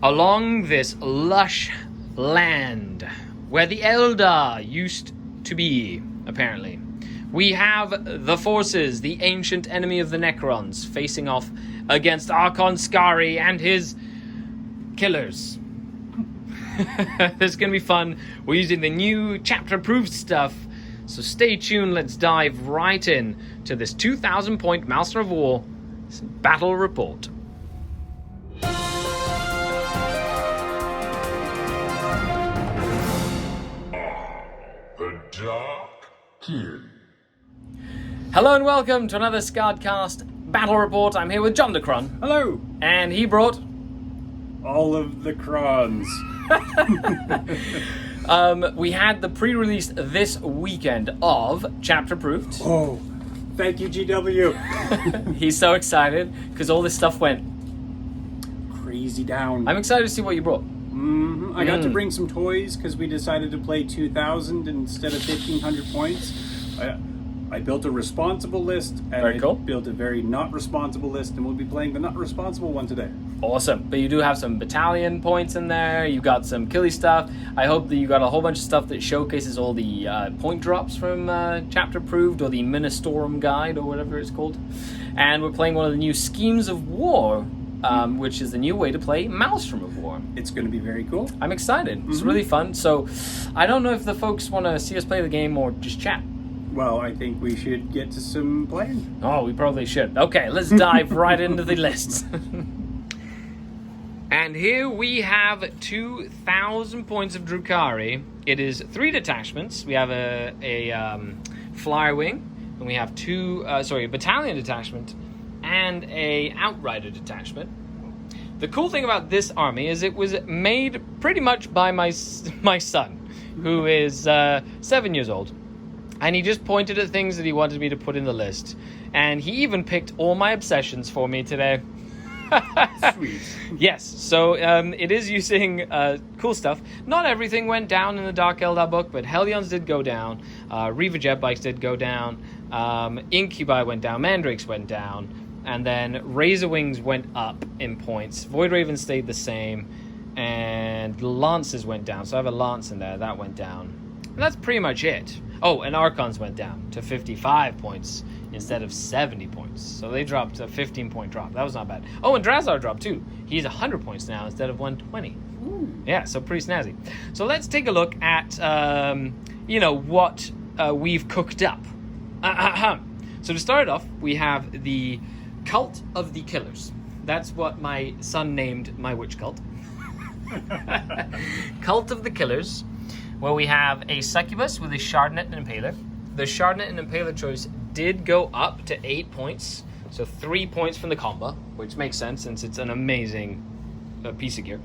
along this lush land where the Eldar used to be, apparently. We have the forces, the ancient enemy of the Necrons, facing off against Archon Skari and his killers. This is going to be fun. We're using the new chapter-approved stuff, so stay tuned. Let's dive right in to this 2,000-point Master of War battle report. The Dark King. Hello and welcome to another SkaredCast battle report. I'm here with John Necron. Hello! And he brought... all of the Crons. We had the pre-release this weekend of Chapter Approved. Oh, thank you, GW. He's so excited because all this stuff went Crazy down. I'm excited to see what you brought. I got to bring some toys because we decided to play 2,000 instead of 1,500 points. I built a responsible list, and Very cool. built a very not responsible list, and we'll be playing the not responsible one today. Awesome. But you do have some battalion points in there. You got some killy stuff. I hope that you got a whole bunch of stuff that showcases all the point drops from Chapter Approved, or the Ministorum Guide, or whatever it's called. And we're playing one of the new Schemes of War, which is the new way to play Maelstrom of War. It's going to be very cool. I'm excited. It's really fun. So I don't know if the folks want to see us play the game or just chat. Well, I think we should get to some playing. Oh, we probably should. Okay, let's dive right into the lists. And here we have 2,000 points of Drukhari. It is 3 detachments. We have a flyer wing, and we have a battalion detachment, and a outrider detachment. The cool thing about this army is it was made pretty much by my son, who is 7 years old. And he just pointed at things that he wanted me to put in the list. And he even picked all my obsessions for me today. Sweet. Yes, so it is using cool stuff. Not everything went down in the Dark Eldar book, but Hellions did go down. Reaver jet bikes did go down. Incubi went down. Mandrakes went down. And then Razor Wings went up in points. Void Ravens stayed the same. And Lances went down. So I have a Lance in there. That went down. And that's pretty much it. Oh, and Archons went down to 55 points instead of 70 points. So they dropped a 15-point drop. That was not bad. Oh, and Drazar dropped too. He's 100 points now instead of 120. Ooh. Yeah, so pretty snazzy. So let's take a look at, what we've cooked up. So to start off, we have the Cult of the Killers. That's what my son named my witch cult. Cult of the Killers. Where we have a Succubus with a Shardnet and Impaler. The Shardnet and Impaler choice did go up to 8 points, so 3 points from the combo, which makes sense since it's an amazing piece of gear.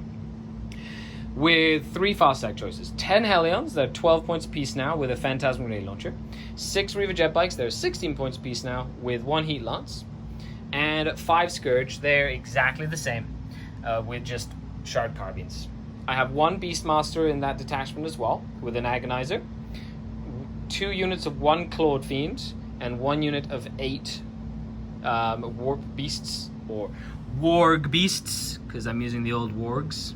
With 3 fast attack choices. 10 Hellions, they're 12 points apiece now with a Phantasm Grenade Launcher. 6 Reaver Jet Bikes, they're 16 points apiece now with 1 Heat Lance. And 5 Scourge, they're exactly the same with just Shard Carbines. I have 1 Beastmaster in that detachment as well, with an Agonizer, 2 units of 1 Clawed Fiend, and 1 unit of 8 Warp Beasts, or Warg Beasts, because I'm using the old Wargs,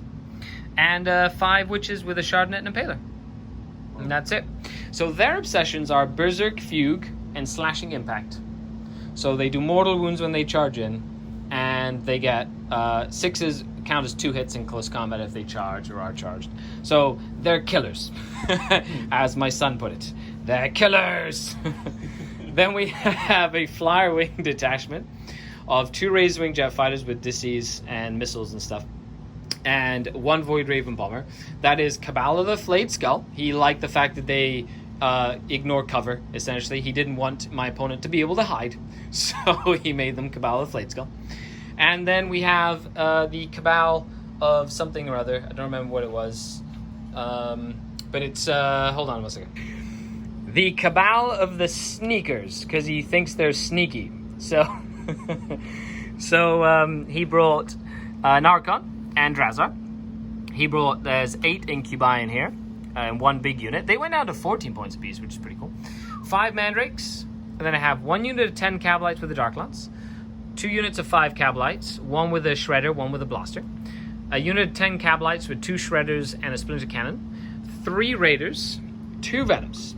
and 5 Witches with a Shardnet and Impaler. And that's it. So their obsessions are Berserk Fugue and Slashing Impact. So they do mortal wounds when they charge in, and they get 6s count as 2 hits in close combat if they charge or are charged. So they're killers, as my son put it. They're killers. Then we have a Flyer Wing detachment of 2 Razor Wing jet fighters with disease and missiles and stuff, and 1 Void Raven bomber. That is Cabal of the Flayed Skull. He liked the fact that they ignore cover, essentially. He didn't want my opponent to be able to hide, so he made them Cabal of the Flayed Skull. And then we have the Cabal of something or other. I don't remember what it was. But it's... hold on one second. The Cabal of the Sneakers, because he thinks they're sneaky. So he brought an Archon and Drazar. There's 8 Incubi in here, and 1 big unit. They went down to 14 points apiece, which is pretty cool. 5 Mandrakes, and then I have 1 unit of 10 Cabalites with a Dark Lance. 2 units of 5 Cabalites, 1 with a Shredder, 1 with a Blaster. a unit of 10 Cabalites with 2 Shredders and a Splinter Cannon, 3 Raiders, 2 Venoms.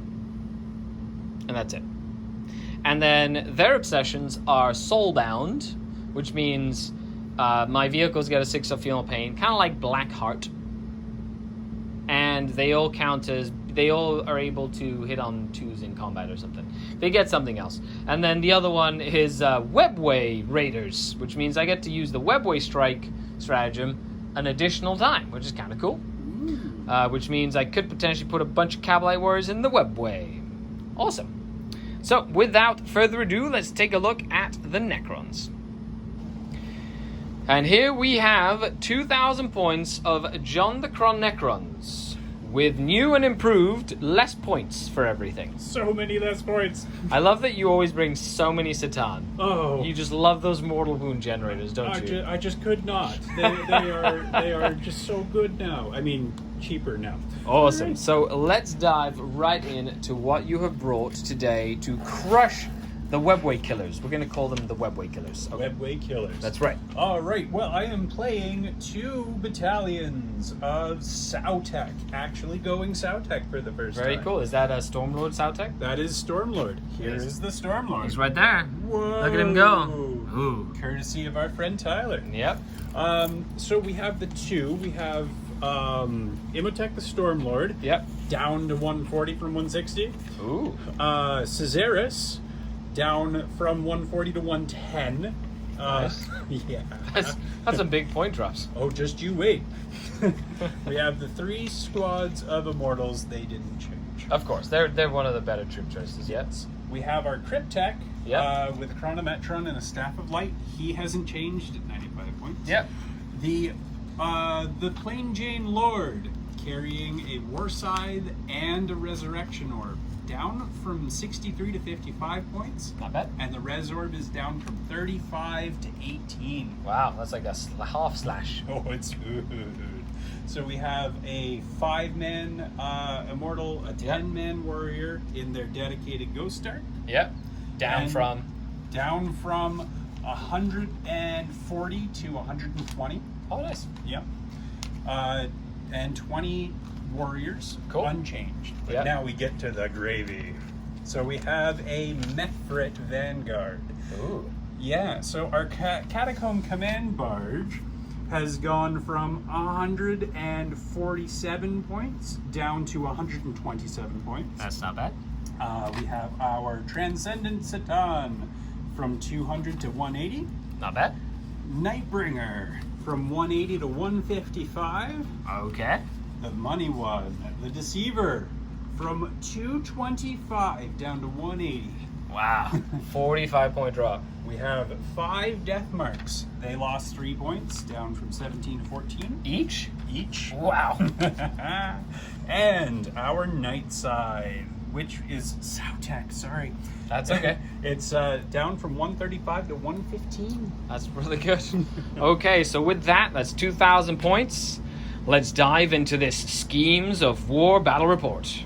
And that's it. And then their obsessions are Soulbound, which means my vehicles get a 6 of Feel No Pain, kind of like Blackheart. And they all count as, they all are able to hit on 2s in combat or something. They get something else. And then the other one is Webway Raiders, which means I get to use the Webway Strike stratagem an additional time, which is kind of cool. Which means I could potentially put a bunch of Cavalite Warriors in the Webway. Awesome. So, without further ado, let's take a look at the Necrons. And here we have 2,000 points of John the Cron Necrons, with new and improved less points for everything. So many less points. I love that you always bring so many Satan. Oh. You just love those mortal wound generators, don't you? I just could not. They are just so good now. I mean, cheaper now. Awesome. So let's dive right into what you have brought today to crush the Webway Killers. We're going to call them the Webway Killers. Okay. Webway Killers. That's right. All right. Well, I am playing 2 battalions of Sautek. Actually going Sautek for the first time. Very cool. Is that a Stormlord Sautek? That is Stormlord. Here is the Stormlord. He's right there. Whoa. Look at him go. Ooh. Courtesy of our friend Tyler. Yep. So we have the 2. We have Imhotep the Stormlord. Yep. Down to 140 from 160. Ooh. Caesarus down from 140 to 110. Nice. Yeah. That's some big point drops. Oh, just you wait. We have the 3 squads of Immortals. They didn't change. Of course. They're one of the better troop choices, yes. We have our Cryptek Yep. with Chronometron and a Staff of Light. He hasn't changed at 95 points. Yep. The Plain Jane Lord carrying a War Scythe and a Resurrection Orb. Down from 63 to 55 points. Not bad. And the Res Orb is down from 35 to 18. Wow, that's like a half slash. Oh, it's good. So we have a 5-man Immortal, a 10-man Warrior in their dedicated Ghost Start. Yep. Down from 140 to 120. Oh, nice. Yep. And 20 warriors, Cool. unchanged. But Yep. now we get to the gravy. So we have a Mefrit Vanguard. Ooh. Yeah, so our Catacomb Command Barge has gone from 147 points down to 127 points. That's not bad. We have our Transcendent Satan from 200 to 180. Not bad. Nightbringer from 180 to 155. Okay. The money one, the Deceiver, from 225 down to 180. Wow. 45 point drop. We have 5 Death Marks. They lost 3 points, down from 17 to 14 Each? each. Wow. And our Night Side, which is Sautek, sorry. That's okay. It's down from 135 to 115. That's really good. Okay, so with that, that's 2,000 points. Let's dive into this Schemes of War battle report.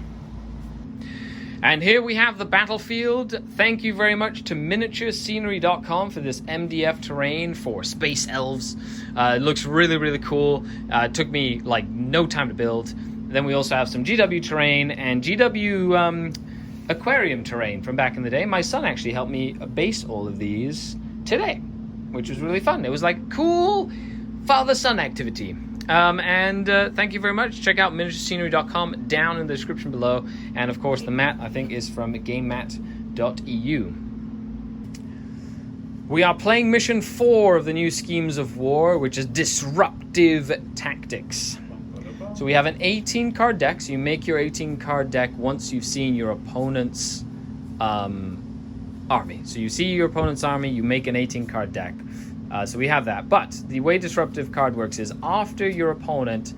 And here we have the battlefield. Thank you very much to miniaturescenery.com for this MDF terrain for space elves. It looks really, really cool. It took me like no time to build. Then we also have some GW terrain and GW aquarium terrain from back in the day. My son actually helped me base all of these today, which was really fun. It was like cool father-son activity. And thank you very much. Check out miniaturescenery.com down in the description below. And of course, the mat, I think, is from gamemat.eu. We are playing mission 4 of the new Schemes of War, which is Disruptive Tactics. So we have an 18-card deck. So you make your 18-card deck once you've seen your opponent's army. So you see your opponent's army, you make an 18-card deck. So we have that. But the way Disruptive card works is before your opponent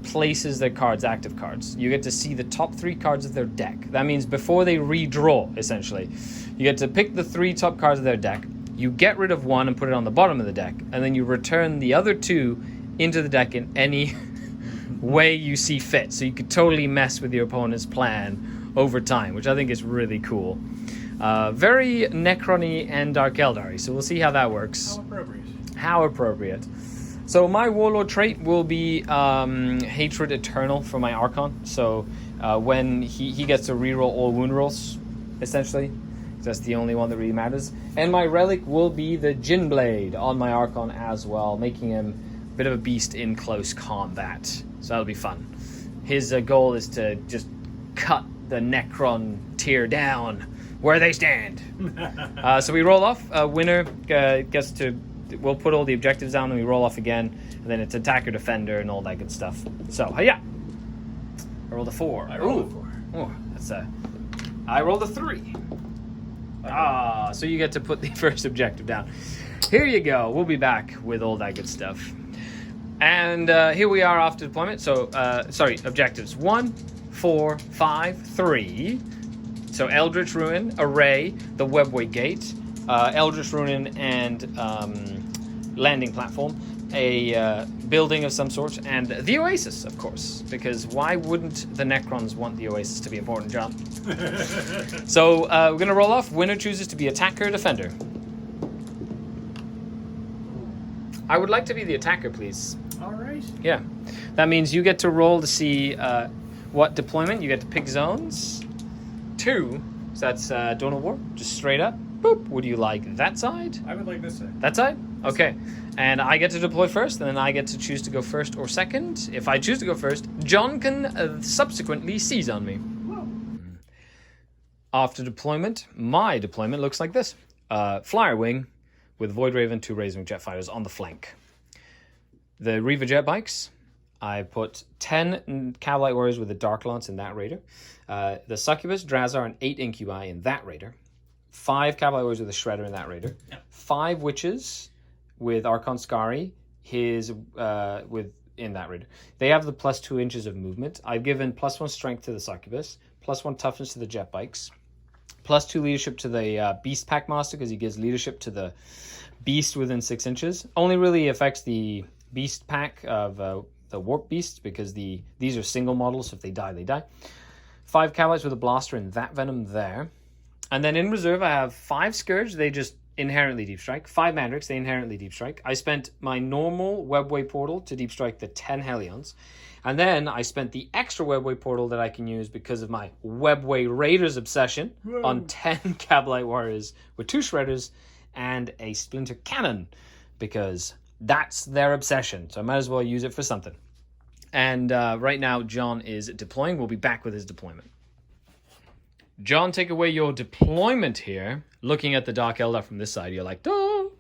places their cards, active cards, you get to see the top 3 cards of their deck. That means before they redraw, essentially. You get to pick the 3 top cards of their deck, you get rid of one and put it on the bottom of the deck, and then you return the other 2 into the deck in any way you see fit. So you could totally mess with your opponent's plan over time, which I think is really cool. Very Necron-y and Dark Eldar-y, so we'll see how that works. How appropriate. How appropriate. So my Warlord trait will be Hatred Eternal for my Archon. So when he gets to reroll all wound rolls, essentially. That's the only one that really matters. And my relic will be the Jin Blade on my Archon as well, making him a bit of a beast in close combat. So that'll be fun. His goal is to just cut the Necron tier down where they stand. So we roll off. Winner gets to... We'll put all the objectives down and we roll off again. And then it's attacker, defender, and all that good stuff. So, yeah. I rolled a 4. I rolled a 4. Oh, that's a... I rolled a 3. So you get to put the first objective down. Here you go. We'll be back with all that good stuff. And here we are after deployment. So, objectives. 1, 4, 5, 3. So Eldritch Ruin, Array, the Webway Gate, Eldritch Ruin and landing platform, a building of some sort, and the Oasis, of course, because why wouldn't the Necrons want the Oasis to be important, John? So we're going to roll off. Winner chooses to be attacker, defender. I would like to be the attacker, please. All right. Yeah. That means you get to roll to see what deployment. You get to pick zones. 2. So that's Dawn of War, just straight up. Boop. Would you like that side? I would like this side. That side? Okay. And I get to deploy first, and then I get to choose to go first or second. If I choose to go first, John can subsequently seize on me. Whoa. After deployment, my deployment looks like this. Flyer wing with Void Raven, 2 Razorwing jet fighters on the flank. The Reaver jet bikes, I put 10 Cavalite Warriors with a Dark Lance in that raider. The Succubus, Drazar, and 8 Incubi in that raider. 5 Cavalite Warriors with a Shredder in that raider. Yeah. 5 Witches with Archon Skari, in that raider. They have the plus 2 inches of movement. I've given plus 1 strength to the Succubus, plus 1 toughness to the jet bikes, plus 2 leadership to the Beast Pack Master because he gives leadership to the beast within 6 inches. Only really affects the Beast Pack of the Warp Beast because these are single models, so if they die, they die. 5 Cavalites with a Blaster and that Venom there. And then in reserve, I have 5 Scourge. They just inherently deep strike. 5 Mandrakes. They inherently deep strike. I spent my normal Webway portal to deep strike the 10 Hellions. And then I spent the extra Webway portal that I can use because of my Webway Raiders obsession on 10 Cabalite Warriors with 2 Shredders and a Splinter Cannon because that's their obsession. So I might as well use it for something. And right now, John is deploying. We'll be back with his deployment. John, take away your deployment here. Looking at the Dark Eldar from this side, you're like, duh. All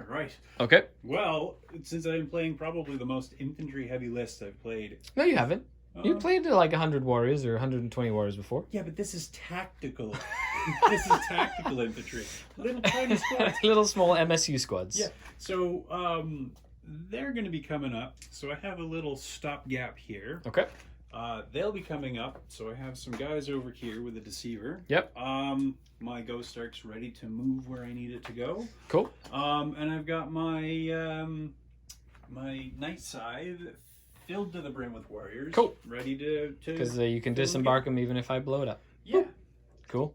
right. Okay. Well, since I'm playing probably the most infantry-heavy list I've played. No, you haven't. You played like 100 warriors or 120 warriors before. Yeah, but this is tactical. This is tactical infantry. Little tiny squads. Little small MSU squads. Yeah. So they're going to be coming up. So I have a little stopgap here. Okay. They'll be coming up. So I have some guys over here with a Deceiver. Yep. My Ghost Ark's ready to move where I need it to go. Cool. And I've got my my Night Scythe filled to the brim with warriors. Cool. Ready to because you can disembark them even if I blow it up. Yeah. Cool.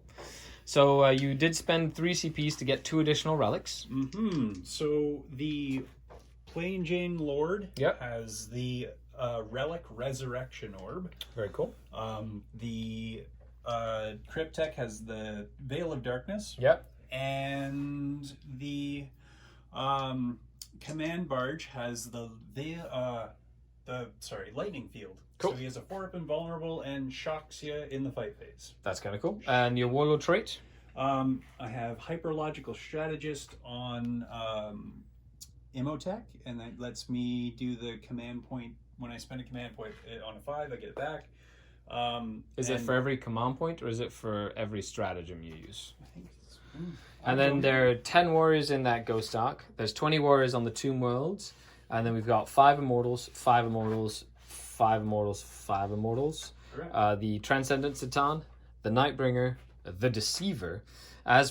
So you did spend 3 CPs to get 2 additional relics. Mm-hmm. So the Plain Jane Lord Yep. has the Relic Resurrection Orb. Very cool. The Cryptek has the Veil of Darkness. Yep. And the Command Barge has the Lightning Field. Cool. So he has a 4-up invulnerable and shocks you in the fight phase. That's kind of cool. And your Warlord trait? I have Hyperlogical Strategist on Imhotech, and that lets me do the command point. When I spend a command point on a 5, I get it back. Is it for every command point, or is it for every stratagem you use? I think it's... And then there are 10 warriors in that Ghost Ark. There's 20 warriors on the Tomb Worlds. And then we've got 5 Immortals, 5 Immortals, 5 Immortals, 5 Immortals. The Transcendent Satan, the Nightbringer, the Deceiver, and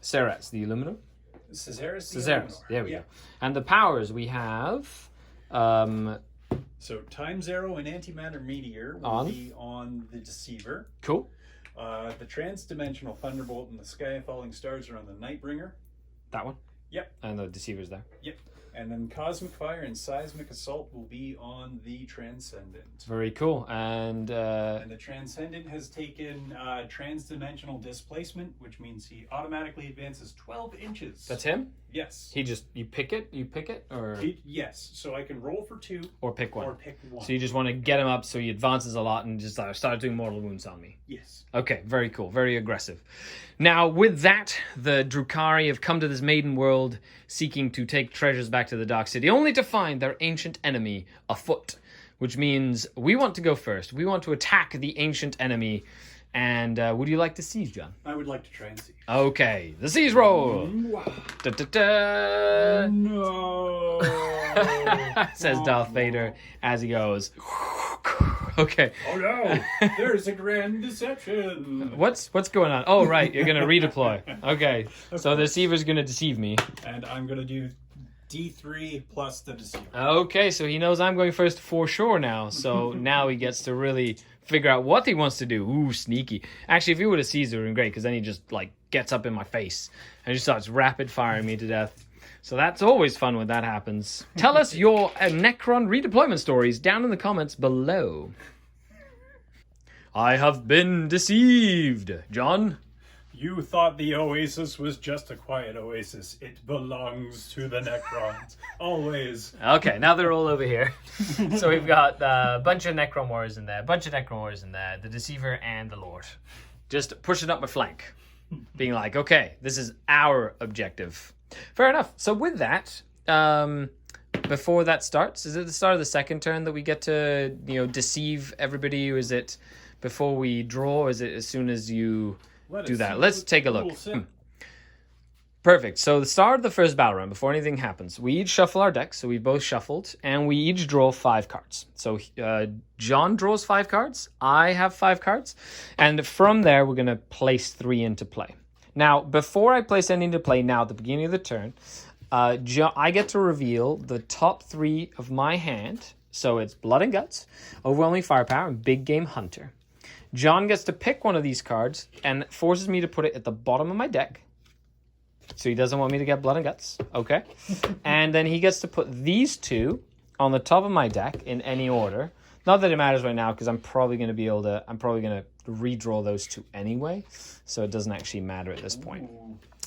Ceres, the Illuminor. Caesaris. There we go. And the powers we have... So Time Zero and Antimatter Meteor will be on the Deceiver. Cool. The Transdimensional Thunderbolt and the Sky of Falling Stars are on the Nightbringer. That one? Yep. And the Deceiver's there. Yep. And then Cosmic Fire and Seismic Assault will be on the Transcendent. Very cool. And the Transcendent has taken Transdimensional Displacement, which means he automatically advances 12 inches. that's him? Yes. You pick it, or Yes. So I can roll for 2. or pick one. Or pick 1. So you just want to get him up so he advances a lot and just start doing mortal wounds on me. Yes. Okay, very cool, very aggressive. Now, with that, the Drukhari have come to this maiden world seeking to take treasures back to the Dark City, only to find their ancient enemy afoot, which means we want to go first. We want to attack the ancient enemy. And would you like to siege, John? I would like to try and see. Okay, the siege roll. Da, da, da. No. Says Darth Vader as he goes. Okay. Oh no! There's a grand deception. What's going on? Oh right, you're gonna redeploy. Okay, so the deceiver's gonna deceive me. And I'm gonna do D3 plus the deceiver. Okay, so he knows I'm going first for sure now. So now he gets to really figure out what he wants to do. Ooh, sneaky. Actually, if he would have seized it, it would have been great, because then he just like gets up in my face and just starts rapid firing me to death. So that's always fun when that happens. Tell us your Necron redeployment stories down in the comments below. I have been deceived, John. You thought the oasis was just a quiet oasis. It belongs to the Necrons. Always. Okay, now they're all over here. So we've got a bunch of Necron warriors in there, the Deceiver and the Lord. Just pushing up my flank. Being like, okay, this is our objective. Fair enough. So with that, before that starts, is it the start of the second turn that we get to, deceive everybody? Or is it before we draw? Or is it as soon as you do that? Let's take a look. Perfect. So the start of the first battle round, before anything happens, we each shuffle our decks. So we both shuffled, and we each draw 5 cards. So John draws 5 cards. I have 5 cards. And from there, we're going to place 3 into play. Now, before I place any into play now at the beginning of the turn, I get to reveal the top 3 of my hand. So it's Blood and Guts, Overwhelming Firepower, and Big Game Hunter. John gets to pick one of these cards and forces me to put it at the bottom of my deck. So he doesn't want me to get Blood and Guts. Okay. And then he gets to put these 2 on the top of my deck in any order. Not that it matters right now, because I'm probably going to redraw those 2 anyway. So it doesn't actually matter at this point.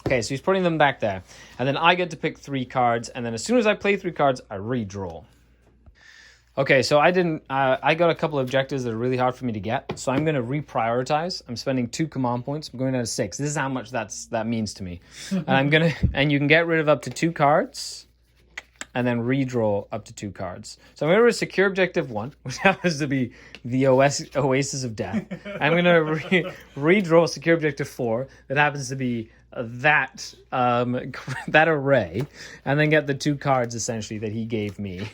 Okay, so he's putting them back there. And then I get to pick 3 cards. And then as soon as I play 3 cards, I redraw. Okay, so I got a couple of objectives that are really hard for me to get. So I'm going to reprioritize. I'm spending 2 command points. I'm going down to 6. This is how much that means to me. And you can get rid of up to 2 cards and then redraw up to 2 cards. So I'm going to secure objective 1, which happens to be the Oasis of Death. I'm going to redraw secure objective 4, that happens to be that array, and then get the 2 cards essentially that he gave me.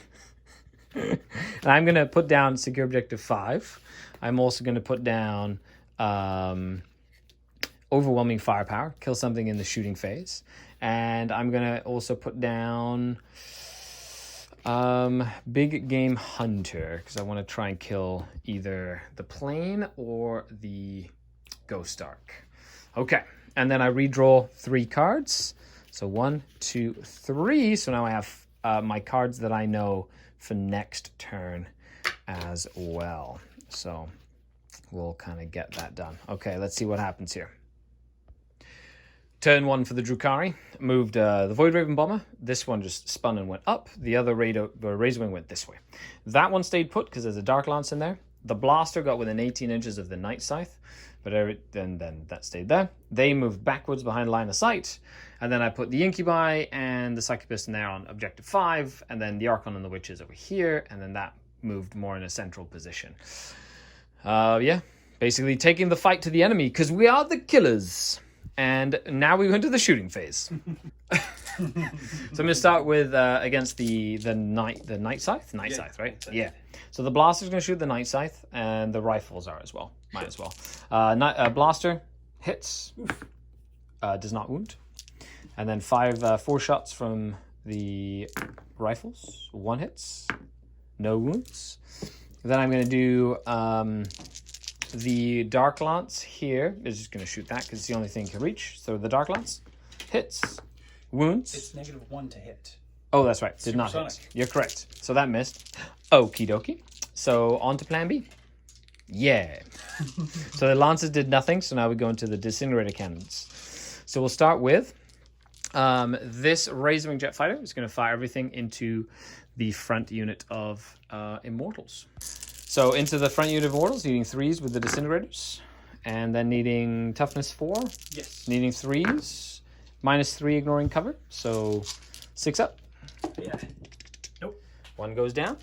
And I'm going to put down secure objective 5. I'm also going to put down Overwhelming Firepower, kill something in the shooting phase. And I'm going to also put down Big Game Hunter, because I want to try and kill either the plane or the Ghost Ark. Okay, and then I redraw 3 cards. So 1, 2, 3. So now I have my cards that I know for next turn as well. So we'll kind of get that done. Okay, let's see what happens here. Turn 1 for the Drukhari. Moved the Void Raven Bomber. This one just spun and went up. The other Razor Wing went this way. That one stayed put because there's a Dark Lance in there. The Blaster got within 18 inches of the Night Scythe, but then that stayed there. They moved backwards behind line of sight. And then I put the Incubi and the Succubus in there on objective 5, and then the Archon and the Witches over here, and then that moved more in a central position. Yeah, basically taking the fight to the enemy, because we are the killers. And now we went to the shooting phase. So I'm going to start with against the Night Scythe? Night Scythe, right? Yeah. So the Blaster's going to shoot the Night Scythe, and the Rifles are as well. Might as well. Blaster hits, does not wound. And then 4 shots from the Rifles. 1 hits, no wounds. Then I'm going to do the Dark Lance here. Is just going to shoot that because it's the only thing it can reach. So the Dark Lance hits, wounds. It's -1 to hit. Oh, that's right. Did not hit. Supersonic. You're correct. So that missed. Okie dokie. So on to plan B. Yeah. So the Lancers did nothing. So now we go into the disintegrator cannons. So we'll start with this Razorwing jet fighter is going to fire everything into the front unit of Immortals. So into the front unit of Immortals, needing 3s with the disintegrators. And then needing toughness 4. Yes. Needing 3s. -3 ignoring cover. So 6 up. Yeah. Nope. 1 goes down.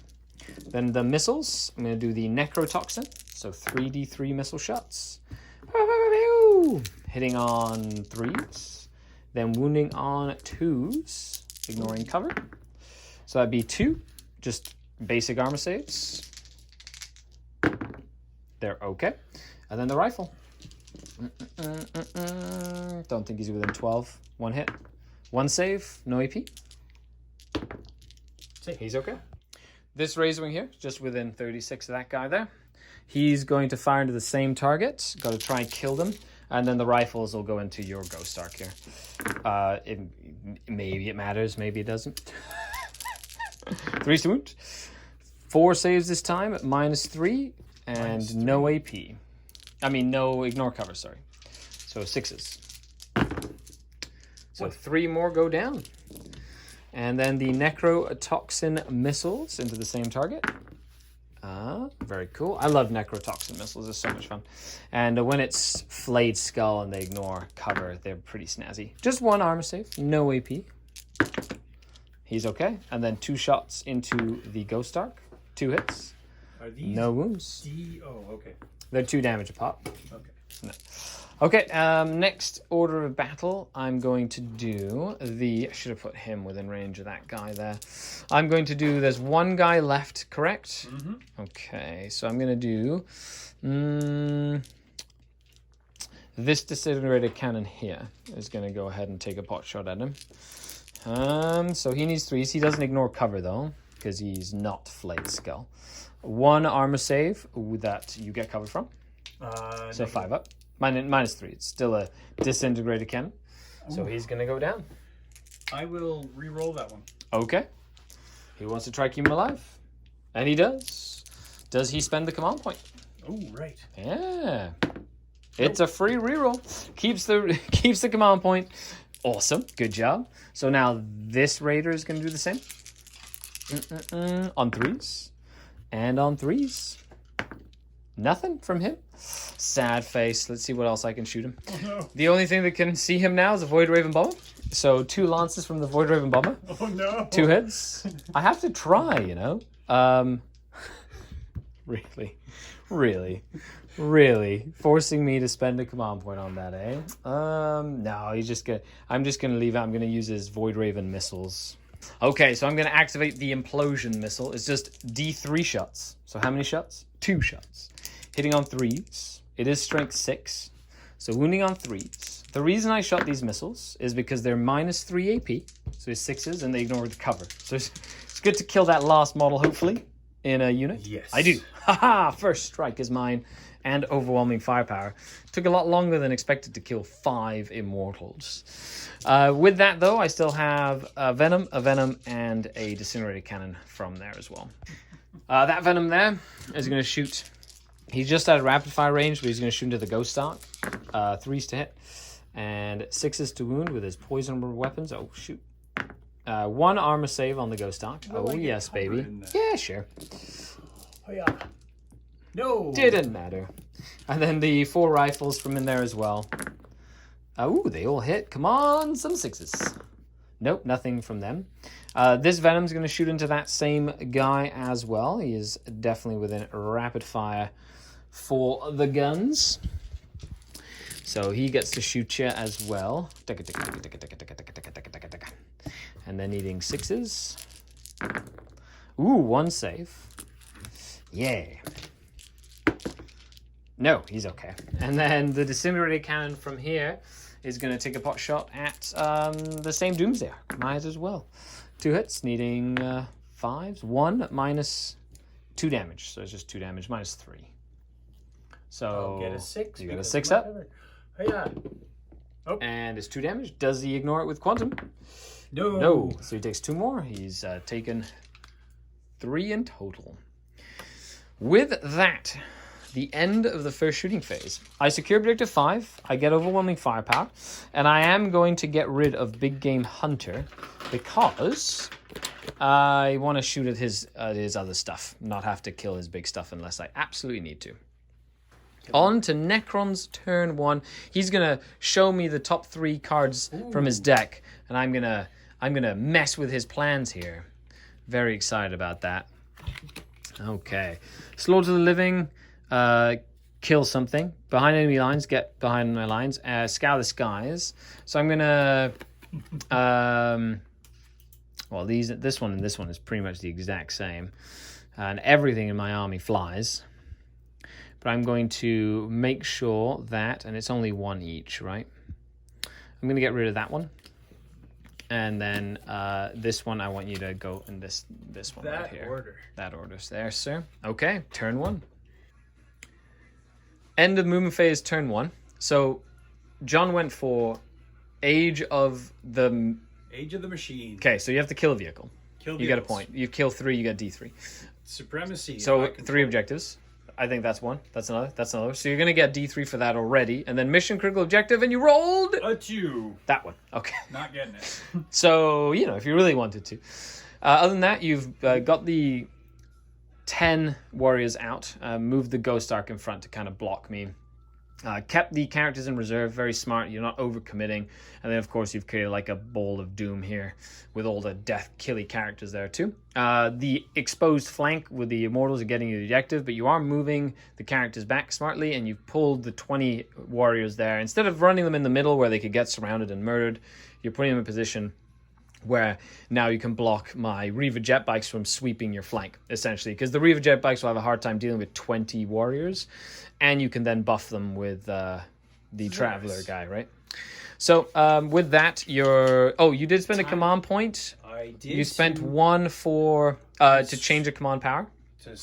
Then the missiles. I'm going to do the Necrotoxin. So 3d3 missile shots. Hitting on 3s. Then wounding on 2s. Ignoring cover. So that'd be 2. Just basic armor saves. They're okay. And then the rifle. Don't think he's within 12. 1 hit. 1 save. No AP. He's okay. This Razorwing here, just within 36 of that guy there. He's going to fire into the same target. Got to try and kill them. And then the rifles will go into your Ghost Arc here. Maybe it matters. Maybe it doesn't. 3 to wound. 4 saves this time at -3. And no AP. I mean, no ignore cover, sorry. So 6s. So 3 more go down. And then the Necrotoxin missiles into the same target. Very cool. I love Necrotoxin missiles. They're so much fun. And when it's Flayed Skull and they ignore cover, they're pretty snazzy. Just 1 armor save. No AP. He's okay. And then 2 shots into the Ghost Arc. 2 hits. Are these No wounds. Oh, okay. They're 2 damage a pop. Okay. No. Okay, next order of battle, I'm going to do the... I should have put him within range of that guy there. I'm going to do... There's 1 guy left, correct? Mm-hmm. Okay, so I'm going to do... this disintegrator cannon here is going to go ahead and take a pot shot at him. So he needs 3s. He doesn't ignore cover, though, because he's not Flayed Skull. 1 armor save that you get cover from. So 5 up. -3. It's still a disintegrated cannon. So he's going to go down. I will re-roll that one. Okay. He wants to try keep him alive. And he does. Does he spend the command point? Oh, right. Yeah. It's a free reroll. Keeps the command point. Awesome. Good job. So now this Raider is going to do the same. On 3s. And on 3s. Nothing from him. Sad face. Let's see what else I can shoot him. Oh, no. The only thing that can see him now is a Void Raven Bomber. So 2 lances from the Void Raven Bomber. Oh, no. 2 hits. I have to try, you know. Really forcing me to spend a command point on that, eh? No, I'm just gonna leave it. I'm gonna use his Void Raven missiles. Okay, so I'm gonna activate the Implosion missile. It's just D3 shots. So how many shots? 2 shots. Hitting on 3s. It is strength 6. So wounding on 3s. The reason I shot these missiles is because they're -3 AP. So it's 6s and they ignore the cover. So it's good to kill that last model, hopefully, in a unit. Yes. I do. Haha! First strike is mine. And overwhelming firepower. Took a lot longer than expected to kill 5 Immortals. With that, though, I still have a Venom, and a Disintegrator Cannon from there as well. That Venom there is going to shoot... He's just at rapid fire range, but he's going to shoot into the Ghost Arc. 3s to hit. And 6s to wound with his poison weapons. Oh, shoot. 1 armor save on the Ghost Arc. Oh, yes, baby. Yeah, sure. Oh, yeah. No. Didn't matter. And then the 4 rifles from in there as well. Oh, they all hit. Come on, some 6s. Nope, nothing from them. This Venom's going to shoot into that same guy as well. He is definitely within rapid fire for the guns. So he gets to shoot you as well. And then needing 6s. Ooh, 1 save. Yeah. No, he's okay. And then the Disintegrator Cannon from here is going to take a pot shot at the same Doomsday. Might as well. 2 hits, needing 5s. 1 minus 2 damage. So it's just 2 damage, -3. So I'll get a 6. You got a 6 up. Oh, yeah. Oh. And it's 2 damage. Does he ignore it with Quantum? No. No. So he takes 2 more. He's taken 3 in total. With that, the end of the first shooting phase. I secure objective 5. I get overwhelming firepower. And I am going to get rid of Big Game Hunter because I want to shoot at his other stuff. Not have to kill his big stuff unless I absolutely need to. On to Necron's turn 1. He's gonna show me the top 3 cards from his deck, and I'm gonna mess with his plans here. Very excited about that. Okay, Slaughter the Living, kill something behind enemy lines. Get behind my lines. Scour the skies. So I'm gonna, well, this one and this one is pretty much the exact same, and everything in my army flies. But I'm going to make sure that, and it's only 1 each, right? I'm going to get rid of that one. And then this one, I want you to go in this one right here. Order. That order's there, sir. Okay, turn 1. End of movement phase, turn 1. So John went for Age of the Machine. Okay, so you have to kill a vehicle. Kill You get a point. You kill 3, you get D3. Supremacy. So 3 objectives. I think that's 1. That's another. That's another. So you're going to get D3 for that already. And then mission critical objective, and you rolled A 2. that one. Okay. Not getting it. So, if you really wanted to. Other than that, you've got the 10 warriors out. Moved the Ghost Arc in front to kind of block me. Kept the characters in reserve. Very smart. You're not overcommitting. And then, of course, you've created like a bowl of doom here with all the death killy characters there too. The exposed flank with the immortals are getting you the objective, but you are moving the characters back smartly, and you've pulled the 20 warriors there. Instead of running them in the middle where they could get surrounded and murdered, you're putting them in a position where now you can block my Reaver jet bikes from sweeping your flank, essentially, because the Reaver jet bikes will have a hard time dealing with 20 warriors, and you can then buff them with the Traveler guy, right? So with that, you did spend a command point. I did. You spent 1 for to change a command power. To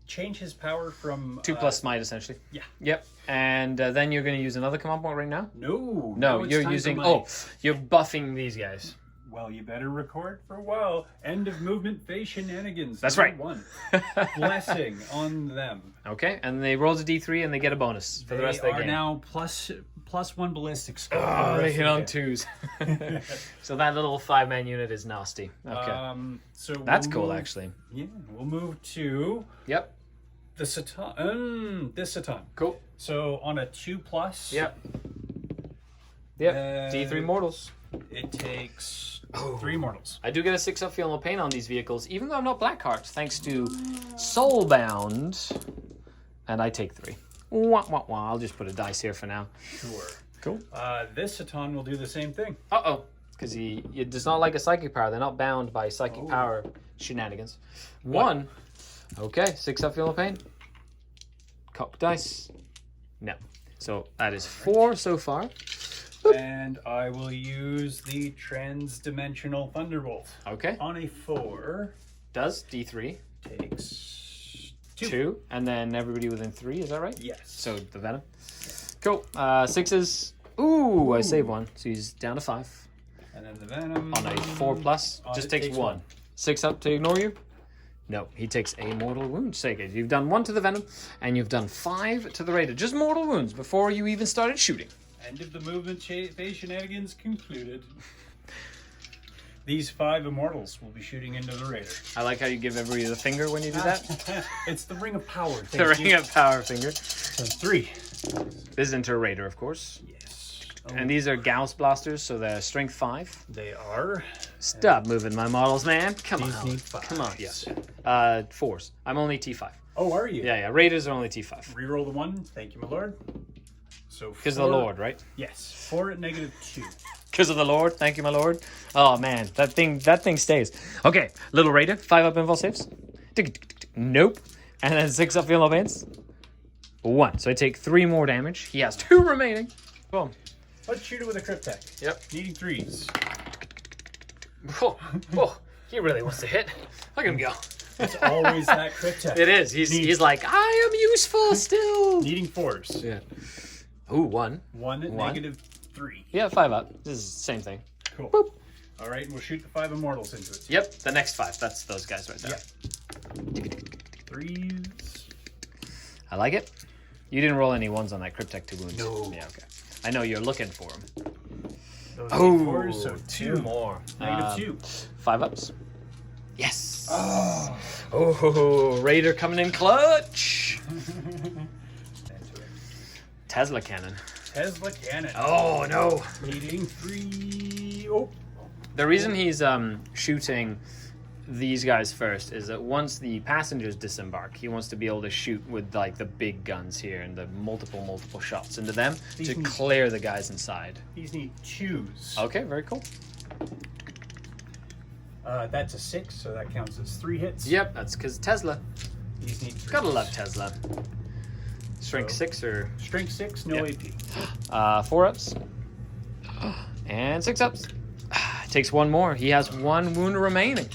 change his power from 2 plus smite, essentially. Yeah. Yep. And then you're going to use another command point right now? No. No, it's you're time using... for you're buffing these guys. Well, you better record for a while. End of movement phase shenanigans. That's right. 1. Blessing on them. Okay, and they roll a D3 and they get a bonus for the rest of the game. They are now plus 1 ballistic score. Oh, they hit on 2s. So that little 5-man unit is nasty. Okay. So that's cool, actually. Yeah, we'll move to Yep. the Satan. This Satan. Cool. So on a 2+. Yep. Yep. D3 mortals. It takes 3 mortals. I do get a 6-up feel no pain on these vehicles, even though I'm not Blackheart, thanks to Soulbound. And I take 3. Wah, wah, wah. I'll just put a dice here for now. Sure. Cool. This Satan will do the same thing. Uh-oh. Because he does not like a psychic power. They're not bound by psychic power shenanigans. 1. Okay, 6-up feel no pain. Cock dice. No. So that is 4 so far. And I will use the Trans-Dimensional Thunderbolt. Okay. On a 4. Does D3. Takes 2. 2. And then everybody within 3, is that right? Yes. So the Venom. Cool. 6s. Ooh, I saved 1. So he's down to 5. And then the Venom. On a 4+, just takes 1. 6 up to ignore you? No, he takes a mortal wound. Take it. You've done 1 to the Venom, and you've done 5 to the Raider. Just mortal wounds before you even started shooting. End of the movement phase shenanigans concluded. These 5 immortals will be shooting into the Raider. I like how you give everybody the finger when you do that. It's the Ring of Power. The Ring of Power finger. So 3. This is into a Raider, of course. Yes. And these are Gauss blasters, so they're strength 5. They are. Stop moving my models, man. Come These on. need 5s. Come on, yes. 4s. I'm only T5. Oh, are you? Yeah. Raiders are only T5. Reroll the 1. Thank you, my lord. So Because of the Lord, right? Yes. 4 at -2. Because of the Lord. Thank you, my Lord. Oh, man. That thing stays. Okay. Little Raider. 5-up invul saves. Nope. And then 6-up feel no pains. 1. So I take 3 more damage. He has 2 remaining. Boom. Let's shoot it with a crit tech. Yep. Needing 3s. Oh, he really wants to hit. Look at him go. It's always that crit tech. It is. He's like, I am useful still. Needing 4s. Yeah. Ooh, 1. 1 at -3. Yeah, 5-up. This is the same thing. Cool. Boop. All right, and we'll shoot the 5 immortals into it. Yep, the next 5. That's those guys right there. Yep. 3s. I like it. You didn't roll any 1s on that Cryptek to wounds. No. Yeah, okay. I know you're looking for them. Those Oh, 4s, so 2 more. -2. 5 ups. Yes. Oh, Raider coming in clutch. Tesla cannon. Tesla cannon. Oh no. Needing 3. Oh. The reason he's shooting these guys first is that once the passengers disembark, he wants to be able to shoot with like the big guns here and the multiple shots into them to clear the guys inside. These need 2s. Okay, very cool. That's a 6, so that counts as 3 hits. Yep, that's because Tesla. These need 3. Gotta love Tesla. Strength So- 6 or Strength 6, no Yep. AP. 4 ups and 6 ups. Takes 1 more. He has 1 wound remaining.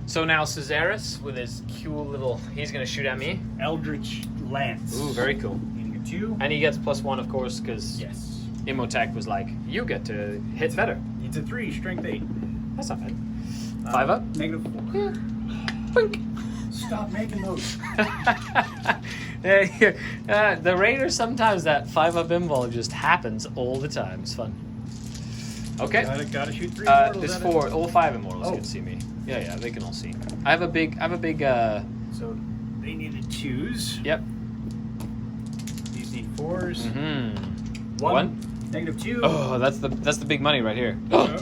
So now Caesaris with his cool little, he's gonna shoot at me. Eldritch Lance. Ooh, very cool. Needing a 2. And he gets +1, of course, because Yes. Imhotep was like, you get to hit better. Needs a 3, strength 8. That's not bad. 5 up. -4. Yeah. Boink. Stop making those. The Raider, sometimes that 5 up invul just happens all the time. It's fun. Okay. Gotta shoot 3 immortals There's at 4. All 5 immortals Oh. can see me. Yeah, they can all see. I have a big. it. So they needed 2s. Yep. These need 4s. Mm-hmm. 1. -2. Oh, that's the big money right here. Oh.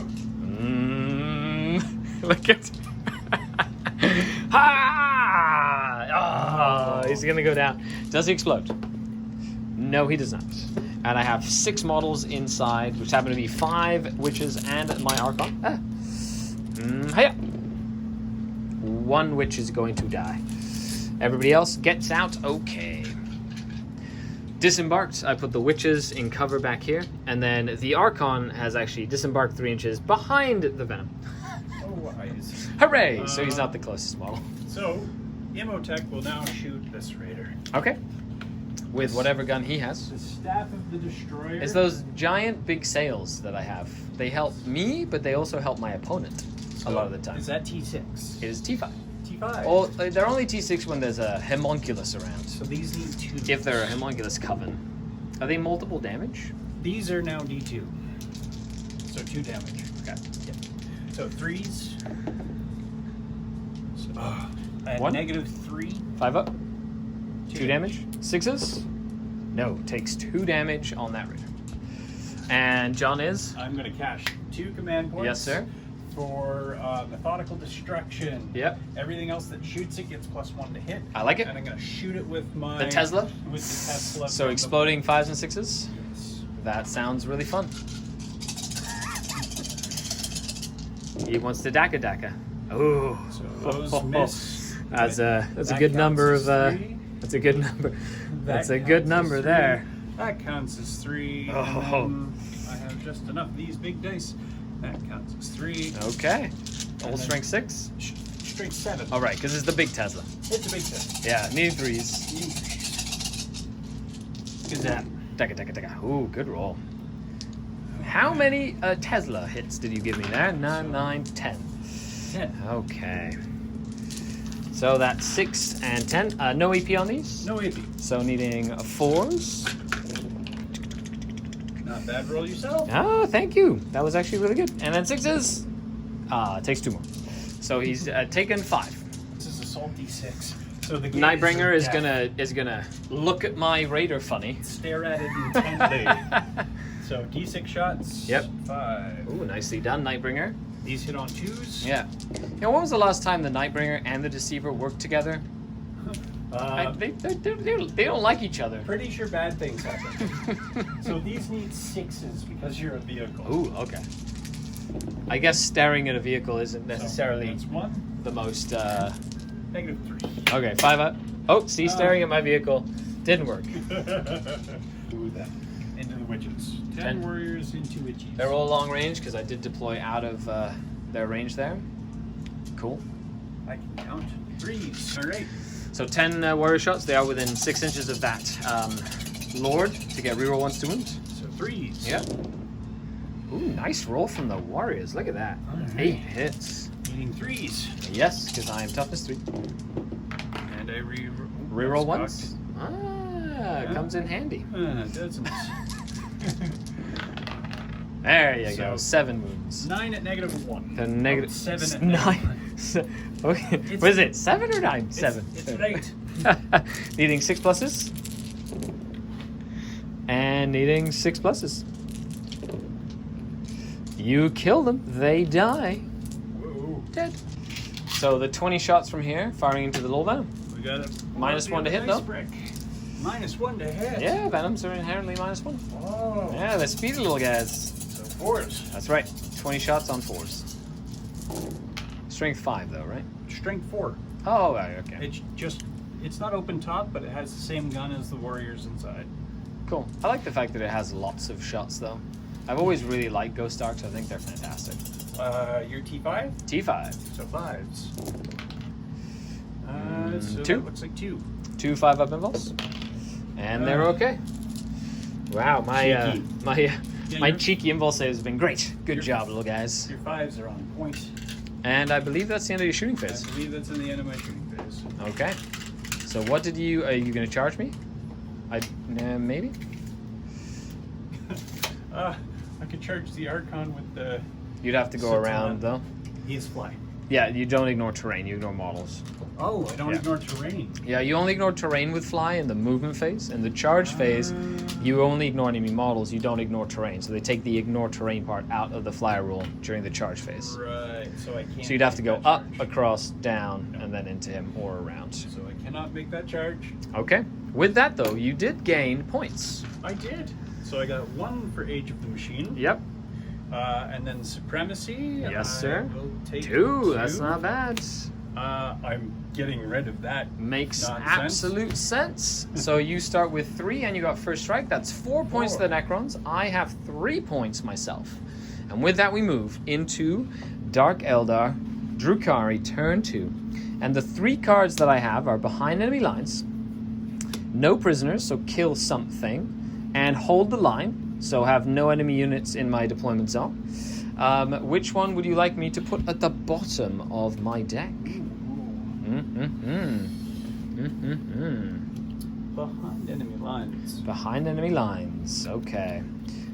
Look at. Ha! Oh, he's gonna go down. Does he explode? No, he does not. And I have 6 models inside, which happen to be 5 witches and my Archon. Hiya! 1 witch is going to die. Everybody else gets out okay. Disembarked, I put the witches in cover back here, and then the Archon has actually disembarked 3 inches behind the Venom. Oh, wise. Hooray! So he's not the closest model. So, Imhotep will now shoot this Raider. Okay. With whatever gun he has. The Staff of the Destroyer. It's those giant big sails that I have. They help me, but they also help my opponent a lot of the time. Is that T6? It is T5. T5. Oh, they're only T6 when there's a homunculus around. So these need 2. If they're a homunculus coven. Are they multiple damage? These are now D2. So 2 damage. Okay. Yep. So 3s. So, at 1? -3. 5 up. 2 damage. 6s? No, takes 2 damage on that Raider. And John is? I'm going to cash 2 command points. Yes, sir. For methodical destruction. Yep. Everything else that shoots it gets +1 to hit. I like it. And I'm going to shoot it with my... The Tesla? With the Tesla. So exploding 5s and 6s? Yes. That sounds really fun. He wants to Daka. Oh. So those miss. That's a That good counts number as of 3. that's a good number. That's a That good counts number as there. 3. That counts as 3. Oh. And then I have just enough of these big dice. That counts as 3. Okay. Old then- strength 6? Strength 7. All right, because it's the big Tesla. It's a big test. Yeah, needing 3s. Good that. Daka. Ooh, good roll. How many Tesla hits did you give me there? 9, 9, 10. 10. Okay. So that's 6 and 10. No AP on these? No AP. So needing 4s. Not bad roll yourself. Oh, thank you. That was actually really good. And then 6s. Takes 2 more. So he's taken 5. This is a salty 6. So the Nightbringer gaze is gonna look at my Raider funny. stare at it intently. So D6 shots. Yep. 5. Ooh, nicely done, Nightbringer. These hit on 2s. Yeah. You know, when was the last time the Nightbringer and the Deceiver worked together? They don't like each other. Pretty sure bad things happen. So these need 6s because you're a vehicle. Ooh, okay. I guess staring at a vehicle isn't So necessarily that's 1. the most. -3. Okay, 5 up. Oh, see, staring at my vehicle didn't work. Do that. Into the witches. 10 warriors into witches. They're all long range because I did deploy out of their range there. Cool. I can count 3s. All right. So 10 warrior shots. They are within 6 inches of that Lord to get reroll 1s to wound. So 3s. Yep. Ooh, nice roll from the Warriors. Look at that. Right. 8 hits. Needing 3s. Yes, because I am toughness 3. And I Reroll once. Ah, comes in handy. That's nice. There you go. So, 7 wounds. 9 at -1. The negative 7 at 9. Okay. What is it? 7 or 9? 7. It's an 8. Needing 6 pluses. And needing 6 pluses. You kill them. They die. Whoa. Dead. So the 20 shots from here, firing into the lowdown. We got it. -1 to hit, though. -1 to hit. Yeah, Venoms are inherently -1. Oh. Yeah, they're speedy little guys. So 4s. That's right. 20 shots on 4s. Strength 5, though, right? Strength 4. Oh, right, okay. It's not open top, but it has the same gun as the Warriors inside. Cool. I like the fact that it has lots of shots, though. I've always really liked Ghost Arcs. I think they're fantastic. You're T5? T5. So 5s. So 2. that looks like 2. 2 5-up involves. And they're okay. Wow, Cheeky. my cheeky impulse save has been great. Good job, little guys. Your 5s are on point. And I believe that's the end of your shooting phase. I believe that's in the end of my shooting phase. Okay. So what did you... Are you going to charge me? Maybe? I could charge the Archon with the... You'd have to go around, though. He is flying. Yeah, you don't ignore terrain. You ignore models. Oh, I don't Yeah. ignore terrain. Yeah, you only ignore terrain with fly in the movement phase. In the charge phase, you only ignore enemy models. You don't ignore terrain. So they take the ignore terrain part out of the flyer rule during the charge phase. Right, so I can't... So you'd have to go make that up, charge. across, down, and then into him or around. So I cannot make that charge. Okay. With that, though, you did gain points. I did. So I got 1 for Age of the Machine. Yep. And then Supremacy. Yes, I sir. will take 2. That's not bad. I'm getting rid of that. Makes nonsense. absolute sense. So you start with 3 and you got first strike. That's 4 points to the Necrons. I have 3 points myself. And with that we move into Dark Eldar, Drukhari, turn 2. And the 3 cards that I have are behind enemy lines, no prisoners, so kill something, and hold the line, so have no enemy units in my deployment zone. Which one would you like me to put at the bottom of my deck? Behind enemy lines. Behind enemy lines. Okay.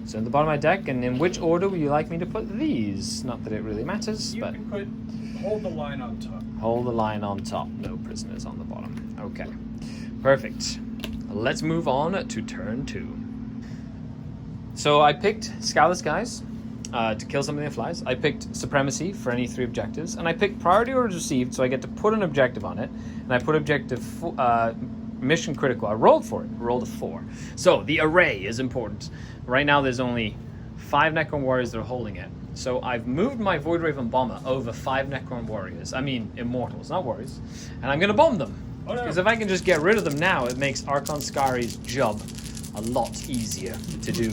So in the bottom of my deck, and in which order would you like me to put these? Not that it really matters, You but can put hold the line on top. hold the line on top. No prisoners on the bottom. Okay. Perfect. Let's move on to turn 2. So I picked Scaleless Guys to kill something that flies. I picked Supremacy for any 3 objectives. And I picked Priority Orders Received, so I get to put an objective on it. And I put objective Mission Critical. I rolled for it. Rolled a 4. So the array is important. Right now there's only 5 Necron Warriors that are holding it. So I've moved my Void Raven Bomber over 5 Necron Warriors. I mean Immortals, not Warriors. And I'm going to bomb them. Oh, no. Because if I can just get rid of them now, it makes Archon Skari's job a lot easier to do.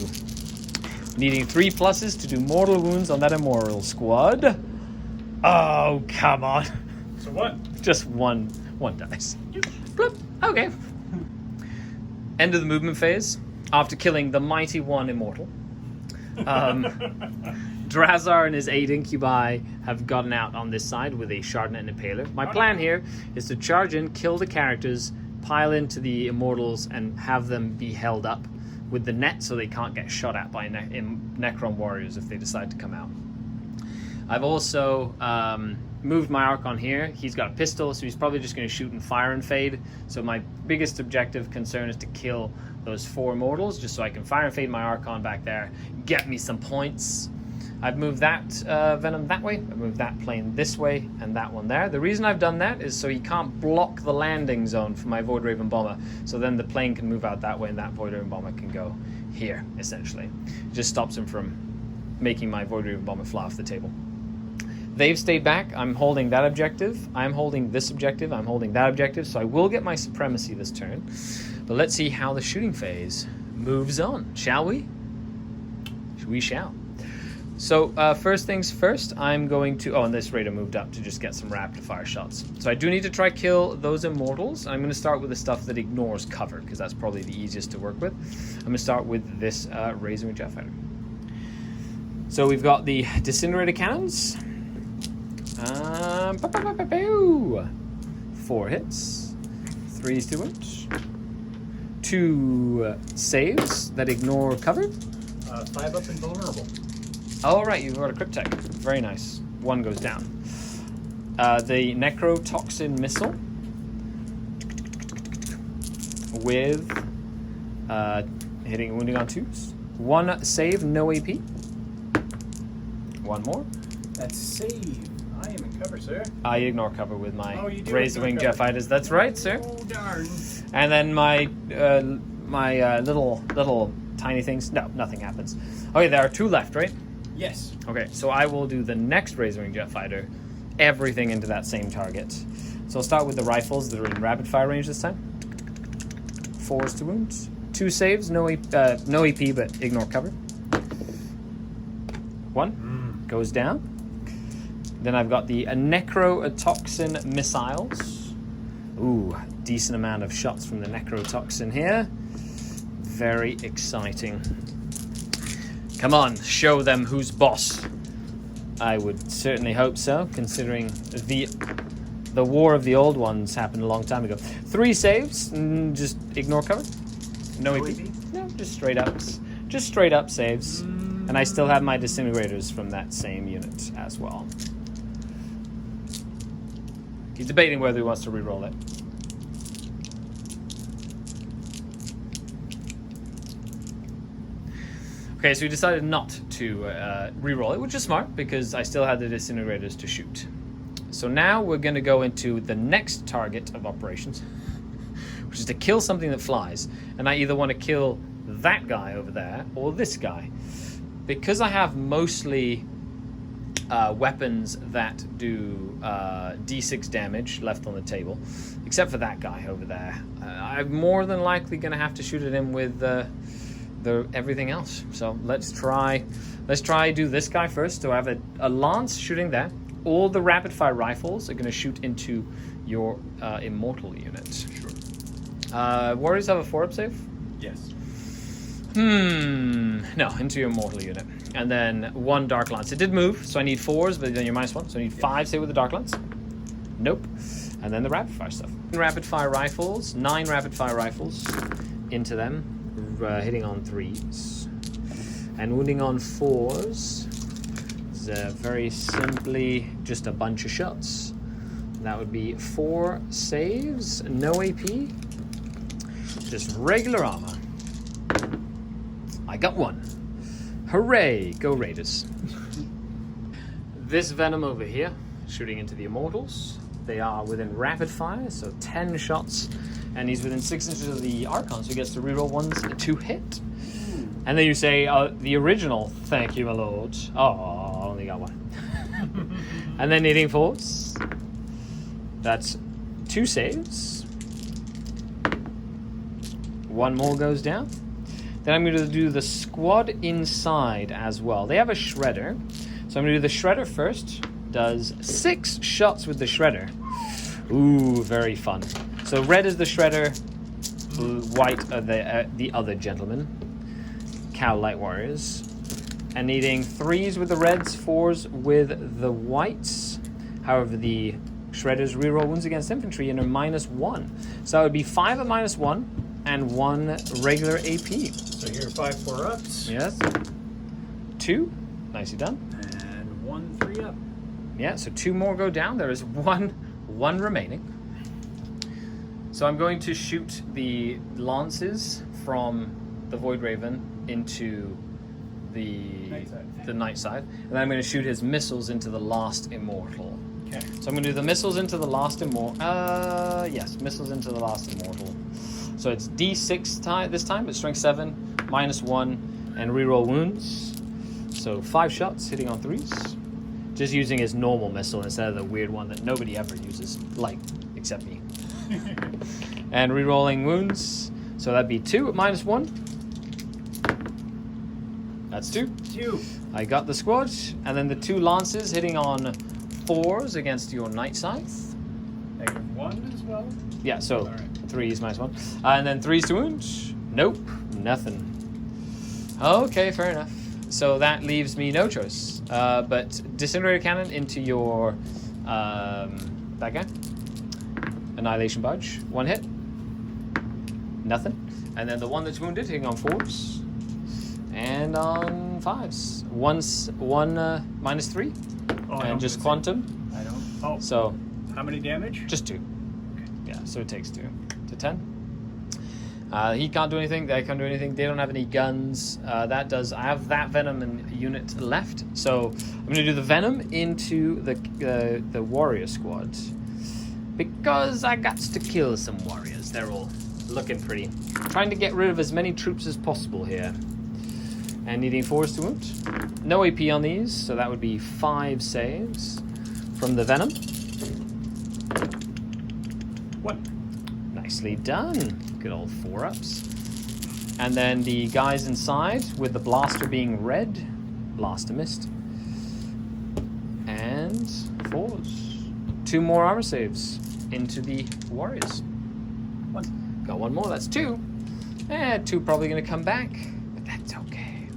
Needing 3 pluses to do mortal wounds on that Immortal squad. Oh, come on. So what? Just one dice. Bloop. Okay. End of the movement phase. After killing the mighty one Immortal. Drazar and his 8 incubi have gotten out on this side with a Shardnet and Impaler. My plan here is to charge in, kill the characters, pile into the Immortals, and have them be held up with the net so they can't get shot at by Necron warriors if they decide to come out. I've also moved my Archon here. He's got a pistol, so he's probably just going to shoot and fire and fade. So my biggest objective concern is to kill those 4 Immortals, just so I can fire and fade my Archon back there, get me some points. I've moved that Venom that way, I've moved that plane this way, and that one there. The reason I've done that is so he can't block the landing zone for my Void Raven Bomber, so then the plane can move out that way and that Void Raven Bomber can go here, essentially. It just stops him from making my Void Raven Bomber fly off the table. They've stayed back. I'm holding that objective. I'm holding this objective. I'm holding that objective, so I will get my Supremacy this turn. But let's see how the shooting phase moves on, shall we? We shall. So first things first, I'm going to... Oh, and this Raider moved up to just get some rapid fire shots. So I do need to try kill those Immortals. I'm going to start with the stuff that ignores cover, because that's probably the easiest to work with. I'm going to start with this Razor Jet Fighter. So we've got the disintegrator cannons. 4 hits, 3 to wounds, 2 saves that ignore cover. 5 up and vulnerable. Oh, right, you've got a crit tech. Very nice. 1 goes down. The necrotoxin missile with hitting wounding on 2s. 1 save, no AP. 1 more. That's save. I am in cover, sir. I ignore cover with my you do razor ignore wing cover. jet fighters. That's right, sir. Oh, darn. And then my little tiny things. No, nothing happens. Okay, there are 2 left, right? Yes. Okay, so I will do the next razor wing jet fighter. Everything into that same target. So I'll start with the rifles that are in rapid fire range this time. 4s to wounds. 2 saves, no EP, but ignore cover. 1 goes down. Then I've got the necrotoxin missiles. Ooh, decent amount of shots from the necrotoxin here. Very exciting. Come on, show them who's boss. I would certainly hope so, considering the war of the old ones happened a long time ago. 3 saves, just ignore cover. No EP. No, just straight up saves. And I still have my disintegrators from that same unit as well. He's debating whether he wants to reroll it. Okay, so we decided not to reroll it, which is smart because I still had the disintegrators to shoot. So now we're going to go into the next target of operations, which is to kill something that flies. And I either want to kill that guy over there or this guy. Because I have mostly weapons that do D6 damage left on the table, except for that guy over there, I'm more than likely going to have to shoot at him with the everything else. So let's try do this guy first. So I have a lance shooting there. All the rapid fire rifles are going to shoot into your immortal unit. Sure. Warriors have a 4-up save? Yes. No, into your mortal unit. And then 1 Dark Lance. It did move, so I need 4s, but then you're -1. So I need 5, say, with the Dark Lance. Nope. And then the rapid fire stuff. Rapid fire rifles, 9 rapid fire rifles into them, hitting on 3s. And wounding on 4s is very simply just a bunch of shots. That would be 4 saves, no AP, just regular armor. I got 1. Hooray! Go Raiders. This Venom over here, shooting into the Immortals. They are within rapid fire, so 10 shots. And he's within 6 inches of the Archon, so he gets to reroll 1s to hit. And then you say, the original, thank you, my lord. Oh, I only got 1. And then hitting 4s. That's 2 saves. 1 more goes down. Then I'm going to do the squad inside as well. They have a shredder. So I'm going to do the shredder first. Does 6 shots with the shredder. Ooh, very fun. So red is the shredder. Blue, white are the other gentlemen. Cow Light Warriors. And needing 3s with the reds, 4s with the whites. However, the shredders reroll wounds against infantry and are -1. So that would be 5 at -1 and 1 regular AP. So here are 5 4-ups. Yes. 2. Nicely done. And 1 3-up. Yeah, so 2 more go down. There is one remaining. So I'm going to shoot the lances from the Void Raven into the night side. And then I'm going to shoot his missiles into the last immortal. Okay. So I'm going to do the missiles into the last immortal. Yes, missiles into the last immortal. So it's D6 this time, but strength 7, -1, and reroll wounds. So 5 shots, hitting on 3s. Just using his normal missile instead of the weird one that nobody ever uses, except me. And rerolling wounds. So that'd be 2 at -1. That's 2. 2. I got the squad. And then the 2 lances hitting on 4s against your Night Scythe. -1 as well. Yeah, so All right. 3s -1. And then 3s to wound. Nope, nothing. Okay, fair enough. so that leaves me no choice. But Disintegrator Cannon into your that guy. Annihilation Budge. 1 hit. Nothing. And then the one that's wounded, hitting on 4s. And on 5s. One -3. Oh, I And don't just see. Quantum. I don't. Oh, So how many damage? just 2. Yeah, so it takes 2 to 10. He can't do anything. They can't do anything. They don't have any guns. That does. I have that venom and unit left, so I'm gonna do the venom into the warrior squad because I got to kill some warriors. They're all looking pretty. Trying to get rid of as many troops as possible here, and needing 4s to wound. No AP on these, so that would be 5 saves from the venom. 1. Nicely done. Good old 4-ups. And then the guys inside with the blaster being red. Blaster missed. And 4s. 2 more armor saves into the warriors. 1. Got 1 more, that's 2. And 2 probably going to come back, but that's okay.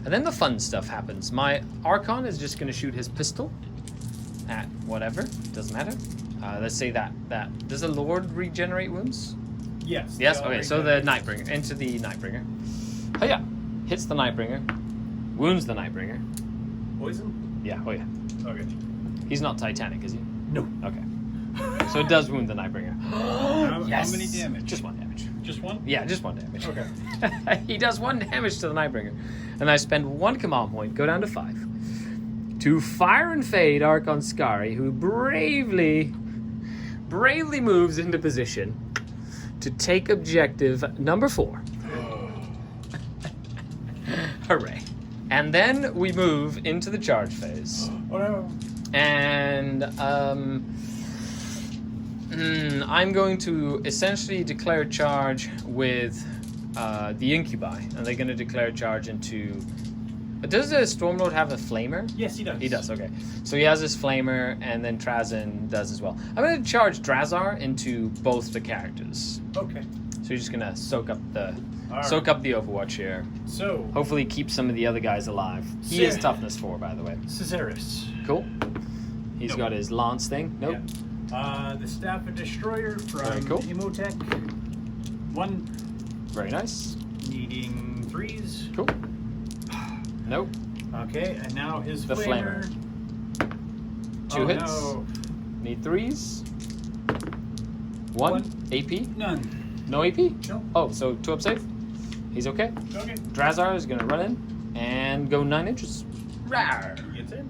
And then the fun stuff happens. My Archon is just going to shoot his pistol at whatever, doesn't matter. Let's say that does the Lord regenerate wounds? Yes. Yes. they all Okay. So the regenerate. Nightbringer into the Nightbringer. Oh yeah, hits the Nightbringer, wounds the Nightbringer. Poison? Yeah. Oh yeah. Okay. He's not Titanic, is he? No. Okay. So it does wound the Nightbringer. How Yes. many damage? Just 1 damage. Just 1? Yeah, just 1 damage. Okay. He does 1 damage to the Nightbringer, and I spend 1 command point, go down to 5, to fire and fade Archon Skari, who bravely moves into position to take objective number 4. Hooray. And then we move into the charge phase. Oh no. And I'm going to essentially declare charge with the Incubi. And they're going to declare charge into... Does the Stormlord have a flamer? Yes, he does. He does, okay. So he has his flamer, and then Trazyn does as well. I'm going to charge Drazar into both the characters. Okay. So you're just going to soak up the All soak up the Overwatch here. So, Hopefully keep some of the other guys alive. He is Sir. toughness 4, by the way. Caesaris. Cool. He's Nope. got his lance thing. Nope. Yeah. The Staff of Destroyer from Very cool. Emotech. 1. Very nice. Needing 3s. Cool. Nope. Okay, and now his The flamer. 2 Oh, hits. No. Need 3s. 1. 1. AP. None. No AP? No. Oh, so 2-up save. He's okay. Okay. Drazar is going to run in and go 9 inches. Rawr. He gets in.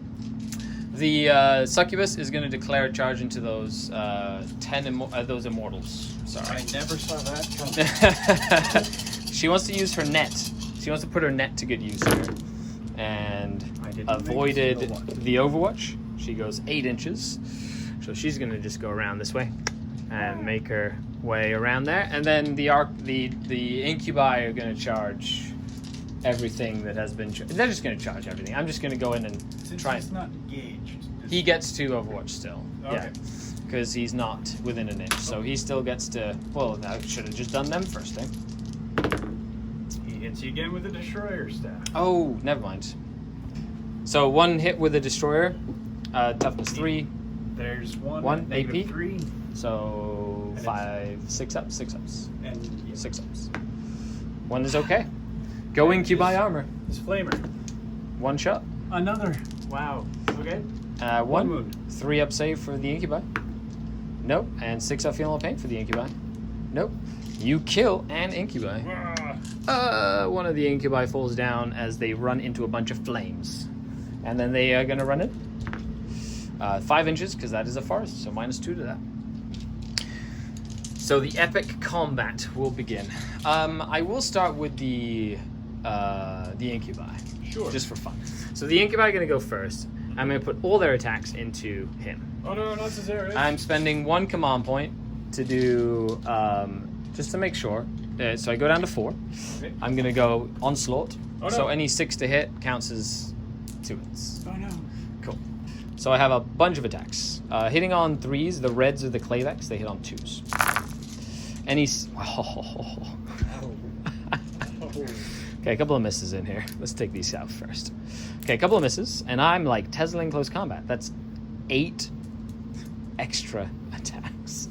The Succubus is going to declare charge into those those immortals. I Sorry. never saw that coming. She wants to use her net. She wants to put her net to good use here. And I didn't avoided make a single one. the Overwatch. She goes 8 inches. So she's going to just go around this way and make her way around there. And then the Incubi are going to charge everything that has been... They're just going to charge everything. I'm just going to go in and Since try... he's not engaged. He gets to Overwatch still. Okay. Yeah. Because he's not within an inch. So he still gets to... Well, I should have just done them first, eh? He hits you again with a Destroyer Staff. Oh, never mind. So 1 hit with a Destroyer. Toughness 3. There's 1. One, negative AP. 3. So And 5, 6 ups, 6 ups. And yeah, 6 ups. 1 is okay. Go Incubi armor. his flamer. 1 shot. Another. Wow. Okay. 1. wound. 3 up save for the Incubi. Nope. And 6 up feeling pain for the Incubi. Nope. You kill an Incubi. One of the Incubi falls down as they run into a bunch of flames. And then they are going to run it. 5 inches, because that is a forest, so -2 to that. So the epic combat will begin. I will start with the Incubi. Sure. Just for fun. So the Incubi are going to go first. I'm going to put all their attacks into him. Oh no, not Caesaris. I'm spending 1 command point to do, just to make sure. So I go down to 4. Okay. I'm going to go Onslaught. Oh, no. So any 6 to hit counts as 2 hits. Oh no. Cool. So I have a bunch of attacks. Hitting on 3s, the reds are the Clayvex, they hit on 2s. Any... Okay, a couple of misses in here. Let's take these out first. Okay, a couple of misses, and I'm like Tesla in close combat. That's 8 extra attacks.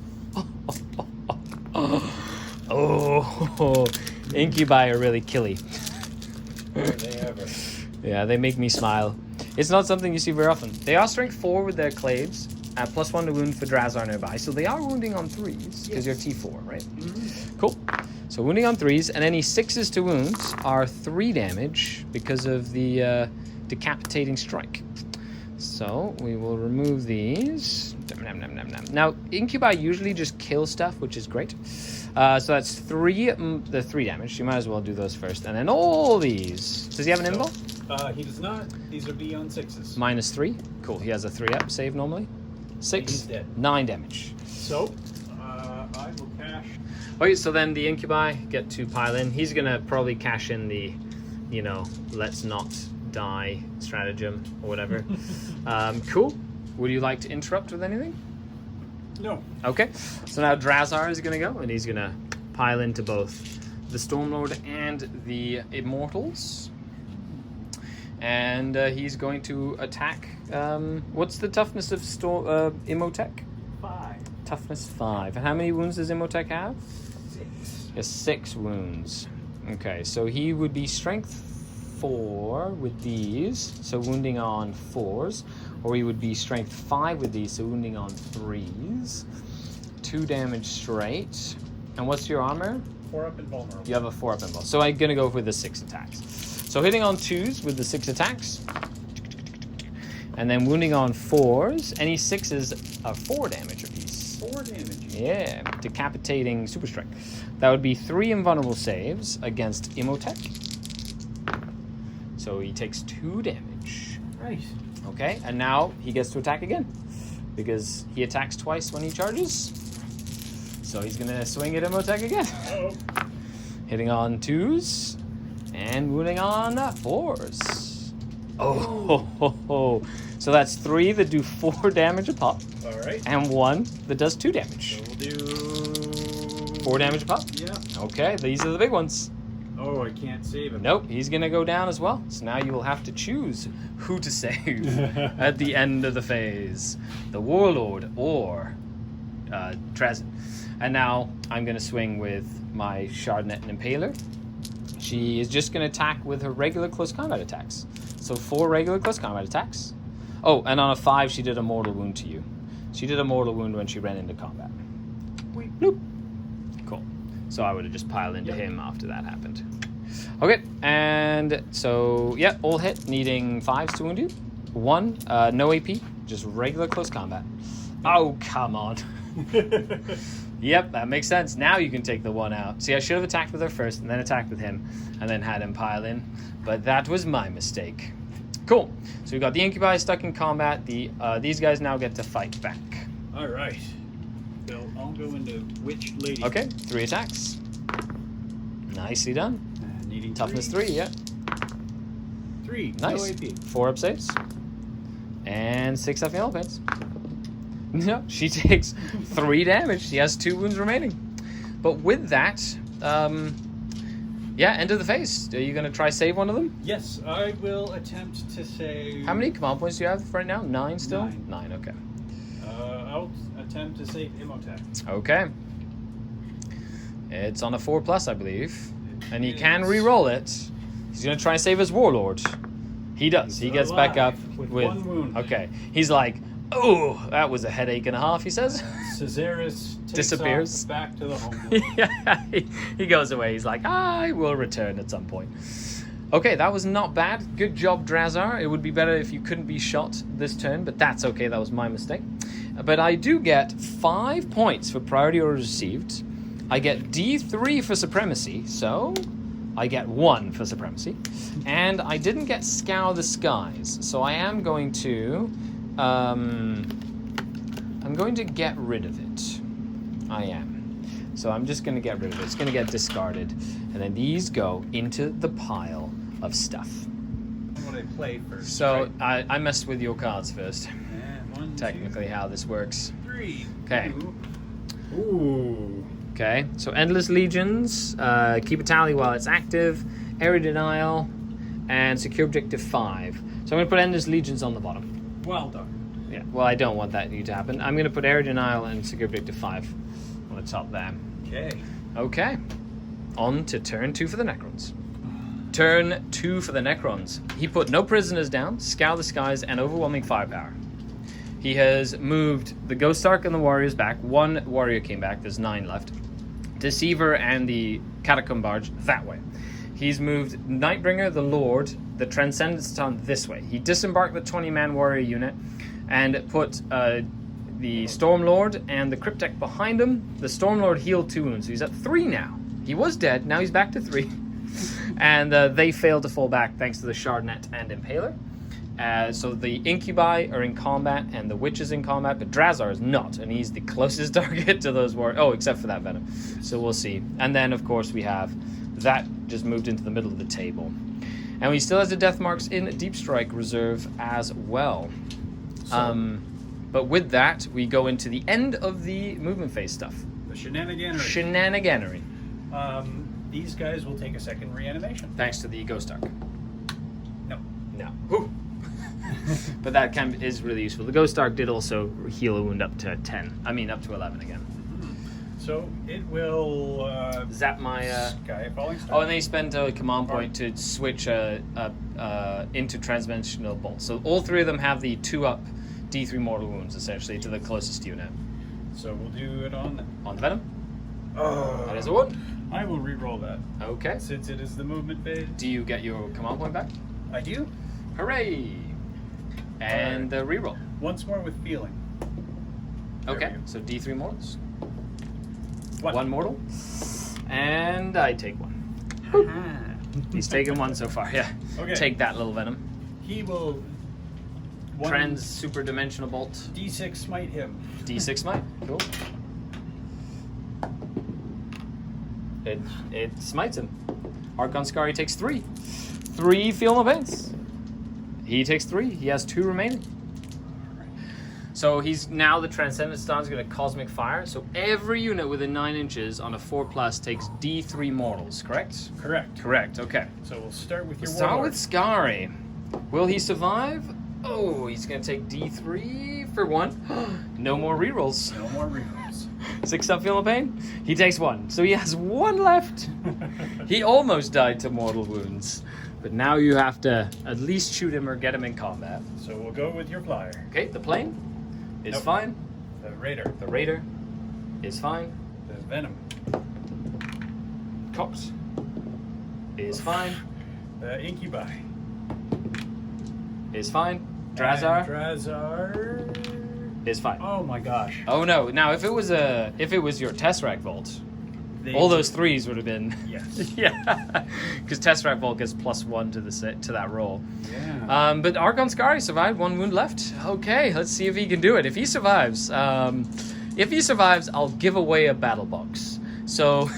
Oh, incubi are really killy. They ever. Yeah, they make me smile. It's not something you see very often. They are strength 4 with their claves, +1 to wound for Drazar nearby, so they are wounding on 3s, because you're T4, right? Mm-hmm. Cool. So wounding on 3s, and any 6s to wounds are 3 damage because of the decapitating strike. So we will remove these. Now, incubi usually just kill stuff, which is great. So that's 3 damage. You might as well do those first. And then all these. Does he have an invul? He does not. These are beyond 6s. -3. Cool. He has a 3-up save normally. 6. He's dead. 9 damage. So, I will cash. Okay, so then the incubi get to pile in. He's going to probably cash in the, let's not die stratagem or whatever. Cool. Would you like to interrupt with anything? No. Okay. So now Drazar is going to go, and he's going to pile into both the Stormlord and the Immortals. And he's going to attack. What's the toughness of Imhotep? 5. Toughness 5. And how many wounds does Imhotep have? 6. He has 6 wounds. Okay, so he would be strength 4 with these, so wounding on 4s, or he would be strength 5 with these, so wounding on 3s. 2 damage straight. And what's your armor? 4-up and vulnerable. You have a 4-up invul. So I'm gonna go with the 6 attacks. So hitting on 2s with the 6 attacks, and then wounding on 4s. Any 6s are 4 damage apiece. 4 damage. Yeah, decapitating super strike. That would be 3 invulnerable saves against Imhotep. So he takes 2 damage. Right. Okay, and now he gets to attack again because he attacks twice when he charges. So he's gonna swing at Imhotep again. Uh-oh. Hitting on 2s and wounding on 4s. Oh. So that's 3 that do 4 damage a pop. All right. And 1 that does 2 damage. So we'll do 4 damage a pop? Yeah. Okay, these are the big ones. Oh, I can't save him. Nope, he's gonna go down as well. So now you will have to choose who to save at the end of the phase. The Warlord or Drazin. And now I'm gonna swing with my Shardnet and Impaler. She is just gonna attack with her regular close combat attacks. So 4 regular close combat attacks. Oh, and on a 5 she did a mortal wound to you. She did a mortal wound when she ran into combat. Wait. Bloop. Cool. So I would have just piled into him after that happened. Okay, and so, yeah, all hit, needing 5s to wound you. 1, no AP, just regular close combat. Oh, come on. Yep, that makes sense. Now you can take the 1 out. See, I should have attacked with her first, and then attacked with him, and then had him pile in. But that was my mistake. Cool. So we got the incubi stuck in combat. These guys now get to fight back. All right. So I'll go into Witch Lady. Okay, 3 attacks. Nicely done. Needing Toughness 3, yeah. 3. Nice. No AP. 4 up saves. And 6 up heal pains. No, she takes 3 damage. She has 2 wounds remaining. But with that, yeah, end of the phase. Are you going to try save one of them? Yes, I will attempt to save. How many command points do you have right now? 9 still? 9. 9, okay. I'll attempt to save Imhotep. Okay. It's on a 4+, I believe. And he can re-roll it. He's going to try and save his Warlord. He does. He gets back up with with 1 wound. Okay. He's like, oh, that was a headache and a half, he says. Caesaris takes Disappears. off back to the homeworld. Yeah, he goes away. He's like, I will return at some point. Okay, that was not bad. Good job, Drazar. It would be better if you couldn't be shot this turn, but that's okay. That was my mistake. But I do get 5 points for priority orders received. I get D3 for supremacy, so I get 1 for supremacy. And I didn't get Scour the Skies, so I am going to... I'm going to get rid of it. I am. So I'm just going to get rid of it. It's going to get discarded. And then these go into the pile of stuff. What I play first. So right? I messed with your cards first. And 1, Technically 2, how this works. 3. Okay. Ooh. Okay, so Endless Legions, keep a tally while it's active. Area Denial, and Secure Objective 5. So I'm going to put Endless Legions on the bottom. Well done. Yeah, well, I don't want that to happen. I'm going to put Area Denial and Secure Objective 5 on the top there. Okay. Okay. On to turn 2 for the Necrons. Turn 2 for the Necrons. He put no prisoners down, Scour the Skies, and Overwhelming Firepower. He has moved the Ghost Ark and the Warriors back. 1 warrior came back. There's 9 left. Deceiver and the Catacomb Barge that way. He's moved Nightbringer, the Lord, the Transcendent Stand this way. He disembarked the 20-man warrior unit and put the Stormlord and the Cryptek behind him. The Stormlord healed 2 wounds, so he's at 3 now. He was dead, now he's back to 3. And they failed to fall back thanks to the Shardnet and Impaler. So the Incubi are in combat and the Witch is in combat, but Drazar is not, and he's the closest target to those warriors. Oh, except for that Venom. So we'll see. And then, of course, we have that just moved into the middle of the table. And we still has the Death Marks in Deep Strike Reserve as well. But with that, we go into the end of the movement phase stuff. The shenaniganery. Shenaniganery. These guys will take a second reanimation. Thanks to the Ghost Ark. No. No. Ooh. But that is really useful. The Ghost Ark did also heal a wound up to 10. I mean, up to 11 again. So it will Zap my... Sky Falling Star. Oh, and then you spend a command point to switch into Transdimensional Bolt. So all 3 of them have the 2-up D3 mortal wounds, essentially, to the closest unit. So we'll do it on... On the Venom. Oh. That is a 1. I will re-roll that. Okay. Since it is the movement phase. Do you get your command point back? I do. Hooray! And the reroll. Once more with feeling. Okay, so D3 mortals. 1. 1 mortal. And I take 1. He's taken 1 so far, yeah. Okay. Take that, little Venom. He will... Trans Super Dimensional Bolt. D6 smite him. D6 smite. Cool. It smites him. Archon Skari takes 3. 3 feel no pains. He takes 3. He has 2 remaining. So he's now the Transcendent Stance going to Cosmic Fire. So every unit within 9 inches on a 4+ takes D3 mortals, correct? Correct. Correct, okay. So we'll start with your Start warlord. with Skari. Will he survive? Oh, he's going to take D3 for 1. No more rerolls. No more rerolls. 6 up, feel no pain. He takes 1. So he has 1 left. He almost died to mortal wounds. But now you have to at least shoot him or get him in combat. So we'll go with your flyer. Okay, the plane is Nope. fine. The raider. The Raider is fine. The venom. Cox is fine. The incubi. Is fine. And Drazar Drazar. is fine. Oh my gosh. Oh no! Now if it was your Tesseract Vault, all those 3s would have been Yes. yeah, because Tesseract Vault gets +1 to that roll. Yeah. But Archon Skari survived, 1 wound left. Okay, let's see if he can do it. If he survives, I'll give away a battle box. So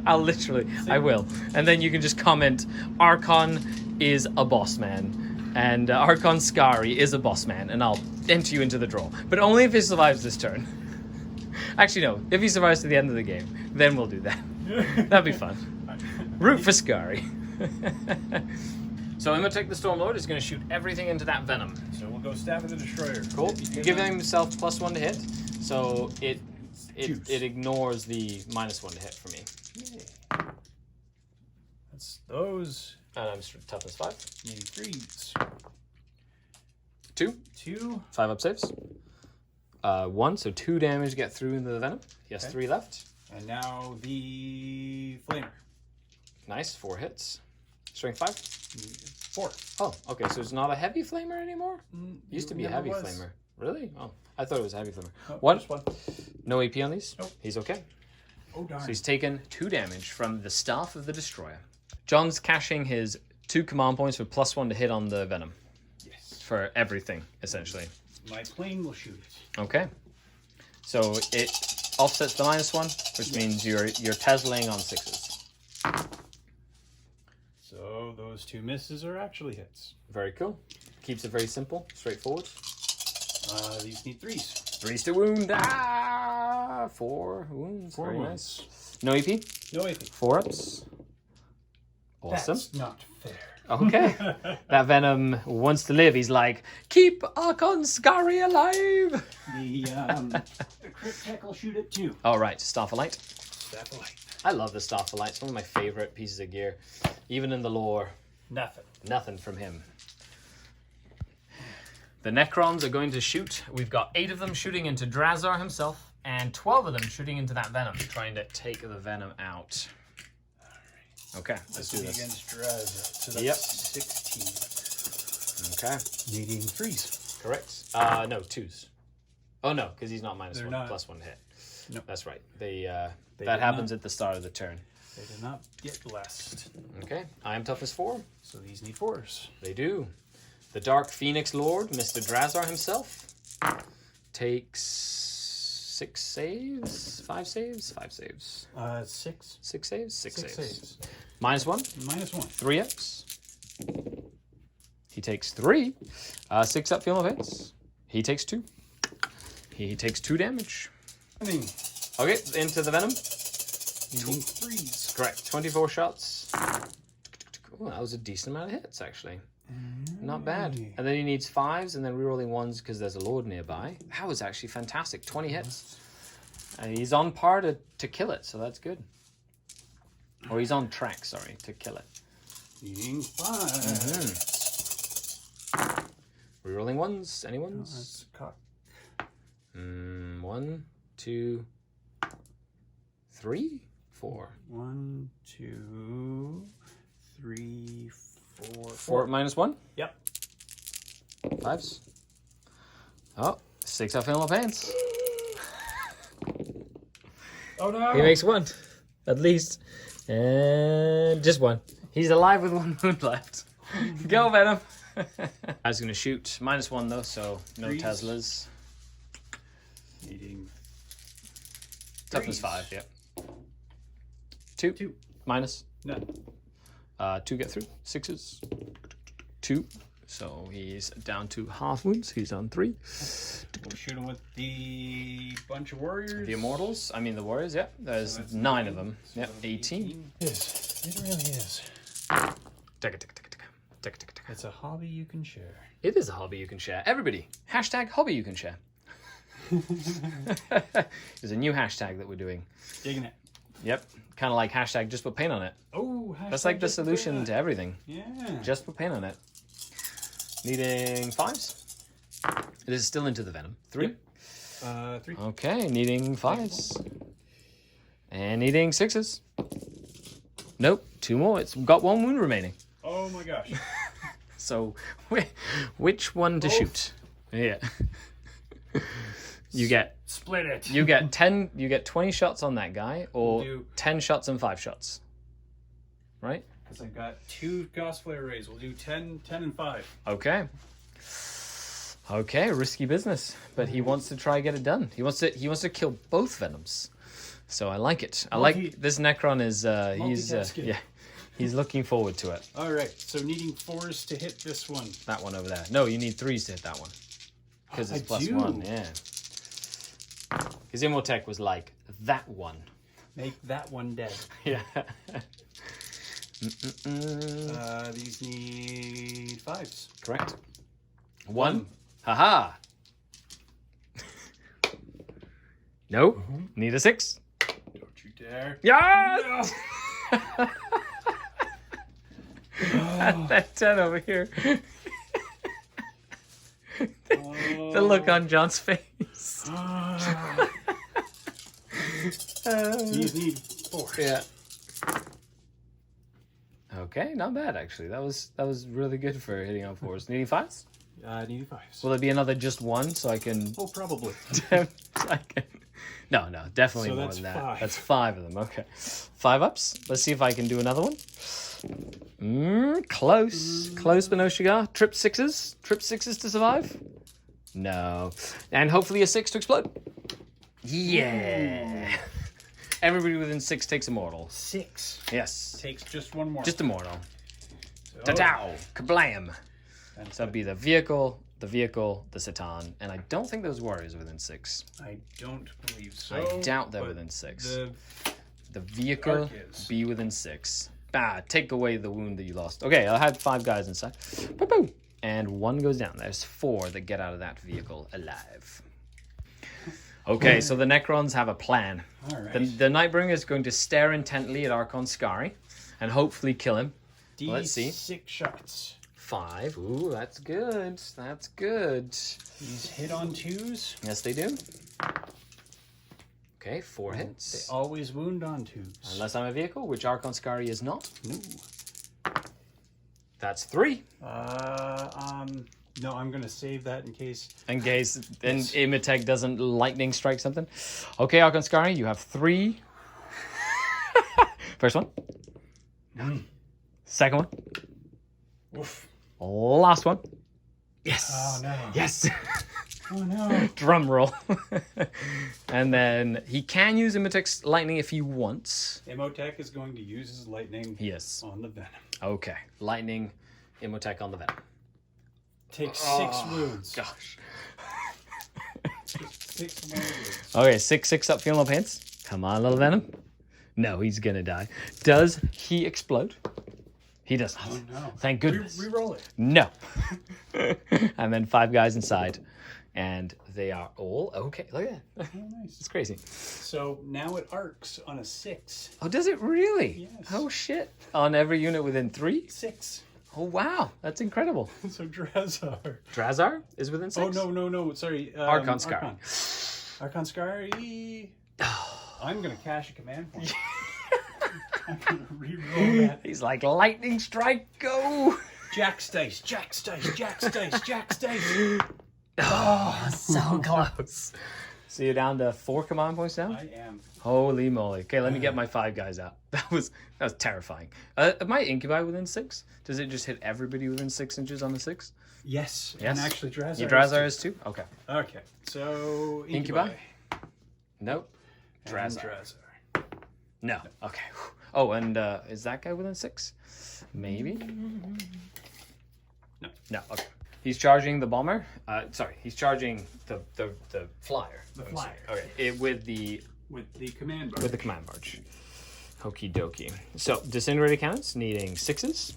I'll literally, I will, and then you can just comment, Archon is a boss man, and Archon Skari is a boss man, and I'll enter you into the draw. But only if he survives this turn. Actually, no. If he survives to the end of the game, then we'll do that. That'd be fun. Root for Skari. So Imotech the Stormlord is going to shoot everything into that Venom. So we'll go Staff of the Destroyer. Cool. Giving himself +1 to hit, so it ignores the -1 to hit for me. Yay. That's those. And I'm toughness 5. Need 3s. 2. 2. 5 up saves. 1, so 2 damage get through into the Venom. He has Okay. 3 left. And now the Flamer. Nice, 4 hits. Strength 5. 4. Oh, okay, so it's not a heavy flamer anymore? Used to be a never heavy was. flamer. Really? Oh, I thought it was a heavy flamer. Oh, One. just 1. No AP on these? Nope. He's okay. Oh, darn. So he's taken 2 damage from the Staff of the Destroyer. John's cashing his 2 command points for +1 to hit on the Venom. Yes. For everything, essentially. My plane will shoot it. Okay. So it offsets the -1, which means you're Tesling on 6s. So those 2 misses are actually hits. Very cool. Keeps it very simple, straightforward. These need 3s. 3s to wound. 4 wounds. 4 Very wounds. nice. No AP? No AP. 4 ups. Awesome. That's not fair. Okay. That Venom wants to live. He's like, keep Archon Skari alive. The crit tech will shoot it too. All right, Staff of Light. Staff of Light. I love the Staff of Light. It's one of my favorite pieces of gear. Even in the lore, nothing from him. The Necrons are going to shoot. We've got 8 of them shooting into Drazar himself, and 12 of them shooting into that Venom, trying to take the Venom out. Okay, let's do this. Against Drazar. So that's Yep. 16. Okay, Needing 3s. correct. No, 2s. Oh no, because he's not They're -1, not. +1 hit. Nope. That's right. They That did happens not. at the start of the turn. They did not get blessed. Okay, I am toughness 4. So these need 4s. They do. The Dark Phoenix Lord, Mr. Drazar himself, takes 6 saves, 5 saves, 5 saves, 6. 6 saves, 6 6 saves. saves. -1, -1. 3 ups. He takes 3. 6 up, feel no hits. He takes 2. He takes 2 damage. Needing Okay, into the Venom. 3s. Correct. 24 shots. Oh, that was a decent amount of hits, actually. Not bad. And then he needs 5s and then rerolling 1s because there's a Lord nearby. That was actually fantastic. 20 hits. And he's on par to kill it, so that's good. Or he's on track, sorry, to kill it. Needing 5. Rerolling 1s. Any ones? That's cock. 1, 2, 3, 4. 1, 2, 3, 4. 4 -1. Yep. 5s. Oh, 6 up in my pants. Oh no! He makes 1, at least. And just 1. He's alive with 1 wound left. Go, Venom. I was going to shoot. -1 though, so no 3s. Teslas. Needing Toughness 3s. 5, yep. 2. 2. Minus. None. 2 get through. 6s. 2. So he's down to half wounds. He's on 3. We'll shoot him with the bunch of warriors. The Immortals. I mean the Warriors, yep. There's So that's 9 of them. So Yep, that'll be 18. It is. It really is. It's a hobby you can share. It is a hobby you can share. Everybody, hashtag hobby you can share. There's a new hashtag that we're doing. Digging it. Yep, kind of like hashtag just put paint on it. Oh, That's like the solution to everything. Yeah. Just put paint on it. Needing 5s. It is still into the Venom. 3. 3. Okay, needing 5s. And needing 6s. Nope, 2 more. It's got 1 wound remaining. Oh my gosh. So, which one to shoot? Yeah. You get Split it. You get 10. You get 20 shots on that guy, or We'll do- 10 shots and 5 shots. Right? Because I've got 2 Gosflare arrays. We'll do 10, and 5. Okay. Okay, risky business, but he wants to try get it done. He wants to kill both Venoms. So I like it. I like this Necron is he's multitasking. yeah. He's looking forward to it. All right. So needing 4s to hit this one. That one over there. No, you need 3s to hit that one. Because it's I do. +1, yeah. His Immortech was like that one. Make that one dead. Yeah. These need 5s. Correct. 1. Haha. No. Need a 6. Don't you dare. Yeah. That 10 over here. The look on John's face. These need 4. Yeah. Okay, not bad actually. That was really good for hitting on 4s. Needing 5s? Needing 5s. Will there be another just 1 so I can? Oh, probably. No, definitely So more that's than that. 5. That's 5 of them. Okay, 5 ups. Let's see if I can do another one. Close, but no cigar. Trip 6s to survive. No, and hopefully a 6 to explode. Yeah. Everybody within 6 takes Immortal. 6. Yes. Takes just 1 more. Just Immortal. So, Ta-dow! Kablam! And So that'd be the vehicle, the Satan, and I don't think those warriors are within 6. I don't believe so. I doubt they're but within 6. The The vehicle Arc is. be within 6. take away the wound that you lost. Okay, I had 5 guys inside. Boom, boom. And 1 goes down. There's 4 that get out of that vehicle alive. Okay, so the Necrons have a plan. All right. The Nightbringer is going to stare intently at Archon Skari and hopefully kill him. Let's see. 6 shots. 5. Ooh, that's good. That's good. These hit on 2s. Yes, they do. Okay, 4 They hits. always wound on 2s. Unless I'm a vehicle, which Archon Skari is not. Ooh. That's 3. No, I'm gonna save that in case. In case Imitech doesn't lightning strike something. Okay, Archon Skari, you have 3. First one. Second one. Oof. Last one. Yes. Oh no. Yes. Oh no. Drum roll. And then he can use Imitech's lightning if he wants. Imhotep is going to use his lightning Yes. on the venom. Okay. Lightning, Imhotep on the venom. Take 6 wounds. Gosh. 6 more wounds. Okay, 6 up, feeling no pains. Come on, little venom. No, he's gonna die. Does he explode? He does not. Oh no. Thank goodness. Reroll it. No. And then 5 guys inside. And they are all okay. Look at that. Oh nice. It's crazy. So now it arcs on a 6. Oh, does it really? Yes. Oh, shit. On every unit within 3? 6. Oh, wow. That's incredible. So Drazar. Drazar is within 6? Oh no. Sorry. Archon Skari. Archon Skari. I'm gonna cash a command point. I'm gonna reroll that. He's like, lightning strike, go! Jack's dice. Jack's dice. Jack's dice. Jack's dice. Oh, so close. So you're down to 4 command points now? I am. Holy moly. Okay, let me get my 5 guys out. That was terrifying. My incubi within 6? Does it just hit everybody within 6 inches on the 6? Yes. Yes. And actually Drazar. Your Drazar is too? Okay. Okay. So Incubi? Nope. And Drazar. Drazar. No. Okay. Oh, and is that guy within 6? Maybe? No. No, okay. He's charging the bomber. Sorry, he's charging the flyer. The flyer. Okay, with the command bar. with the command barge. Okie dokie. So disintegrated cannons needing 6s.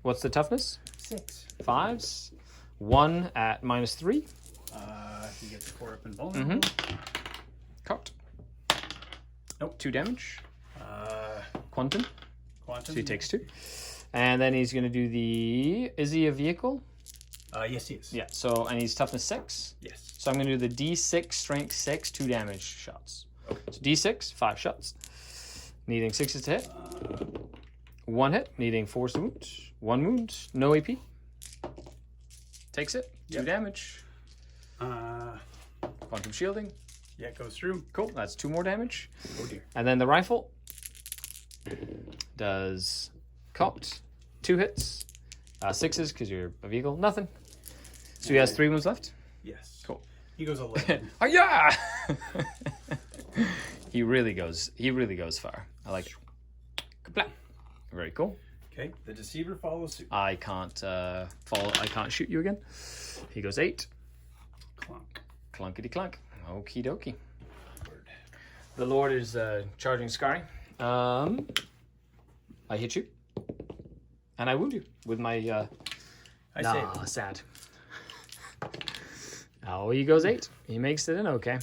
What's the toughness? 6. 5s. 1 at -3. He gets 4 up and vulnerable. Cocked. Nope. 2 damage. Quantum. So he takes 2. And then he's going to do the... Is he a vehicle? Yes, he is. Yeah, so... And he's toughness 6. Yes. So I'm going to do the D6, strength 6, 2 damage shots. Okay. So D6, 5 shots. Needing 6s to hit. 1 hit, needing 4 wounds. 1 wound, no AP. Takes it. 2 damage. Quantum shielding. Yeah, it goes through. Cool, that's 2 more damage. Oh dear. And then the rifle does cocked, 2 hits, 6s because you're a vehicle, nothing. So he has 3 wounds left. Yes. Cool. He goes 11. Oh yeah! He really goes far. I like it. Kapla. Very cool. Okay, the deceiver follows suit. I can't follow. I can't shoot you again. He goes 8. Clunk. Clunkety clunk. Okie dokie. Word. The Lord is charging Skari. I hit you, and I wound you with my. I nah, saved. sad. Oh, he goes 8. He makes it in okay.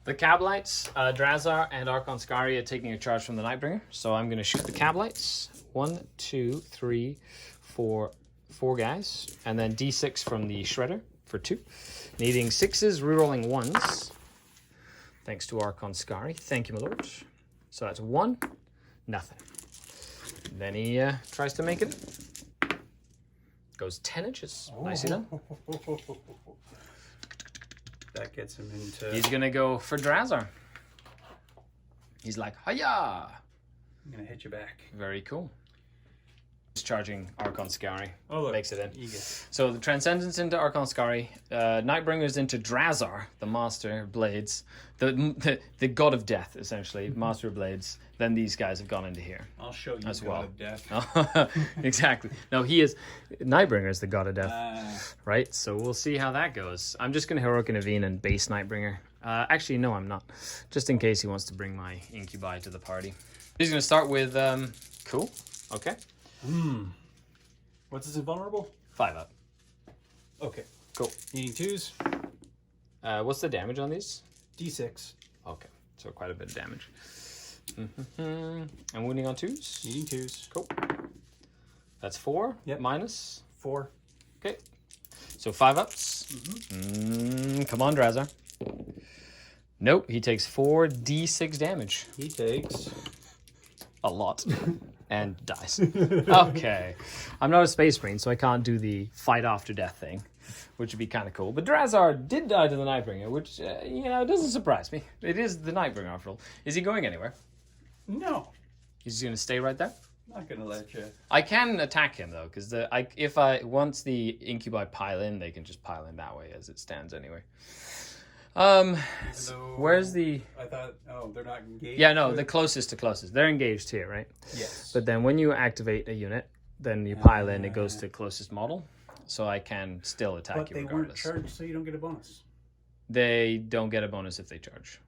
The Cablites, Drazar and Archon Skari are taking a charge from the Nightbringer. So I'm going to shoot the Cablites. 1, 2, 3, 4 guys. And then D6 from the Shredder for 2. Needing 6s, rerolling 1s. Thanks to Archon Skari. Thank you, my lord. So that's 1, nothing. Then he tries to make it. Goes 10 inches. Nicely done. That gets him into... He's going to go for Drazar. He's like, hiya! I'm going to hit you back. Very cool. He's charging Archon Skari. Oh, look. Makes it in. You get it. So the Transcendence into Archon Skari. Nightbringer's into Drazar, the Master of Blades. The God of Death, essentially. Master of Blades. Then these guys have gone into here. I'll show you As God well. of Death. Exactly. No, he is... Nightbringer is the God of Death. Right? So we'll see how that goes. I'm just going to Heroic Intervene and base Nightbringer. Actually, no, I'm not. Just in case he wants to bring my incubi to the party. He's going to start with, cool. Okay. What's his invulnerable? 5 up. Okay. Cool. Needing 2s. What's the damage on these? D6. Okay, so quite a bit of damage. And wounding on 2s? Needing 2s. Cool. That's 4. Yep. Minus. 4. Okay. So 5 ups. Come on, Drazar. Nope, he takes 4d6 damage. He takes A lot. And dies. Okay. I'm not a space marine, so I can't do the fight after death thing, which would be kind of cool. But Drazar did die to the Nightbringer, which, doesn't surprise me. It is the Nightbringer after all. Is he going anywhere? No. He's just going to stay right there? Not gonna let you. I can attack him, though, because once the incubi pile in, they can just pile in that way as it stands anyway. Where's the... I thought, they're not engaged. Yeah, no, the closest to closest. They're engaged here, right? Yes. But then when you activate a unit, then you pile in, it goes to closest model. So I can still attack But you they regardless. weren't charged, so you don't get a bonus. They don't get a bonus if they charge.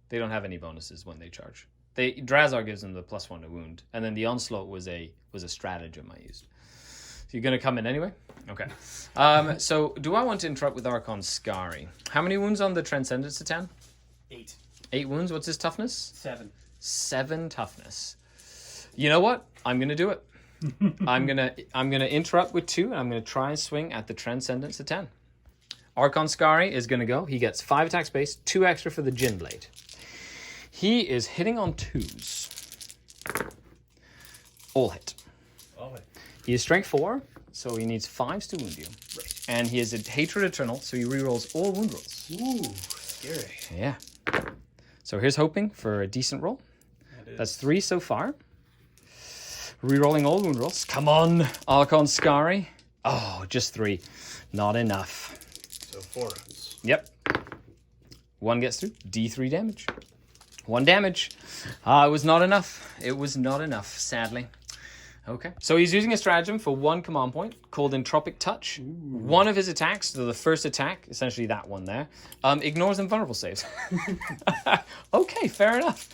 They don't have any bonuses when they charge. Drazar gives them the +1 to wound, and then the onslaught was a stratagem I used. So you're gonna come in anyway? Okay. So do I want to interrupt with Archon Skari? How many wounds on the Transcendence to 10? 8. 8 wounds. What's his toughness? 7. 7 toughness. You know what? I'm gonna do it. I'm gonna interrupt with 2, and I'm gonna try and swing at the Transcendence to 10. Archon Skari is gonna go. He gets 5 attack space, 2 extra for the Jin Blade. He is hitting on 2s. All hit. He is strength 4, so he needs 5s to wound you. Right. And he is a hatred eternal, so he rerolls all wound rolls. Ooh, scary. Yeah. So here's hoping for a decent roll. That's 3 so far. Rerolling all wound rolls. Come on, Archon Skari. Oh, just 3. Not enough. So 4 runs. Yep. 1 gets through. D3 damage. 1 damage. It was not enough. It was not enough, sadly. Okay. So he's using a stratagem for 1 command point called Entropic Touch. One of his attacks, so the first attack, essentially that one there, ignores invulnerable saves. Okay, fair enough.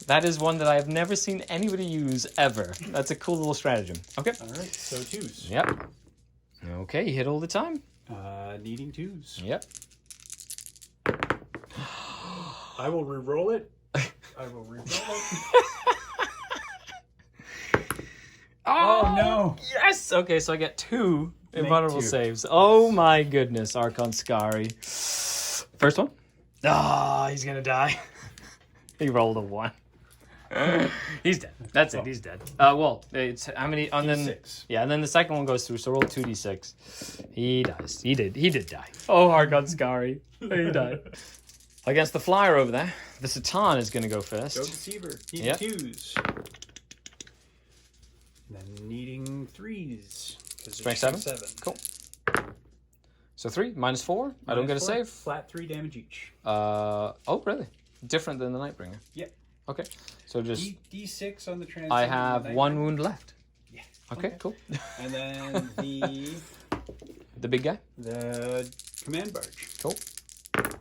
That is one that I have never seen anybody use ever. That's a cool little stratagem. Okay. All right, so 2s. Yep. Okay, you hit all the time. Needing 2s. Yep. I will re-roll it. I will re-roll it. Oh, no. Yes! Okay, so I get 2 invulnerable 2. saves. Oh my goodness, Archon Skari. First one. He's gonna die. He rolled a 1. He's dead. That's it, he's dead. Well, it's how many on then? D6. Yeah, and then the second one goes through, so roll 2d6. He dies. He did die. Oh, Archon Skari. He died. Against the flyer over there, the Satan is going to go first. Go Deceiver. Needing Yep. 2s. Then needing 3s. Strength 7? Cool. So 3, minus 4. I don't get a -4. save. Flat 3 damage each. Oh, really? Different than the Nightbringer. Yep. Okay. So just, D6 on the Transcendent. I have 1 wound left. Yeah. Okay, cool. And then The big guy? the command barge. Cool.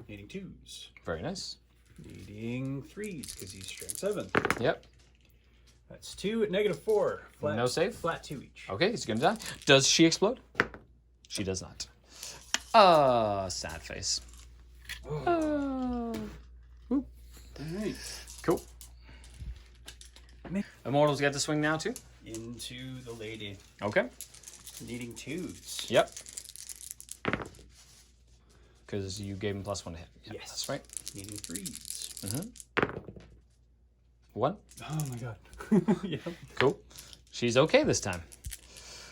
Needing 2s. Very nice. Needing 3s because he's strength 7. Yep. That's 2 at -4. Flat, No save? Flat 2 each. Okay, he's going to die. Does she explode? She does not. Sad face. All right. Cool. Immortals get to swing now too? Into the lady. Okay. Needing 2s. Yep. Because you gave him +1 to hit. Yep, Yes. that's right. Needing 3s. 1. Oh my god. Yeah. Cool. She's okay this time.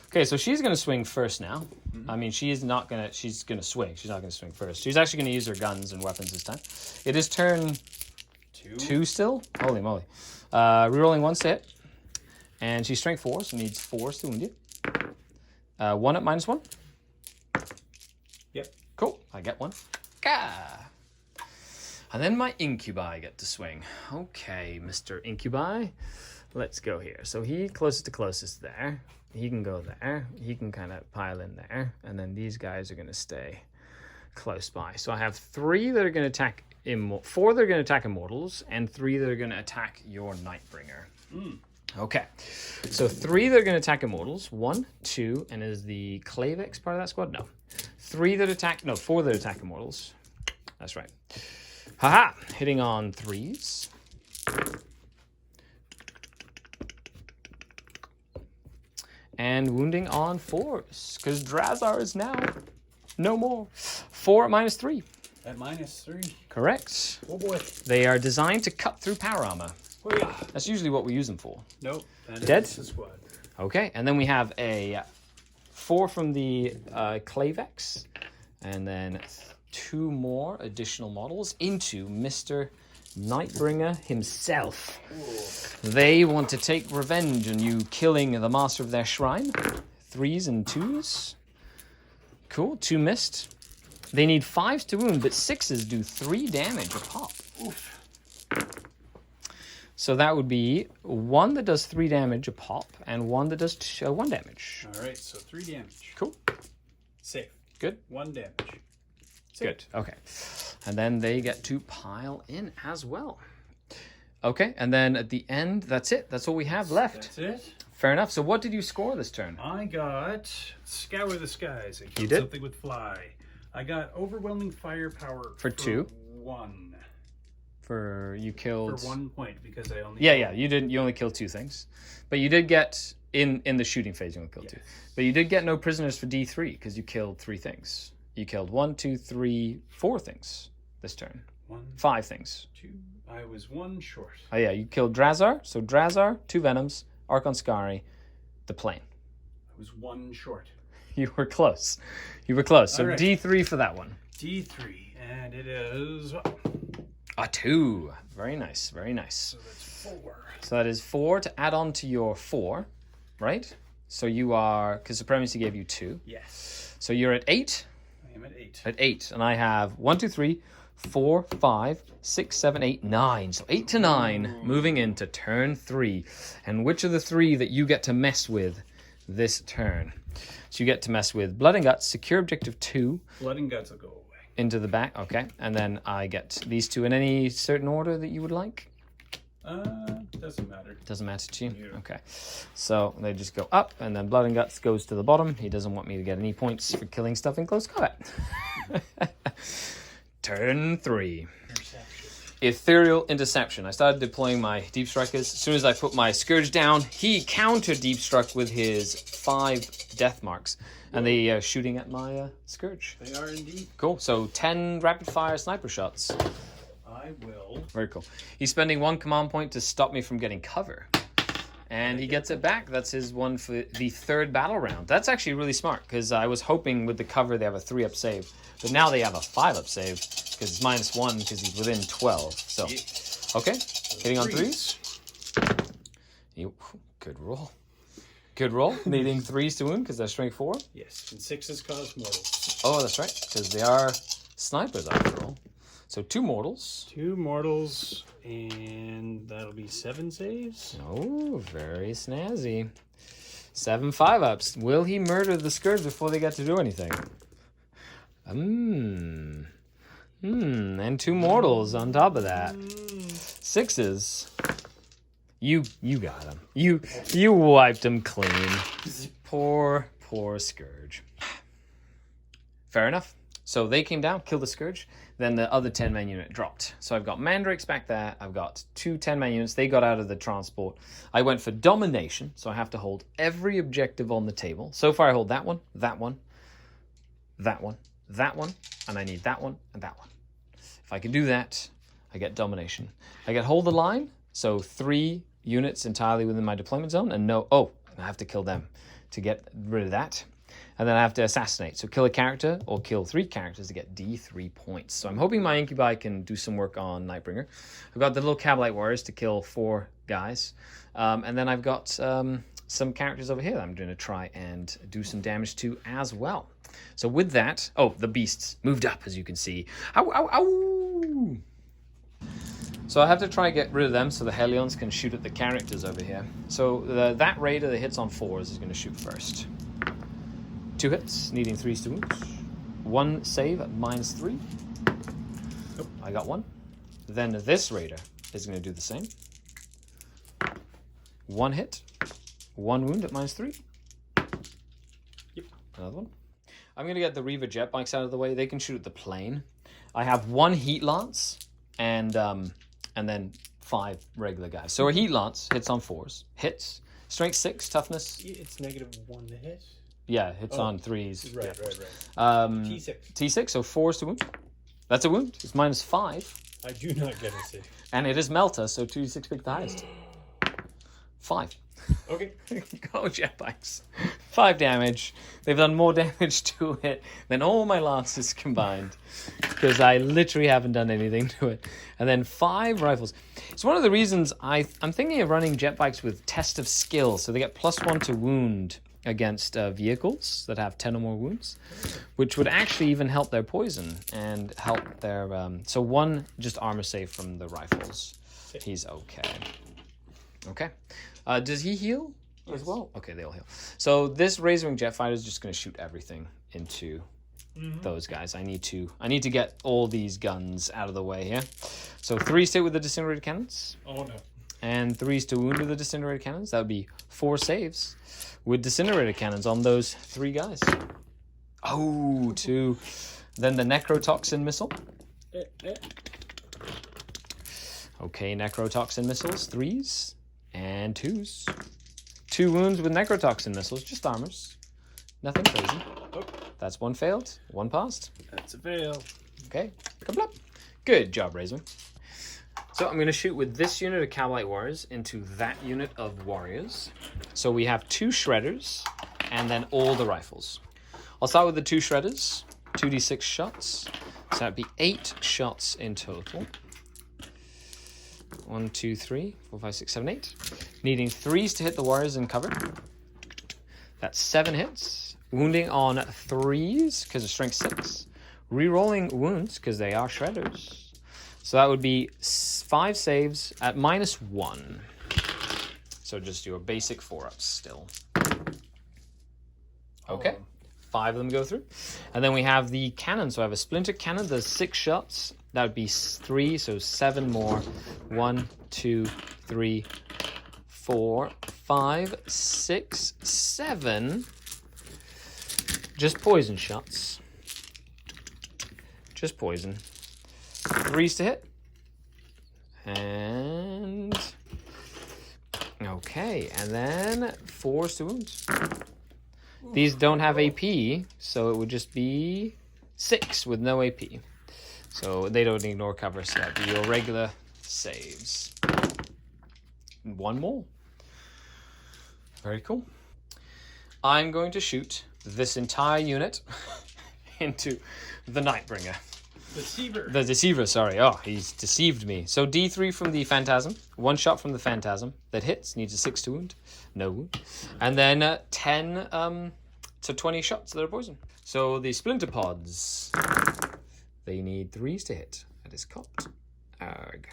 Okay, so she's going to swing first now. I mean, she's going to swing. She's not going to swing first. She's actually going to use her guns and weapons this time. It is turn 2 still. Holy moly. Rerolling 1 to hit. And she's strength 4, so needs 4s to wound you. 1 at -1. Yep. Cool. I get 1. Gah. And then my incubi get to swing. Okay, Mr. Incubi. Let's go here. So he closest to closest there. He can go there. He can kind of pile in there. And then these guys are going to stay close by. So I have 3 that are going to attack 4 that are going to attack Immortals, and 3 that are going to attack your Nightbringer. Okay, so 3 that are going to attack Immortals. 1, 2, and is the Clavex part of that squad? No. 4 that attack Immortals. That's right. Haha! Hitting on 3s. And wounding on 4s, because Drazar is now no more. 4 at -3. At -3. Correct. Oh boy. They are designed to cut through power armor. Oh yeah. That's usually what we use them for. Nope. That Dead? is the squad. Okay, and then we have a 4 from the Clavex, and then 2 more additional models into Mr. Nightbringer himself. Ooh. They want to take revenge on you killing the master of their shrine. 3s and 2s. Cool, 2 missed. They need 5s to wound, but 6s do 3 damage a pop. Oof. So that would be 1 that does 3 damage a pop, and 1 that does 1 damage. All right, so 3 damage. Cool. Safe. Good. 1 damage. Safe. Good. Okay. And then they get to pile in as well. Okay, and then at the end, that's it. That's all we have left. That's it. Fair enough. So what did you score this turn? I got Scour the Skies. I killed did? something with Fly. I got Overwhelming Firepower For 2? 1. You killed... For 1 point, because I only... Yeah, you didn't. You only killed 2 things. But you did get, in the shooting phase, you only killed 2. But you did get no prisoners for D3, because you killed 3 things. You killed 1, 2, 3, 4 things this turn. 5 things. 2. I was 1 short. Oh yeah, you killed Drazar. So Drazar, 2 Venoms, Archon Skari, the plane. I was 1 short. You were close. You were close. So right. D3 for that one. D3, and it is... A 2. Very nice, very nice. So that's 4. So that is 4 to add on to your 4, right? So you are, because Supremacy gave you 2. Yes. So you're at 8. I am at 8. At 8, and I have 1, 2, 3, 4, 5, 6, 7, 8, 9. So 8 to 9, moving into turn 3. And which are the 3 that you get to mess with this turn? So you get to mess with Blood and Guts, Secure Objective 2. Blood and Guts will go away. Into the back, okay. And then I get these 2 in any certain order that you would like? Doesn't matter. Doesn't matter to you? Yeah. Okay. So they just go up, and then Blood and Guts goes to the bottom. He doesn't want me to get any points for killing stuff in close combat. Turn 3. Ethereal Interception. I started deploying my Deep Strikers. As soon as I put my Scourge down, he counter Deep Struck with his 5 Death Marks. And they are shooting at my Scourge. They are indeed. Cool. So 10 rapid-fire sniper shots. I will. Very cool. He's spending 1 command point to stop me from getting cover. And he gets it back. That's his one for the 3rd battle round. That's actually really smart, because I was hoping with the cover they have a 3-up save. But now they have a 5-up save, because it's -1, because he's within 12. So, okay. Hitting on 3s. Good roll. Good roll. Needing 3s to wound, because they're strength 4. Yes, and 6s cause mortals. Oh, that's right, because they are snipers after all. So 2 mortals. 2 mortals, and that'll be 7 saves. Oh, very snazzy. 7 5-ups. Will he murder the Scourge before they get to do anything? And 2 mortals on top of that. 6s. You got him. You wiped him clean. Poor Scourge. Fair enough. So they came down, killed the Scourge. Then the other 10-man unit dropped. So I've got Mandrakes back there. I've got 2 10-man units. They got out of the transport. I went for Domination, so I have to hold every objective on the table. So far I hold that one, that one, that one, that one, and I need that one and that one. If I can do that, I get Domination. I get Hold the Line, so 3 units entirely within my deployment zone, and I have to kill them to get rid of that. And then I have to Assassinate. So kill a character or kill 3 characters to get D3 points. So I'm hoping my Incubi can do some work on Nightbringer. I've got the little Cabalite Warriors to kill 4 guys. And then I've got some characters over here that I'm going to try and do some damage to as well. So with that... Oh, the beasts moved up, as you can see. Ow, ow, ow! So I have to try and get rid of them so the Hellions can shoot at the characters over here. So that Raider that hits on 4s is going to shoot first. 2 hits, needing 3s to wound. 1 save, -3. Nope. I got 1. Then this raider is going to do the same. 1 hit, 1 wound at -3. Yep. Another one. I'm going to get the Reaver jet bikes out of the way. They can shoot at the plane. I have 1 heat lance and then 5 regular guys. So a heat lance hits on 4s. Hits. Strength 6, toughness. It's -1 to hit. Yeah, hits on 3s. Right, Yeah. right. T6. T6, so 4s to wound. That's a wound. It's -5. I do not get a save. And it is Melta, so 2d6 pick the highest. 5. Okay. Go jet bikes. 5 damage. They've done more damage to it than all my lances combined. Because I literally haven't done anything to it. And then 5 rifles. It's one of the reasons I'm thinking of running jet bikes with test of skill. So they get +1 to wound against vehicles that have 10 or more wounds. Which would actually even help their poison. And help their... so 1 just armor save from the rifles. He's okay. Okay. Does he heal as well? Okay, they all heal. So this Razorwing jet fighter is just going to shoot everything into those guys. I need to get all these guns out of the way here. So 3 stay with the disintegrated cannons. Oh no. And 3s to wound with the disintegrated cannons. That would be 4 saves with disintegrated cannons on those 3 guys. Oh, 2. Then the necrotoxin missile. Okay, necrotoxin missiles, 3s. And 2s. 2 wounds with necrotoxin missiles, just armors. Nothing crazy. Oh. That's 1 failed, 1 passed. That's a fail. Okay, kablap. Good job, Razor. So I'm going to shoot with this unit of Cavalite Warriors into that unit of Warriors. So we have 2 Shredders, and then all the rifles. I'll start with the 2 Shredders, 2d6 shots. So that'd be 8 shots in total. 1, 2, 3, 4, 5, 6, 7, 8. Needing 3s to hit the warriors in cover. That's 7 hits. Wounding on 3s because of strength 6. Rerolling wounds because they are shredders. So that would be 5 saves at -1. So just your basic 4-ups still. Okay. 5 of them go through. And then we have the cannon. So I have a splinter cannon. There's 6 shots. That would be 3, so 7 more. 1, 2, 3, 4, 5, 6, 7. Just poison shots. Just poison. 3s to hit. And... okay, and then 4s to wound. These don't have AP, so it would just be 6 with no AP. So they don't ignore cover, so that'd be your regular saves. 1 more. Very cool. I'm going to shoot this entire unit into the Nightbringer. Deceiver. The Deceiver, sorry. Oh, he's deceived me. So D3 from the Phantasm. 1 shot from the Phantasm that hits. Needs a 6 to wound. No wound. And then 10 to 20 shots that are poison. So the Splinter Pods. They need 3s to hit. That is cocked. Arg.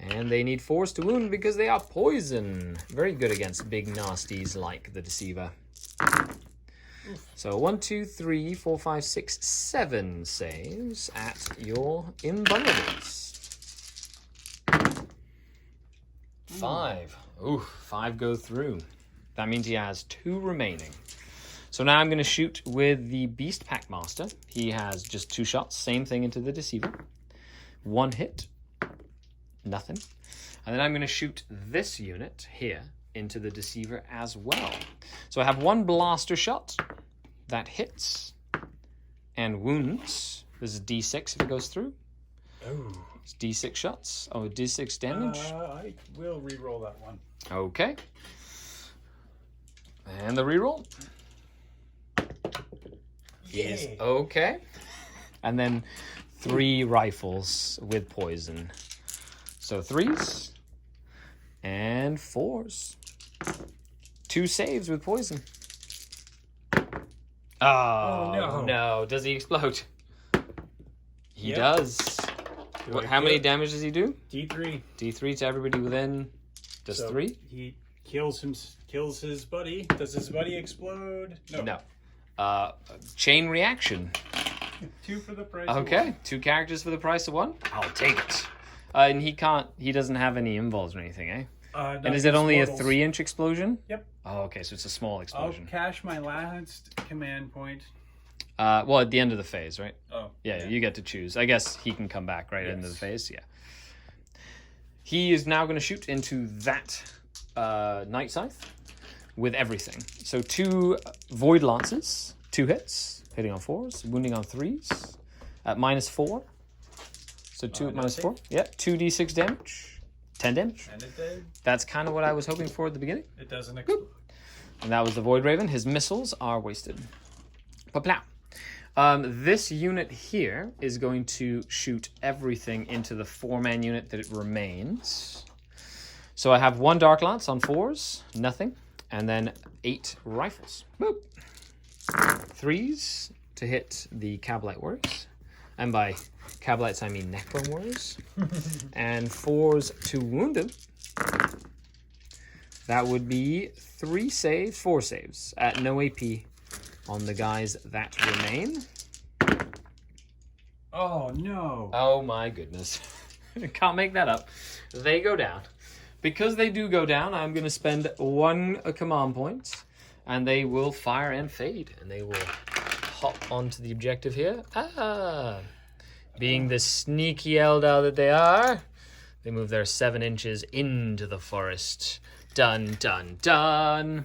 And they need 4s to wound because they are poison. Very good against big nasties like the Deceiver. So 1, 2, 3, 4, 5, 6, 7 saves at your invulnerables. 5. Ooh, 5 go through. That means he has 2 remaining. So now I'm going to shoot with the Beast Packmaster. He has just 2 shots. Same thing into the Deceiver. 1 hit. Nothing. And then I'm going to shoot this unit here into the Deceiver as well. So I have 1 blaster shot that hits and wounds. This is D6 if it goes through. Oh. It's D6 shots. Oh, D6 damage. I will re-roll that one. Okay. And the reroll. Is okay. And then 3 rifles with poison. So 3s and 4s. 2 saves with poison. Oh, no. Does he explode? He does. How many damage does he do? D3. D3 to everybody within just 3? He kills his buddy. Does his buddy explode? No. Chain reaction. 2 for the price of Okay, one. 2 characters for the price of 1. I'll take it. And he doesn't have any involves or anything, eh? Not And is it against only mortals. a 3-inch explosion? Yep. Oh, okay, so it's a small I'll explosion. cash my last command point. Well, at the end of the phase, right? Oh. Yeah, you get to choose. I guess he can come back right into the Yes. phase. Yeah. He is now going to shoot into that Night Scythe with everything. So 2 Void Lances, 2 hits, hitting on 4s, wounding on 3s, at -4. So 2 at -4. Yeah, 2d6 damage, 10 damage. And it did. That's kind of what I was hoping for at the beginning. It doesn't explode. And that was the Void Raven. His missiles are wasted. Papla. This unit here is going to shoot everything into the 4-man unit that it remains. So I have 1 Dark Lance on 4s, nothing, and then 8 rifles. Boop. 3s to hit the Cabalite Warriors. And by Cabalites, I mean Necron Warriors. And 4s to wound him. That would be 3 saves, 4 saves at no AP on the guys that remain. Oh, no. Oh my goodness. Can't make that up. They go down. Because they do go down, I'm going to spend 1 command point, and they will fire and fade, and they will hop onto the objective here. Being the sneaky Eldar that they are, they move their 7 inches into the forest. Dun, dun, dun.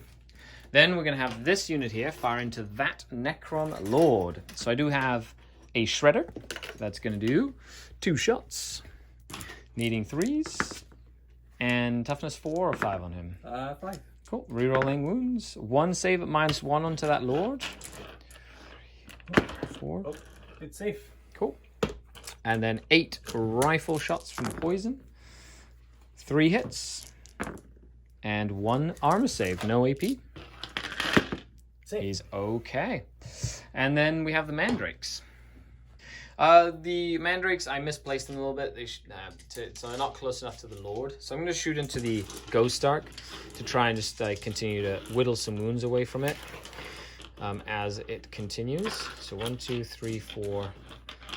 Then we're going to have this unit here fire into that Necron Lord. So I do have a Shredder. That's going to do 2 shots. Needing 3s. And toughness 4 or 5 on him. 5. Cool. Rerolling wounds. 1 save at -1 onto that Lord. 4. Oh, it's safe. Cool. And then 8 rifle shots from poison. 3 hits. And 1 armor save. No AP. Safe. He's okay. And then we have the Mandrakes. The Mandrakes, I misplaced them a little bit. They so they're not close enough to the Lord. So I'm going to shoot into the Ghost Arc to try and just continue to whittle some wounds away from it as it continues. So 1, 2, 3, 4.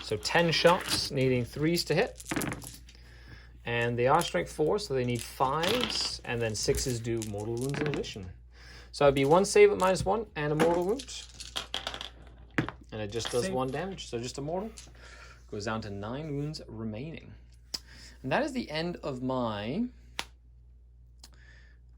So 10 shots, needing 3s to hit. And they are strength 4, so they need 5s. And then 6s do mortal wounds in addition. So it'd be 1 save at -1 and a mortal wound. And it just does Save. 1 damage, so just a mortal. Goes down to 9 wounds remaining. And that is the end of my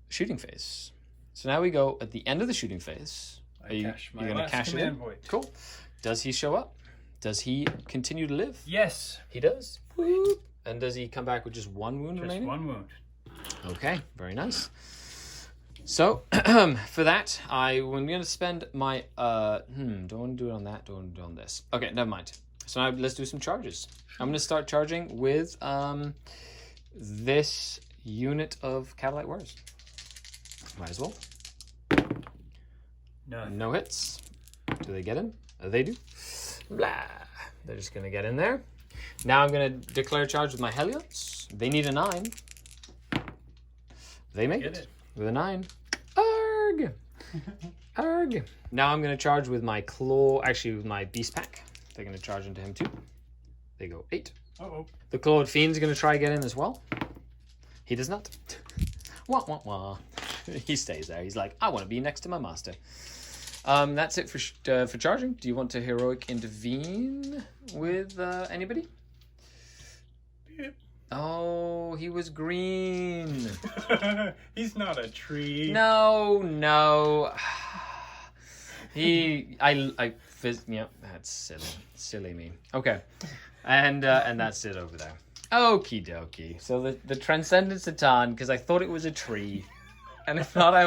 shooting phase. So now we go at the end of the shooting phase. I cash my you're gonna last cash it command in? point. Cool. Does he show up? Does he continue to live? Yes. He does. Whoop. And does he come back with just 1 wound Just remaining? 1 wound. Okay, very nice. So, for that, I'm going to spend my, don't want to do it on that, don't want to do it on this. Okay, never mind. So now let's do some charges. I'm going to start charging with this unit of Cabalite Warriors. Might as well. No hits. Do they get in? They do. Blah. They're just going to get in there. Now I'm going to declare charge with my Hellions. They need a 9. They make it with a 9. Arg! Arg! Now I'm going to charge with my Claw, actually with my Beast Pack. They're going to charge into him too. They go 8. Uh-oh. The Clawed Fiend's going to try get in as well. He does not. Wah, wah, wah. He stays there. He's like, I want to be next to my master. That's it for charging. Do you want to heroic intervene with anybody? Yep. Oh, he was green. He's not a tree. No. Yeah, that's silly me. Okay, and that's it over there. Okie dokie. So the Transcendent Satan, because I thought it was a tree, and if not, I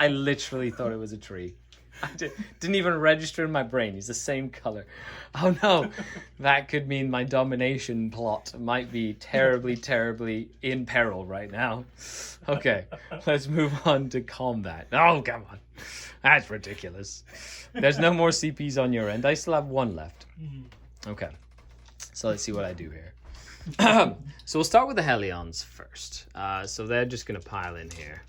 literally thought it was a tree. I didn't even register in my brain. He's the same color. Oh no, that could mean my domination plot might be terribly, terribly in peril right now. Okay, let's move on to combat. Oh, come on. That's ridiculous. There's no more CPs on your end. I still have 1 left. Okay, so let's see what I do here. So we'll start with the Hellions first. So they're just going to pile in here.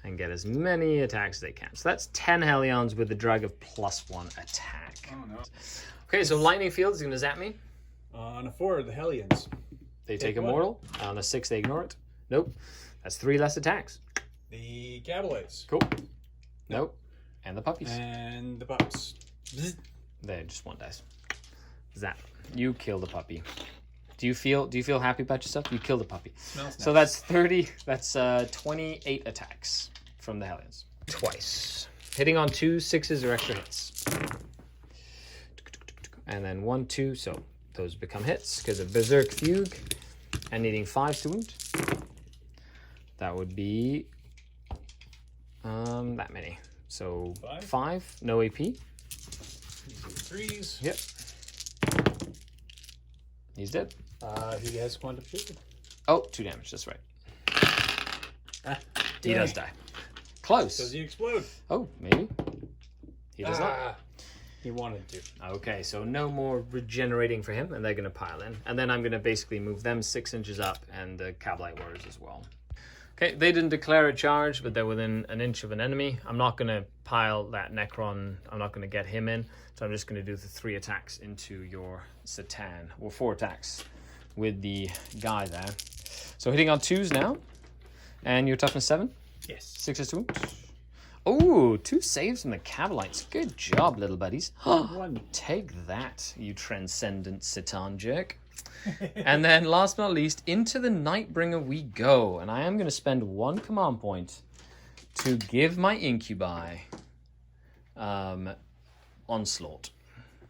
and get as many attacks as they can. So that's 10 Hellions with the drag of +1 attack. Oh no. Okay, so Lightning Field is going to zap me. On a 4, the Hellions. They take a one. mortal. On a 6, they ignore it. Nope. That's 3 less attacks. The Cavalites. Cool. Nope. And the puppies. And the pups. They're just 1 dice. Zap. You kill the puppy. Do you feel happy about yourself? You kill the puppy. Smells So nice. that's 30. That's 28 attacks from the Hellions. Twice. Hitting on 2 6s or extra hits. And then 1, 2. So those become hits because of Berserk Fugue and needing 5 to wound. That would be that many. So 5. No AP. 3s. Yep. He's dead. He has quantum shield. Oh, 2 damage. That's right. He does die. Close. Does he explode? Oh, maybe. He does not. He wanted to. Okay, so no more regenerating for him, and they're going to pile in. And then I'm going to basically move them 6 inches up, and the Cavalite Warriors as well. Okay, they didn't declare a charge, but they're within an inch of an enemy. I'm not going to pile that Necron. I'm not going to get him in. So I'm just going to do the 3 attacks into your Satan. Well, 4 attacks with the guy there. So hitting on 2s now. And your toughness 7. Yes. 6 to wound. Oh, 2 saves from the Cavalites. Good job, little buddies. One. Take that, you transcendent Satan jerk. And then, last but not least, into the Nightbringer we go. And I am going to spend 1 command point to give my Incubi Onslaught.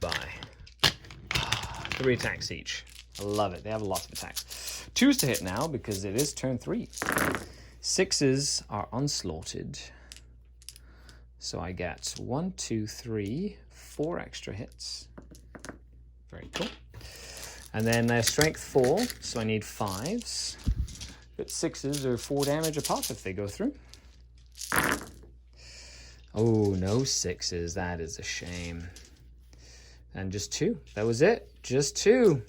Bye. 3 attacks each. I love it. They have lots of attacks. 2s to hit now because it is turn 3. 6s are onslaughted. So I get 1, 2, 3, 4 extra hits. Very cool. And then strength 4, so I need 5s. But 6s are 4 damage apart if they go through. Oh, no 6s. That is a shame. And just 2. That was it. Just 2.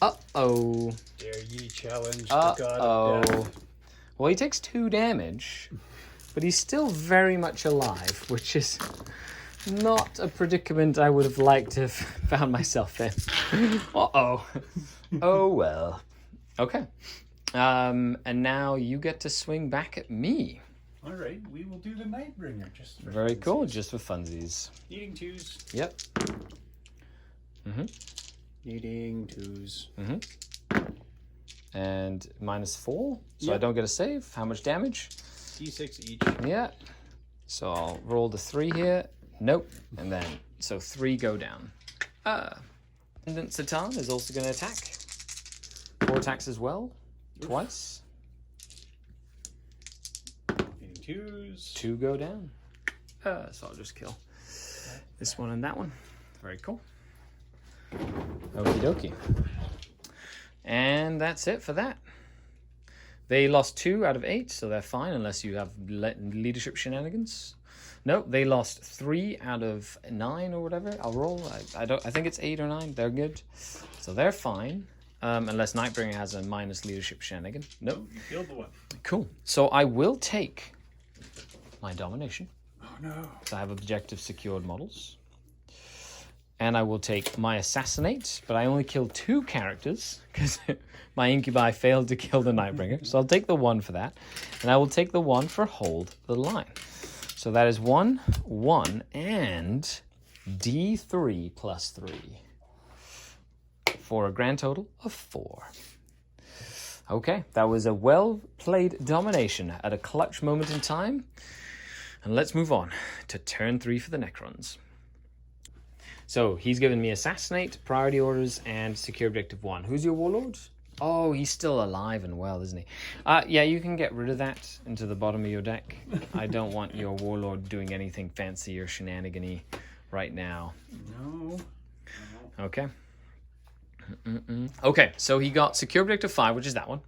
Uh-oh. Dare ye challenge the god of death? Well, he takes 2 damage, but he's still very much alive, which is not a predicament I would have liked to have found myself in. Uh-oh. Oh, well. Okay. And now you get to swing back at me. All right, we will do the Nightbringer just for Very cool, funsies. just for funsies. Needing 2s. Yep. Needing 2s. And -4, so I Yep. don't get a save. How much damage? D6 each. Yeah. So I'll roll the 3 here. Nope. And then, so 3 go down. Ascendant Satan is also going to attack. 4 attacks as well. Twice. Needing 2s. 2 go down. So I'll just kill this one and that one. Very cool. Okie dokie. And that's it for that. They lost 2 out of 8, so they're fine unless you have leadership shenanigans. Nope, they lost 3 out of 9 or whatever. I'll roll. I think it's 8 or 9. They're good, so they're fine. Unless Nightbringer has a minus leadership shenanigan. Nope. You killed the one. Cool. So I will take my domination. Oh no. So I have objective secured models. And I will take my assassinate, but I only killed 2 characters because my Incubi failed to kill the Nightbringer. So I'll take the 1 for that. And I will take the 1 for hold the line. So that is 1, 1, and D3 plus 3. For a grand total of 4. Okay, that was a well-played domination at a clutch moment in time. And let's move on to turn 3 for the Necrons. So he's given me assassinate, priority orders, and secure objective 1. Who's your warlord? Oh, he's still alive and well, isn't he? Yeah, you can get rid of that into the bottom of your deck. I don't want your warlord doing anything fancy or shenanigan-y right now. No. Okay. Okay, so he got secure objective 5, which is that one.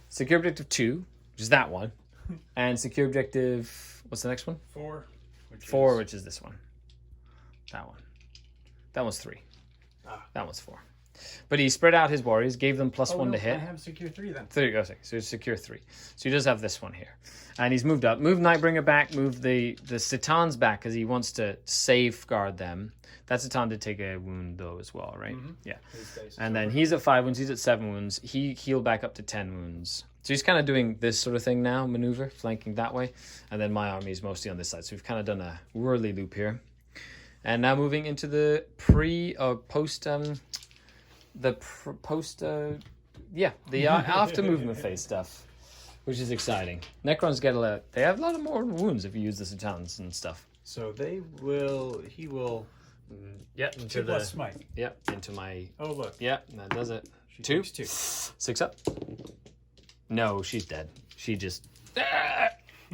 Secure objective 2, which is that one. And secure objective, what's the next one? 4. 4, is... which is this one. That one. That one's 3. That one's 4. But he spread out his warriors, gave them +1 no, to hit. I have secure 3 then. 3, okay, so secure 3. So he does have this one here. And he's moved up. Move Nightbringer back, move the Citans back because he wants to safeguard them. That Citan did take a wound though as well, right? Yeah. And then he's at 5 wounds, he's at 7 wounds. He healed back up to 10 wounds. So he's kind of doing this sort of thing now, maneuver, flanking that way. And then my army is mostly on this side. So we've kind of done a whirly loop here. And now moving into the after movement phase stuff, which is exciting. Necrons they have a lot of more wounds if you use the Citans and stuff. So he will Yep, 2+ smite. Yep, into my. Oh look. Yep, that does it. She 2. takes 2. 6 up. No, she's dead. She just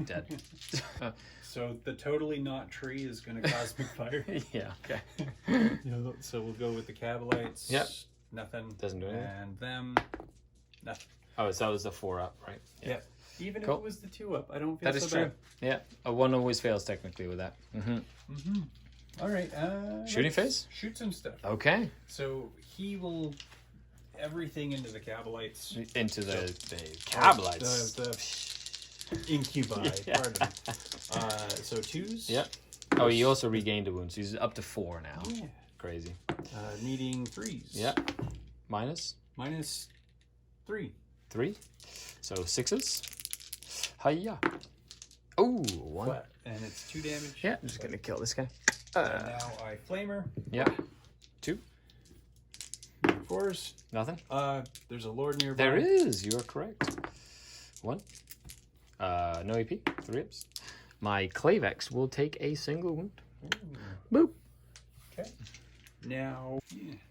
dead. So the totally not tree is going to cosmic fire. Yeah. Okay. So we'll go with the Cabalites. Yep. Nothing. Doesn't do anything. And them. Nothing. Oh, so that was the 4 up, right? Yeah. Even Cool. if it was the 2 up, I don't feel That is so true. bad. Yeah, a 1 always fails technically with that. All right. Shooting let's phase? Shoot some stuff. Okay. So he will everything into the Cabalites. Into the Cabalites. The incubi. Yeah. Pardon. So 2s. Yep. Oh, he also regained a wound, so he's up to 4 now. Yeah. Crazy. Needing 3s. Yep. Minus -3. 3. So 6s. Hiya. Oh, 1. Flat. And it's 2 damage. Yeah, I'm just gonna kill this guy. And now I flamer. Yep. 2. 4s. Nothing. There's a lord nearby. There is. You are correct. 1. No AP. 3 ups. My Clavex will take a single wound. Boop. Okay. Now,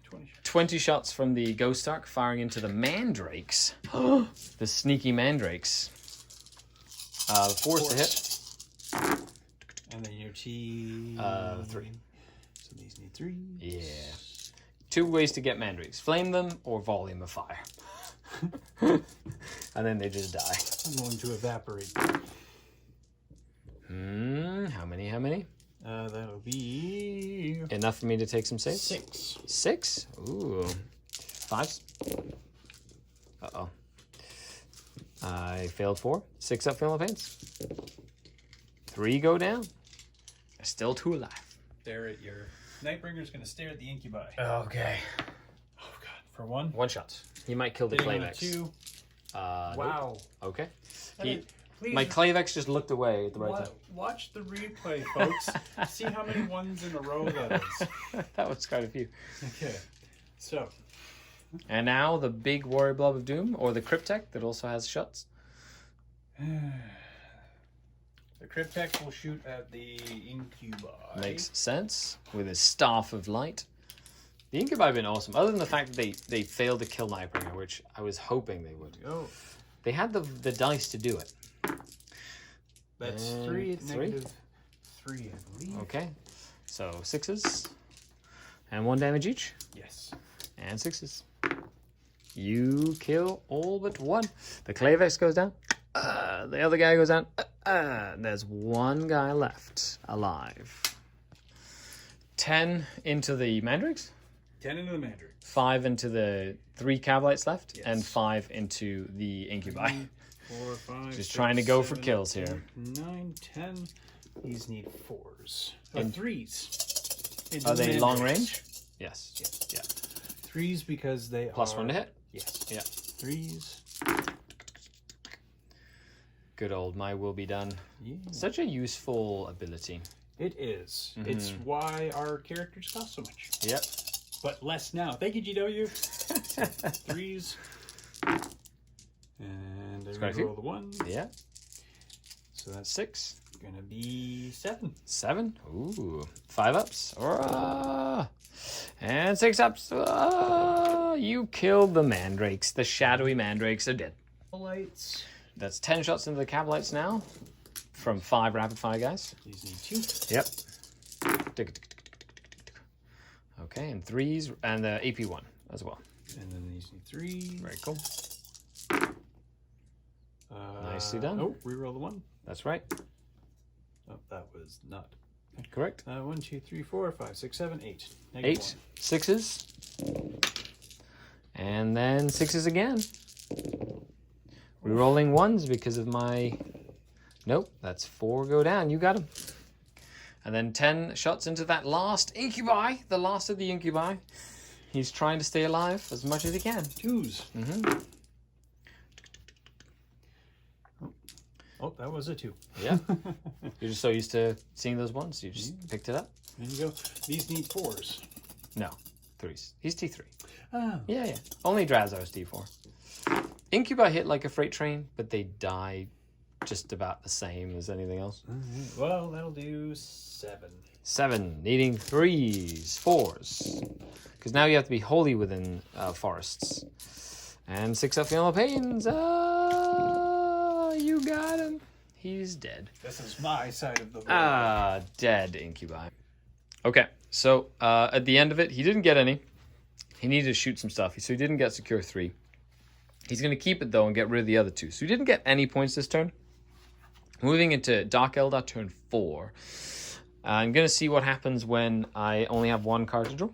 20 shots. 20 shots from the Ghost Arc firing into the Mandrakes. The sneaky Mandrakes. 4's to hit. And then your T. 3. So these need 3. Yeah. 2 ways to get Mandrakes. Flame them or volume of fire. And then they just die. I'm going to evaporate. How many? That'll be Enough for me to take some saves? 6. 6? Ooh. 5s? Uh-oh. I failed 4. 6 up feeling pains. 3 go down. There's still 2 alive. Stare at your Nightbringer's going to stare at the incubi. Okay. Oh god. For 1. 1 shot. He might kill the Hitting on a Clavex. 2. Nope. Wow. Okay. Please, My Clavex just looked away at the right time. watch the replay, folks. See how many 1s in a row that is. That was quite a few. Okay. So. And now the big Warrior Blob of Doom, or the Cryptek that also has shots. The Cryptek will shoot at the incubi. Makes sense. With his Staff of Light. The Incubi have been awesome. Other than the fact that they failed to kill Nightbringer, which I was hoping they would. Oh. They had the dice to do it. That's And 3. 3? -3, I believe. Okay. So 6s. And 1 damage each. Yes. And 6s. You kill all but 1. The Clavex goes down. The other guy goes down. There's 1 guy left alive. 10 into the Mandrakes. 10 into the Mandrake. 5 into the 3 Cabalites left. Yes. And 5 into the Incubi. 4, 5. Just 6, trying to go for 7, kills here. 8, 9, 10. These need 4s. And 3s. Into Are the they long Mandrakes. range? Yes. Yeah. 3s because they Plus are... 1 to hit. Yes. Yeah. 3s. Good old My Will Be Done. Yeah. Such a useful ability. It is. It's why our characters cost so much. Yep. But less now. Thank you, GW. 3s. And I quite a few. reroll the 1. Yeah. So that's 6. gonna be 7. 7. Ooh. 5 ups. And 6 ups. You killed the Mandrakes. The shadowy Mandrakes are dead. Lights. That's 10 shots into the Cabalites now. From 5 rapid fire guys. These need 2. Yep. Okay, and 3s. And the AP 1 as well. And then these need 3. Very cool. Nicely done. Oh, reroll the 1. That's right. Oh, that was not. Correct. 1, 2, 3, 4, 5, 6, 7, 8. -1. 8. 6s. And then 6s again. Rerolling 1s because of my... Nope, that's 4 go down. You got him. And then 10 shots into that last incubi, the last of the incubi. He's trying to stay alive as much as he can. 2s. Mm-hmm. Oh, that was a 2. Yeah. You're just so used to seeing those ones, you just picked it up. There you go. These need 4s. No, 3s. He's T3. Oh. Yeah. Only Drazar's T4. Incubi hit like a freight train, but they die just about the same as anything else. Right. Well, that'll do 7. 7, needing 3s, 4s. Because now you have to be wholly within forests. And 6 up feeling the pains. You got him. He's dead. This is my side of the board. Dead incubi. Okay, so at the end of it, he didn't get any. He needed to shoot some stuff, so he didn't get secure 3. He's going to keep it, though, and get rid of the other 2. So he didn't get any points this turn. Moving into Dark Eldar turn 4. I'm going to see what happens when I only have 1 card to draw.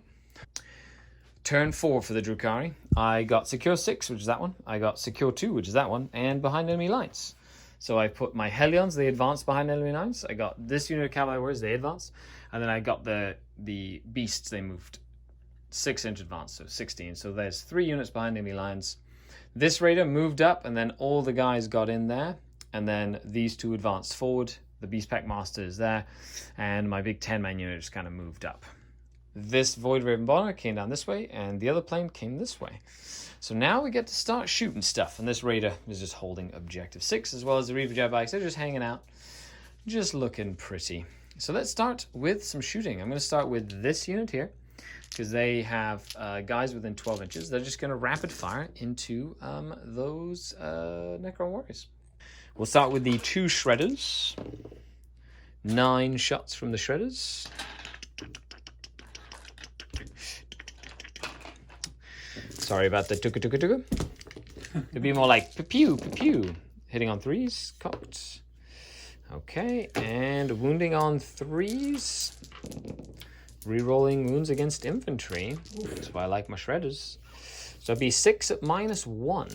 Turn 4 for the Drukhari. I got secure 6, which is that one. I got secure 2, which is that one. And behind enemy lines. So I put my Hellions, they advance behind enemy lines. I got this unit of Cavalry Warriors, they advance. And then I got the Beasts, they moved 6-inch advance, so 16. So there's 3 units behind enemy lines. This Raider moved up, and then all the guys got in there. And then these 2 advanced forward. The Beast Pack Master is there. And my big 10-man unit just kind of moved up. This Void Raven Bonner came down this way, and the other plane came this way. So now we get to start shooting stuff. And this Raider is just holding Objective 6, as well as the Reaver Jet bikes. They're just hanging out, just looking pretty. So let's start with some shooting. I'm going to start with this unit here, because they have guys within 12 inches. They're just going to rapid fire into those Necron Warriors. We'll start with the 2 Shredders. 9 shots from the Shredders. Sorry about the tuka. It'd be more like pew. Hitting on 3s, cocked. Okay, and wounding on 3s. Rerolling wounds against infantry. Ooh, that's why I like my Shredders. So it'd be 6 at -1.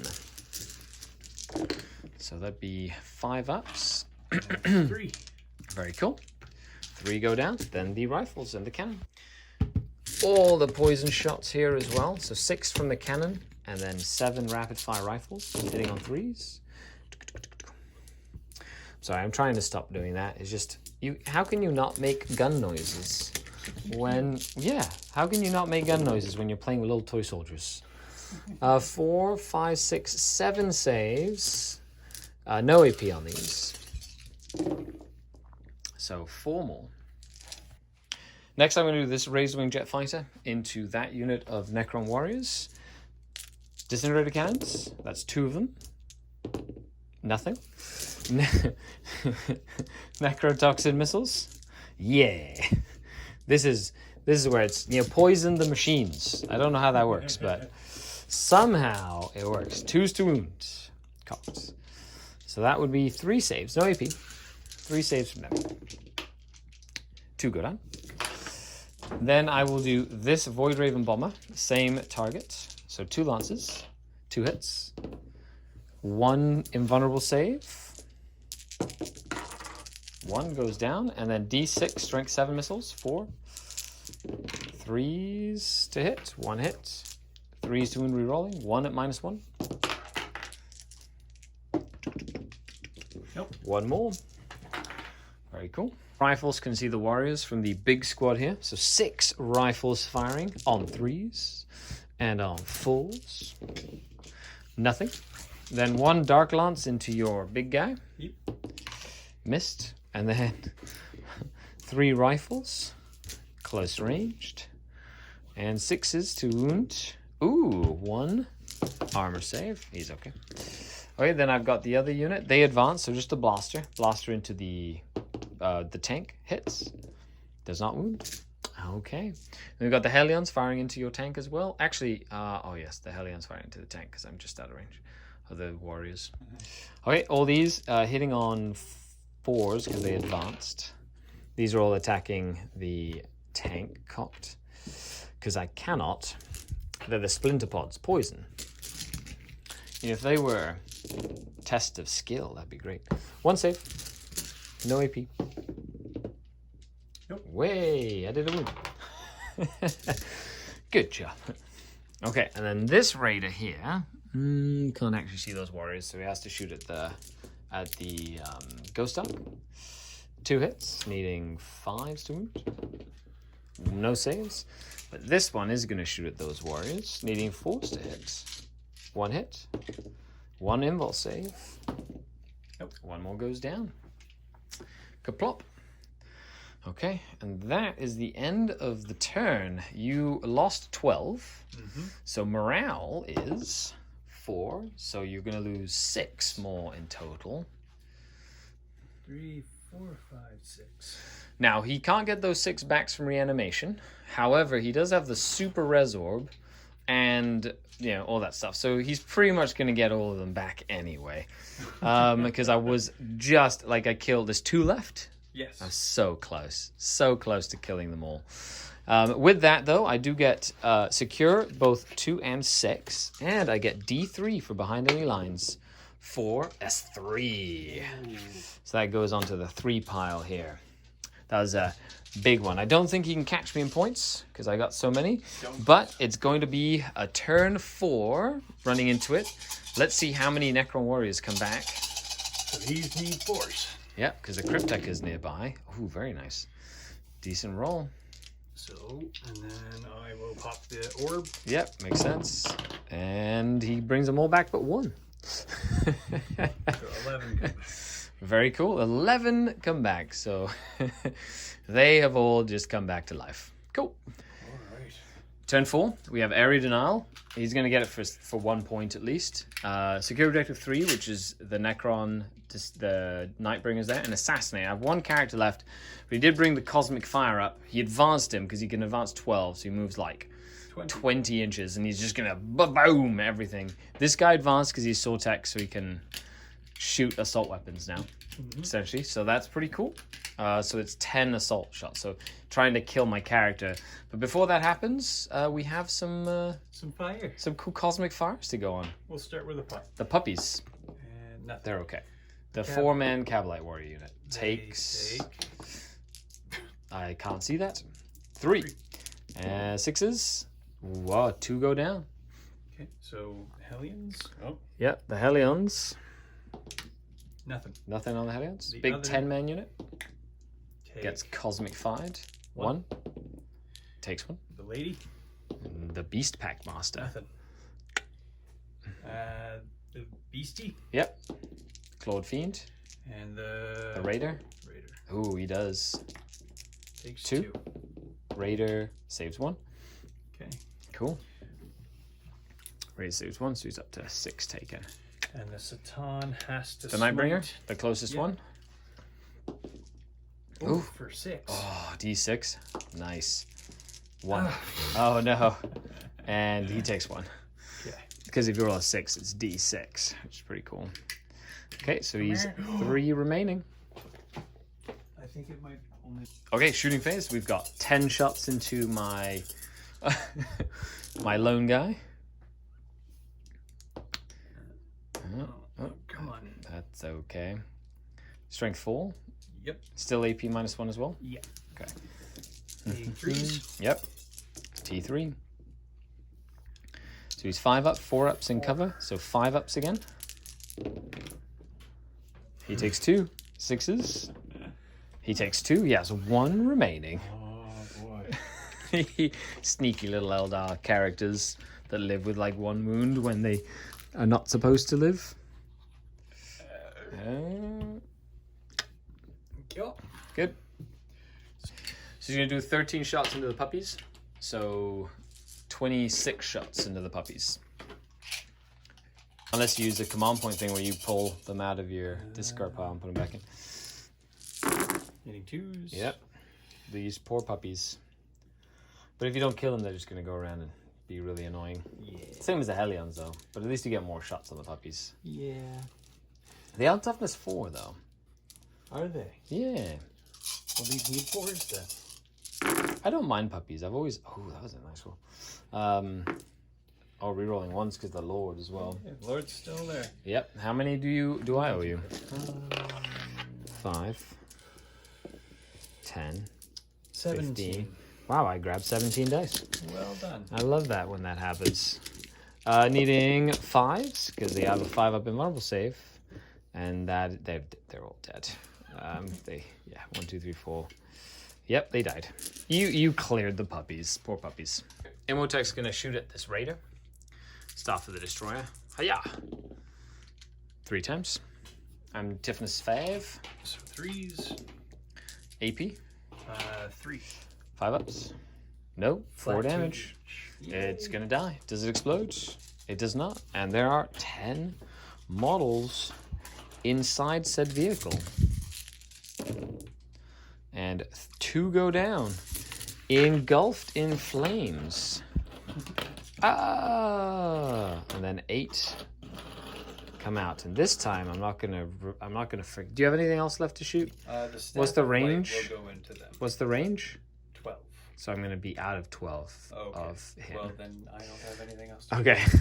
So that'd be 5 ups. 3. Very cool. 3 go down. Then the rifles and the cannon. All the poison shots here as well. So 6 from the cannon, and then 7 rapid fire rifles hitting on 3s. Sorry, I'm trying to stop doing that. It's just how can you not make gun noises when how can you not make gun noises when you're playing with little toy soldiers? 4, 5, 6, 7 saves. No AP on these. So 4 more. Next, I'm going to do this Razorwing Jet Fighter into that unit of Necron Warriors. Disintegrator Cannons. That's 2 of them. Nothing. Necrotoxin Missiles. Yeah. This is where it's, poison the machines. I don't know how that works, but somehow it works. 2s to wound. Cocked. So that would be 3 saves. No AP. 3 saves from them. 2 go down. Then I will do this Void Raven Bomber. Same target. So 2 lances. 2 hits. 1 invulnerable save. 1 goes down. And then D6 strength 7 missiles. 4. 3s to hit. 1 hit. 3s to wound rerolling. 1 at -1. Nope. 1 more. Very cool. Rifles can see the warriors from the big squad here. So 6 rifles firing on 3s and on 4s. Nothing. Then 1 Dark Lance into your big guy. Yep. Missed. And then 3 rifles. Close ranged. And 6s to wound. Ooh, 1 armor save. He's okay. Okay, then I've got the other unit. They advance, so just a blaster. Blaster into the tank. Hits. Does not wound. Okay. Then we've got the Hellions firing into your tank as well. Actually, oh yes, the Hellions firing into the tank because I'm just out of range of the warriors. Okay, all these hitting on 4s because they advanced. These are all attacking the tank cocked because I cannot They're the splinter pods, poison. If they were test of skill, that'd be great. One save. No AP. Nope. Way, I did a wound. Good job. Okay, and then this raider here can't actually see those warriors, so he has to shoot at the ghost dog. 2 hits, needing 5s to wound. No saves. But this one is going to shoot at those warriors, needing 4s to hit. 1 hit. 1 invul save. Nope. 1 more goes down. Kaplop. Okay, and that is the end of the turn. You lost 12, so morale is 4, so you're going to lose 6 more in total. 3, 4, 5, 6. Now, he can't get those 6 backs from reanimation. However, he does have the super res orb and, all that stuff. So he's pretty much going to get all of them back anyway. Because I was just, I killed, there's 2 left. Yes. I was so close to killing them all. With that, though, I do get secure both 2 and 6, and I get D3 for behind any lines for S3. So that goes onto the 3 pile here. That was a big one. I don't think he can catch me in points because I got so many, but it's going to be a turn 4 running into it. Let's see how many Necron warriors come back. So these need 4s. Yeah, because the Cryptek is nearby. Ooh, very nice. Decent roll. So, and then I will pop the orb. Yep, makes sense. And he brings them all back but 1. So 11 come back. Very cool. 11 come back. So they have all just come back to life. Cool. All right. Turn 4, we have Area Denial. He's going to get it for 1 point at least. Secure Objective 3, which is the Necron, the Nightbringers there, and Assassinate. I have 1 character left, but he did bring the Cosmic Fire up. He advanced him because he can advance 12, so he moves 20 inches, and he's just going to boom everything. This guy advanced because he's Sortek, so he can shoot assault weapons now, essentially. So that's pretty cool. So it's 10 assault shots. So trying to kill my character. But before that happens, we have some fire. some cool cosmic fires to go on. We'll start with a pipe. The puppies, And nothing. they're okay. The 4-man Cabalite warrior unit takes. I can't see that. 3. 6s. Whoa, 2 go down. Okay, so Hellions. Oh, Yep, the Hellions. nothing. Nothing on the Hellions. The Big other- 10-man unit. Take Gets cosmic fired. 1. Takes 1. the lady. And the Beast Pack Master. Nothing. The beastie Yep. Clawed Fiend. and the Raider. Raider Ooh, he does. takes 2. 2. Raider saves 1. Okay, Cool. Raider saves 1, so he's up to 6 taken. and the Satan has to. The Nightbringer, smite. the closest Yeah. one. Ooh, Ooh. for 6. Oh, D6. Nice. 1. Oh, no. And he takes 1. Okay. Because if you roll a 6, it's D6, which is pretty cool. Okay, so he's 3 remaining. I think it might only. Okay, shooting phase. We've got 10 shots into my my lone guy. Oh, Come on. that's okay. Strength 4. Yep. Still AP -1 as well. Yeah. Okay. A3s. Yep. T3. So he's 5 up, 4 ups in cover. So 5 ups again. He takes 2. 6s. He takes 2. He has 1 remaining. Oh boy. Sneaky little Eldar characters that live with 1 wound when they are not supposed to live. Good. So he's going to do 13 shots into the puppies. So 26 shots into the puppies. Unless you use the command point thing where you pull them out of your discard pile and put them back in. Hitting 2s. Yep. These poor puppies. But if you don't kill them, they're just going to go around and be really annoying. Yeah. Same as the Hellions, though. But at least you get more shots on the puppies. Yeah. They are toughness 4, though. Are they? Yeah. Well, these need 4s then. I don't mind puppies. I've always... Oh, that was a nice roll. Oh, rerolling once because the Lord as well. Yeah, Lord's still there. Yep. How many do I owe you? 5, 10, 17. 15. Wow, I grabbed 17 dice. Well done. I love that when that happens. Needing 5s because they have a 5-up invulnerable save, and that they're all dead. 1, 2, 3, 4. Yep, they died. You cleared the puppies. Poor puppies. Imhotep's gonna shoot at this raider. Start for the destroyer. Hiya! 3 times. I'm Tifnus 5. So 3s. AP. 3. 5-ups. No. 4 Flat damage. Yay. It's gonna die. Does it explode? It does not. And there are 10 models inside said vehicle. And 2 go down, engulfed in flames. And then 8 come out. And this time, I'm not gonna. Do you have anything else left to shoot? What's the range? We'll go into them. What's the range? 12. So I'm gonna be out of 12 Okay. of him. Well, then I don't have anything else to Okay. do.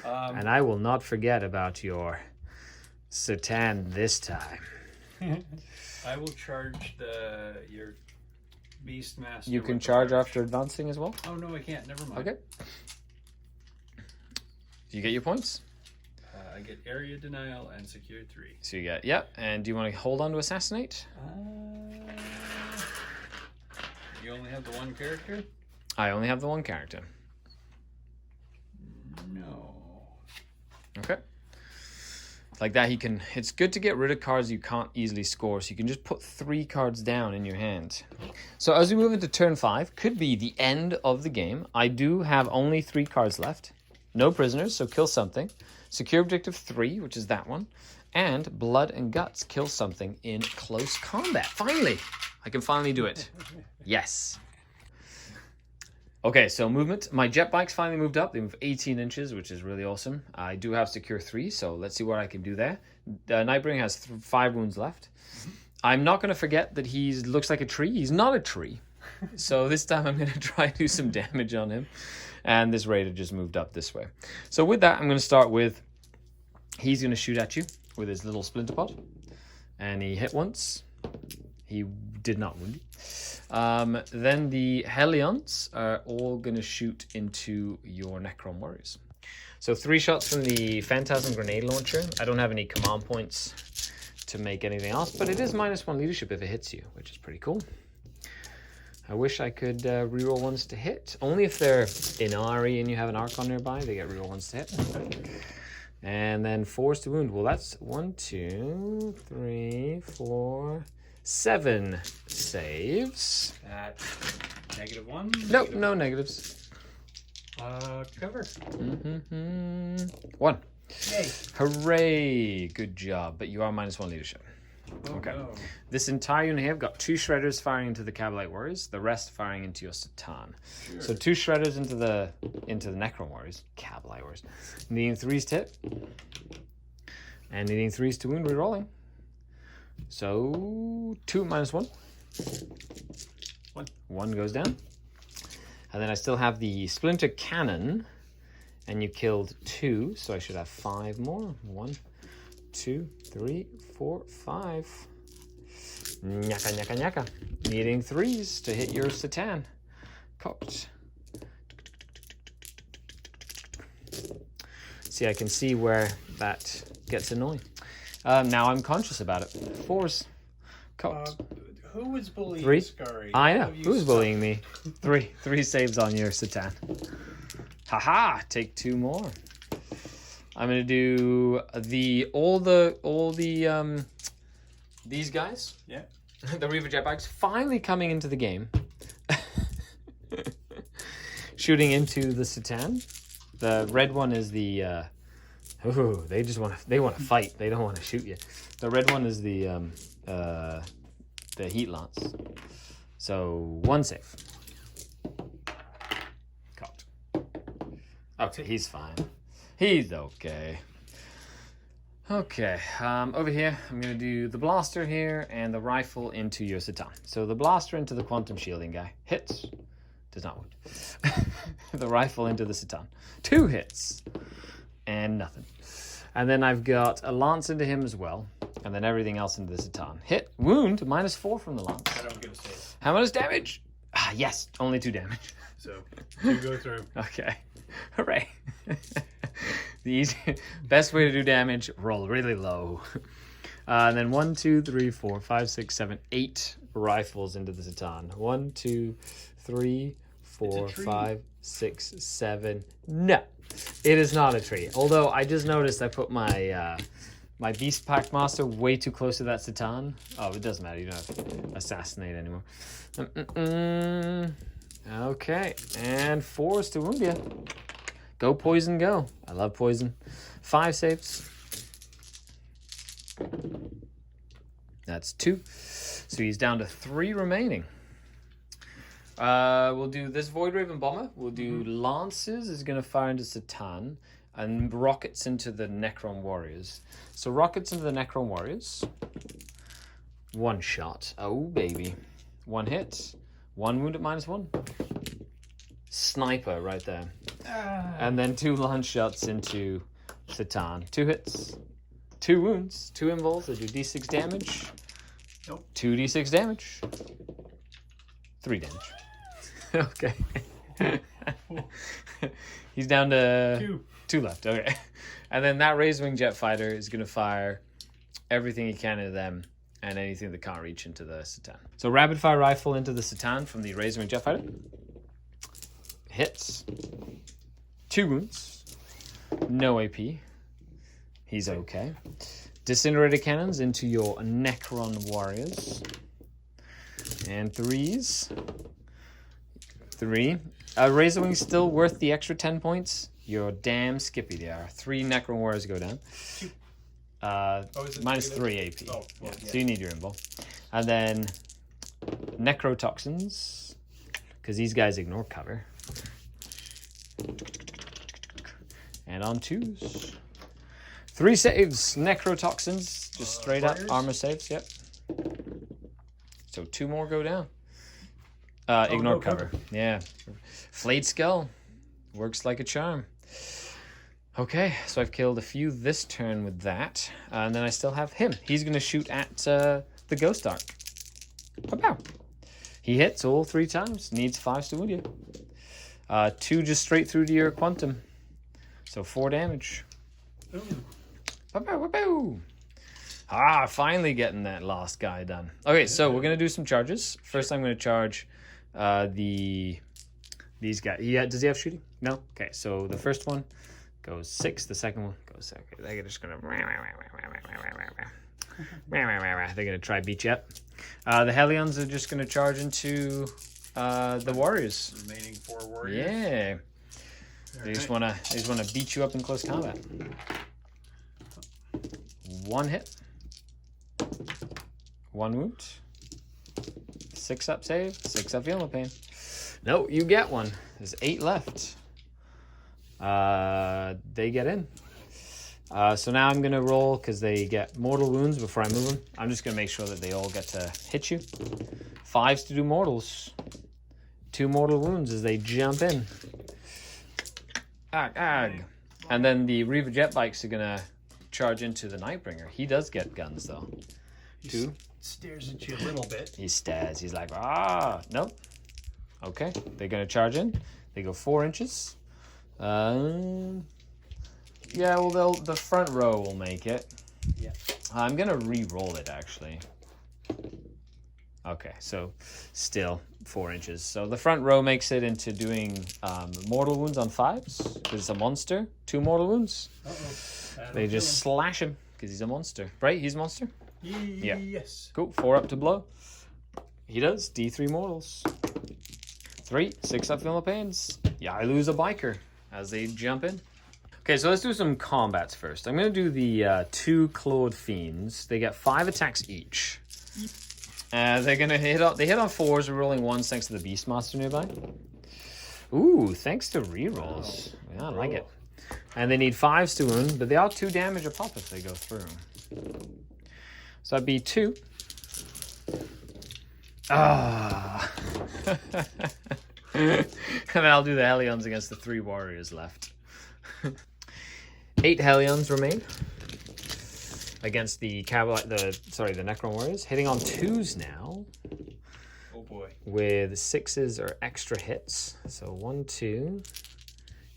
And I will not forget about your Satan this time. I will charge your Beastmaster. You can with the charge large. after advancing as well. Oh no, I can't. Never mind. Okay. Do you get your points? I get area denial and secure 3. So you get, yep. And do you want to hold on to assassinate? You only have the one character? I only have the one character. No. Okay. Like that, it's good to get rid of cards you can't easily score, so you can just put 3 cards down in your hand. So as we move into turn 5, could be the end of the game. I do have only 3 cards left. No prisoners, so kill something. Secure objective 3, which is that one. And blood and guts, kill something in close combat. Finally! I can finally do it. Yes. Okay, so movement. My jet bikes finally moved up. They move 18 inches, which is really awesome. I do have secure 3, so let's see what I can do there. Nightbringer has 5 wounds left. I'm not going to forget that he looks like a tree. He's not a tree. So this time I'm going to try to do some damage on him. And this raider just moved up this way. So with that, I'm going to start with... He's going to shoot at you with his little splinter pod. And he hit once. He did not wound you. Then the Hellions are all going to shoot into your Necron warriors. So 3 shots from the Phantasm Grenade Launcher. I don't have any command points to make anything else, but it is -1 leadership if it hits you, which is pretty cool. I wish I could reroll ones to hit. Only if they're Inari and you have an Archon nearby, they get reroll ones to hit. And then 4s to wound. Well, that's 1, 2, 3, 4... 7 saves. At -1? Nope, no negatives. Cover. 1. Yay. Hooray! Good job, but you are -1 leadership. Oh, Okay. no. This entire unit here, I've got 2 shredders firing into the Kabalite warriors, the rest firing into your Satan. Sure. So 2 shredders into the Necron warriors, Kabalite warriors. Needing 3s to hit. And needing 3s to wound, rerolling. So 2 -1. 1 goes down. And then I still have the Splinter Cannon. And you killed 2, so I should have 5 more. 1, 2, 3, 4, 5. Nyaka, nyaka, nyaka. Needing 3s to hit your Satan. Cocked. See, I can see where that gets annoying. Now I'm conscious about it. 4s. Cocked. Who was bullying 3. Skari? I know. Have you Who's stopped? bullying me? 3 saves on your Satan. Haha! Take 2 more. I'm gonna do these guys. Yeah. The Reaver Jetbikes finally coming into the game. Shooting into the Satan. The red one is the they want to fight. They don't want to shoot you. The red one is the heat lance. So 1 save. Caught. Okay, he's fine. He's okay. Okay, over here, I'm going to do the blaster here and the rifle into your Satan. So the blaster into the quantum shielding guy. Hits. does not wound. The rifle into the Satan. 2 hits. And nothing. And then I've got a lance into him as well. And then everything else into the Satan. Hit, wound, -4 from the lance. I don't get a save. How much damage? Ah, yes, only 2 damage. So, 2 go through. Okay. Hooray. The easy, best way to do damage, roll really low. And then 1, 2, 3, 4, 5, 6, 7, 8 rifles into the Satan. 1, 2, 3, 4, 5, 6, 7. No, it is not a tree. Although I just noticed I put my my Beast Pack Master way too close to that Satan. Oh, it doesn't matter. You don't have to assassinate anymore. Okay, and 4 is to wound you. Go poison, go. I love poison. 5 saves. That's 2. So he's down to 3 remaining. We'll do this Void Raven Bomber. We'll do Lances is going to fire into Satan and rockets into the Necron Warriors. So rockets into the Necron Warriors. 1 shot. Oh, baby. 1 hit. 1 wound at -1. Sniper right there. And then 2 launch shots into Satan. 2 hits. 2 wounds. 2 invols. They do d6 damage. Nope. 2d6 damage. 3 damage. Okay. He's down to 2 left. Okay. And then that Razorwing Jet Fighter is going to fire everything he can into them and anything that can't reach into the Satan. So rapid fire rifle into the Satan from the Razorwing Jet Fighter. Hits. 2 wounds. No AP. He's okay. Disintegrator cannons into your Necron Warriors. And 3s. 3. Razorwing still worth the extra 10 points? You're damn skippy they are. 3 Necron Warriors go down. -3 AP. Oh, well, So you need your invul. And then Necrotoxins. Because these guys ignore cover. And on 2s. 3 saves. Necrotoxins. Just straight up warriors? armor saves. Yep. So 2 more go down. Ignore no cover. Yeah. Flayed Skull. Works like a charm. Okay, so I've killed a few this turn with that. And then I still have him. He's going to shoot at the Ghost Arc. Pow. He hits all 3 times. Needs 5s to wound you. 2 just straight through to your Quantum. So 4 damage. Pow. Ah, finally getting that last guy done. Okay, so we're going to do some charges. First, I'm going to charge these guys. Yeah, does he have shooting? No? Okay, so the first one goes 6. The second one goes 7. Okay, they're just going to... They're going to try beat you up. The Hellions are just going to charge into the Warriors. Remaining 4 warriors. Yeah. They just want to beat you up in close combat. 1 hit. 1 wound. 6 up save. 6 up feeling pain. No, you get 1. There's 8 left. They get in. So now I'm going to roll because they get mortal wounds before I move them. I'm just going to make sure that they all get to hit you. 5s to do mortals. 2 mortal wounds as they jump in. Ag. And then the Reaver Jet Bikes are going to charge into the Nightbringer. He does get guns though. 2. Stares at you a little bit. He stares. He's like, nope. Okay, they're going to charge in. They go 4 inches. Yeah, well, the front row will make it. Yeah. I'm going to re-roll it, actually. Okay, so still 4 inches. So the front row makes it into doing mortal wounds on 5s, because it's a monster. 2 mortal wounds. Uh-oh. They just slash him, because he's a monster. Right? He's a monster? Yeah. Yes. Cool. 4 up to blow. He does. D3 mortals. 3. 6 up feeling the pains. Yeah, I lose a biker as they jump in. Okay, so let's do some combats first. I'm going to do the 2 Clawed Fiends. They get 5 attacks each. They're going to hit on 4s. We're rolling 1s thanks to the Beastmaster nearby. Ooh, thanks to rerolls. Yeah, I like it. And they need 5s to wound, but they are 2 damage a pop if they go through. So that'd be 2. Ah. And then I'll do the Hellions against the 3 warriors left. 8 Hellions remain against the Necron warriors. Hitting on 2s now. Oh boy. With 6s or extra hits. So 1, 2.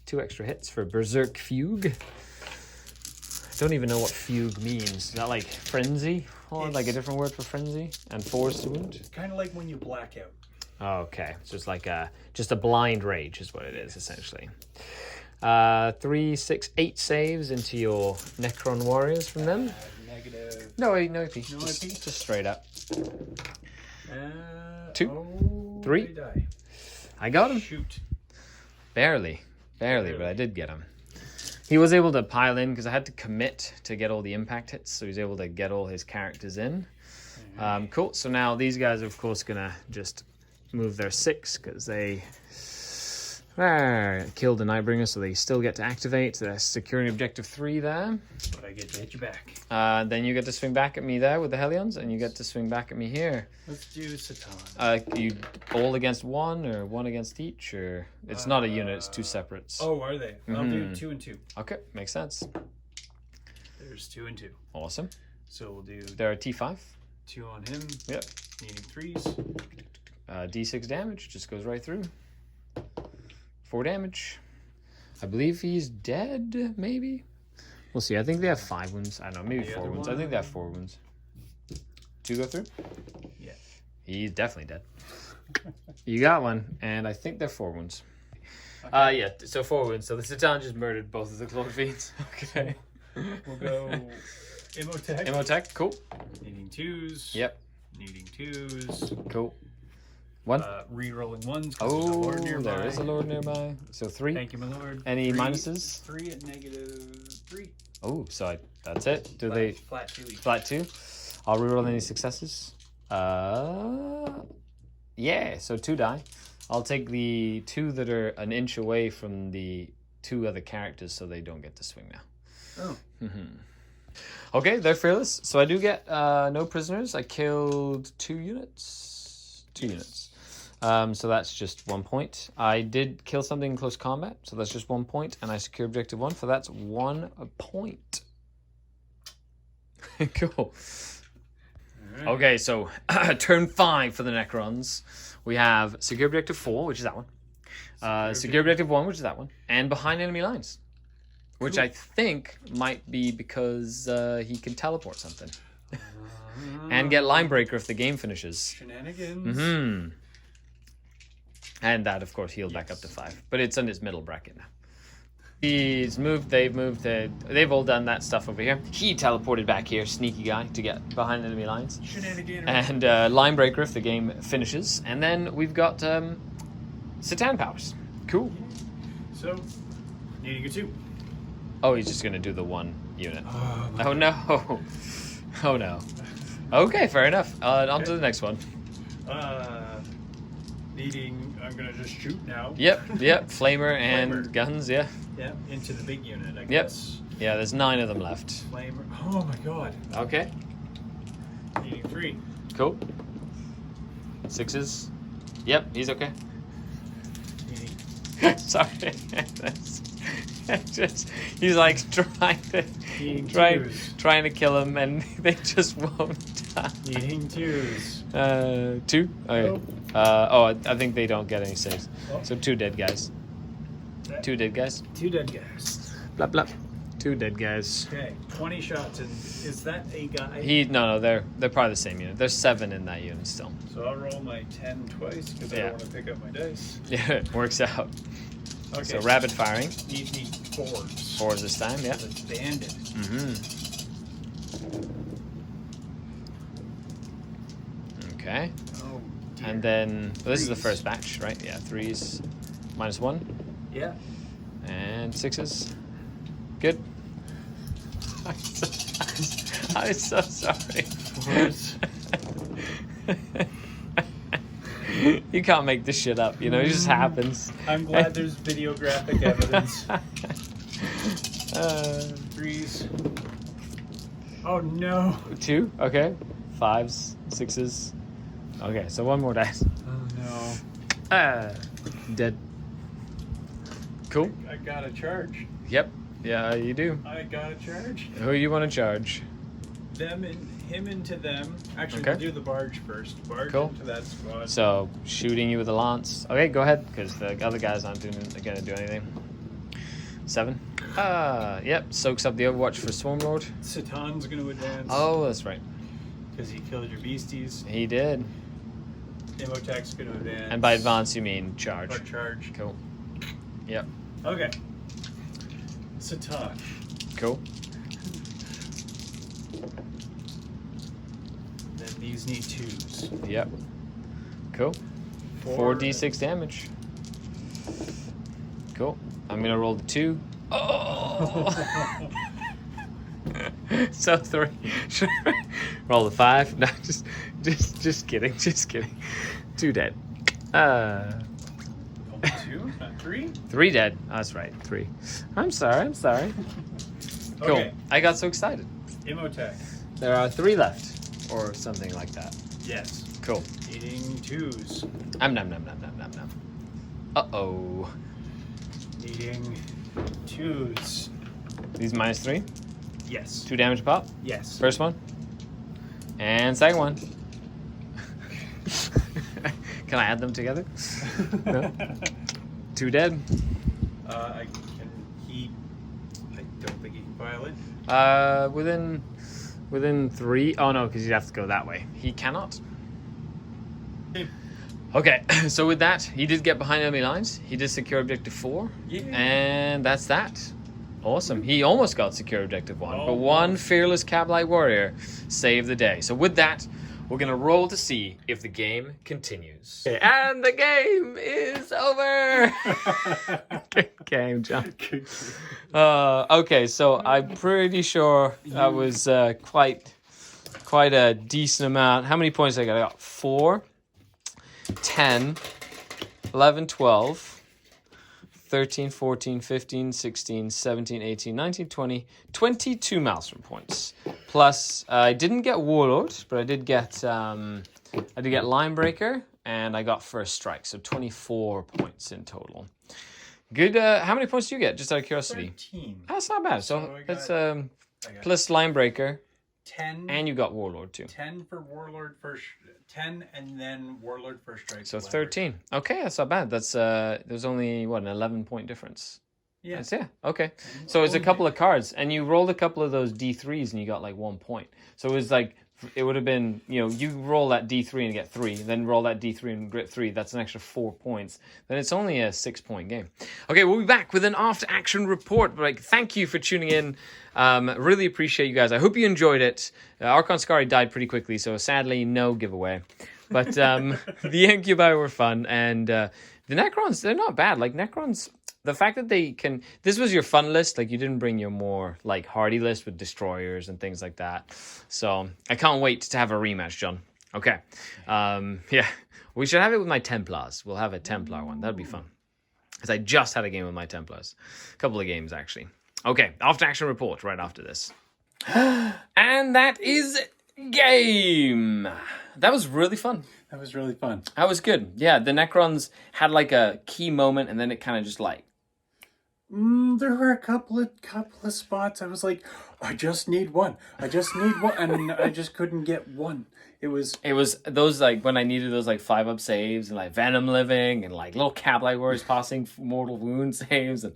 2 extra hits for Berserk Fugue. I don't even know what fugue means. Is that like frenzy? Or like a different word for frenzy? And 4s to wound? It's kind of like when you black out. Oh, okay. It's just like a blind rage is what it is, essentially. 3, 6, 8 saves into your Necron warriors from them. Negative. No AP. No AP? Just straight up. 2, Oh, 3. they die. I got him. Shoot. Barely, but I did get him. He was able to pile in because I had to commit to get all the impact hits, so he was able to get all his characters in. Cool. So now these guys are, of course, gonna just move their 6 because they killed the Nightbringer, so they still get to activate. They're securing objective 3 there. But I get to hit you back. Then you get to swing back at me there with the Hellions, and you get to swing back at me here. Let's do Satan. You all against 1 or 1 against each, or it's not a unit, it's 2 separates. Oh, are they? I'll do 2 and 2. Okay, makes sense. There's 2 and 2. Awesome. So we'll do They're a T5. 2 on him. Yep. Needing 3s. D6 damage, just goes right through. 4 damage. I believe he's dead, maybe? We'll see. I think they have 5 wounds. I don't know, maybe The 4 other wounds. I think they have 4 wounds. 2 go through? Yeah. He's definitely dead. You got one, and I think they're 4 wounds. Okay. Yeah, so 4 wounds. So the Satan just murdered both of the Clone Fiends. Okay. We'll go Imhotep. Imhotep, cool. Needing 2s. Yep, Needing 2s. cool. 1. Re-rolling 1s. Oh, there is a lord nearby. So 3. Thank you, my lord. Any minuses? 3 at -3. Oh, so that's it. Do they flat 2 each. flat 2? I'll reroll any successes. Yeah, so 2 die. I'll take the 2 that are an inch away from the 2 other characters, so they don't get to swing now. Oh. Okay, they're fearless. So I do get no prisoners. I killed 2 units. 2 units. So that's just 1 point. I did kill something in close combat, so that's just 1 point, and I secure objective 1, so that's 1 point. Cool. Right. Okay, so turn 5 for the Necrons. We have secure objective 4, which is that one. Secure objective 1, which is that one. And behind enemy lines. Which I think might be because he can teleport something. And get line breaker if the game finishes. Shenanigans. And that, of course, healed back up to 5. But it's in his middle bracket now. He's moved, they've moved, they've all done that stuff over here. He teleported back here, sneaky guy, to get behind enemy lines. Shenanigans. And line breaker if the game finishes. And then we've got Satan powers. Cool. So, needing a 2. Oh, he's just going to do the 1 unit. Oh, no. Oh, no. Okay, fair enough. On to the next one. I'm gonna just shoot now. Yep. Flamer and guns, yeah. Yeah, into the big unit, I Yep. guess. Yeah, there's 9 of them left. Flamer. Oh my god. Okay. Needing 3. Cool. 6s. Yep, he's okay. Needing. Sorry. He's like Needing trying 2s. to kill him, and they just won't die. Needing 2s. 2? Okay. Nope. I think they don't get any saves. Oh. So 2 dead guys. 2 dead guys. 2 dead guys. Blah blah. 2 dead guys. Okay, 20 shots, and is that a guy? No, they're probably the same unit. There's 7 in that unit still. So I'll roll my 10 twice because I Yeah. don't want to pick up my dice. Yeah, it works out. Okay. So rapid firing. Need 4s. 4s this time, yeah. It's bandit. Okay. Oh dear. And then this is the 3s. first batch, right? Yeah, 3s -1 Yeah. and 6s. Good. I'm so sorry. 4s. You can't make this shit up, you know, it just happens. I'm glad there's videographic evidence. 3s. Oh no. 2, okay. 5s, 6s. Okay, so 1 more dice. Oh no. Dead. Cool. I got a charge. Yep. Yeah, you do. I got a charge. Who you want to charge? Them and him into them. Actually, Okay. we'll do the barge first. Barge Cool. into that squad. So, shooting you with a lance. Okay, go ahead, because the other guys aren't gonna do anything. 7. Yep. Soaks up the Overwatch for Swarmlord. Satan's going to advance. Oh, that's right. Because he killed your beasties. He did. Imhotep's going to advance. And by advance, you mean charge. Or charge. Cool. Yep. Okay. Satan. Cool. Then these need 2s. Yep. Cool. 4d6 damage. Cool. I'm gonna roll the 2. Oh! So 3. Roll the 5. No, just kidding. Just kidding. 2 dead. Only 2, not 3? 3 dead. That's right. 3. I'm sorry. Cool. Okay. I got so excited. Imhotep. There are 3 left, or something like that. Yes. Cool. Eating 2s. Nom. Uh-oh. Needing 2s. These -3. Yes. 2 damage pop. Yes. First one. And second one. Can I add them together? No. 2 dead. I don't think he can file it. Within 3. Oh no, because you'd have to go that way. He cannot. Okay, so with that, he did get behind enemy lines. He did secure objective 4. Yeah. And that's that. Awesome. He almost got secure objective 1, but Almost. one fearless Cablite warrior saved the day. So with that, we're going to roll to see if the game continues. Okay, and the game is over! Good game, John. Okay, so I'm pretty sure that was quite a decent amount. How many points I got? I got 4, 10, 11, 12, 13, 14, 15, 16, 17, 18, 19, 20, 22 Maelstrom points. Plus, I didn't get Warlord, but I did get Linebreaker, and I got First Strike, so 24 points in total. Good. How many points do you get, just out of curiosity? 13. That's not bad. So I that's got plus Linebreaker, 10. and you got Warlord too. 10 for Warlord first. 10 and then Warlord first strike. So 13. Okay, that's not bad. That's there's only an 11-point difference. Yeah. Yeah. Okay. So it's a couple of cards, and you rolled a couple of those D3s, and you got like 1 point. So it was like it would have been, you roll that D3 and get 3, then roll that D3 and get 3. That's an extra 4 points. Then it's only a 6-point game. Okay, we'll be back with an after-action report. But thank you for tuning in. Really appreciate you guys. I hope you enjoyed it. Archon Skari died pretty quickly, so sadly no giveaway. But the Incubi were fun, and the Necrons, they're not bad. Like Necrons, the fact that they can... This was your fun list. Like, you didn't bring your more, like, hardy list with destroyers and things like that. So, I can't wait to have a rematch, John. Okay. Yeah. We should have it with my Templars. We'll have a Templar one. That'd be fun. Because I just had a game with my Templars. A couple of games, actually. Okay. After action report right after this. And that is game. That was really fun. That was really fun. That was good. Yeah, the Necrons had like a key moment, and then it kind of just like... There were a couple of spots I was like, I just need one, and I just couldn't get one. It was those, like, when I needed those, like, 5-up saves, and, like, Venom living, and, like, little Cablite warriors passing mortal wound saves, and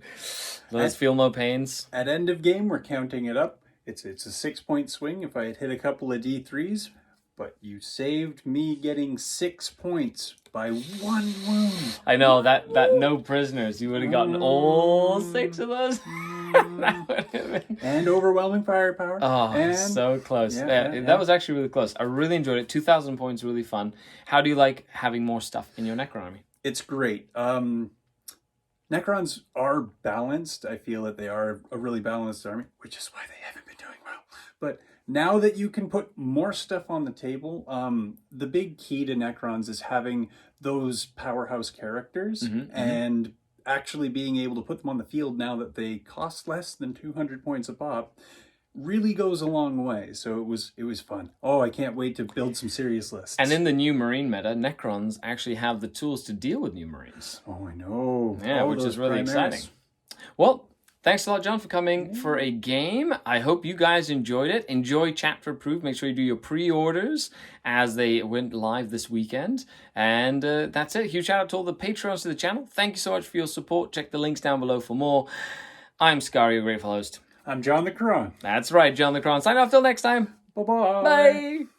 those feel no pains. At end of game, we're counting it up. It's a 6-point swing if I had hit a couple of D3s, but you saved me getting 6 points by 1 wound. I know, that no prisoners, you would have gotten all 6 of those. That would have been... And overwhelming firepower. Oh, and... so close. Yeah. That was actually really close. I really enjoyed it. 2,000 points, really fun. How do you like having more stuff in your Necron army? It's great. Necrons are balanced. I feel that they are a really balanced army, which is why they haven't been doing well. But now that you can put more stuff on the table, the big key to Necrons is having those powerhouse characters and actually being able to put them on the field now that they cost less than 200 points a pop really goes a long way. So it was fun. Oh, I can't wait to build some serious lists. And in the new Marine meta, Necrons actually have the tools to deal with new Marines. Oh, I know. Yeah, All which those is really primaries. exciting. Well, thanks a lot, John, for coming for a game. I hope you guys enjoyed it. Enjoy Chapter Approved. Make sure you do your pre-orders as they went live this weekend. And that's it. Huge shout out to all the patrons to the channel. Thank you so much for your support. Check the links down below for more. I'm Skari, your grateful host. I'm John the Necron. That's right, John the Necron. Sign off till next time. Bye-bye. Bye.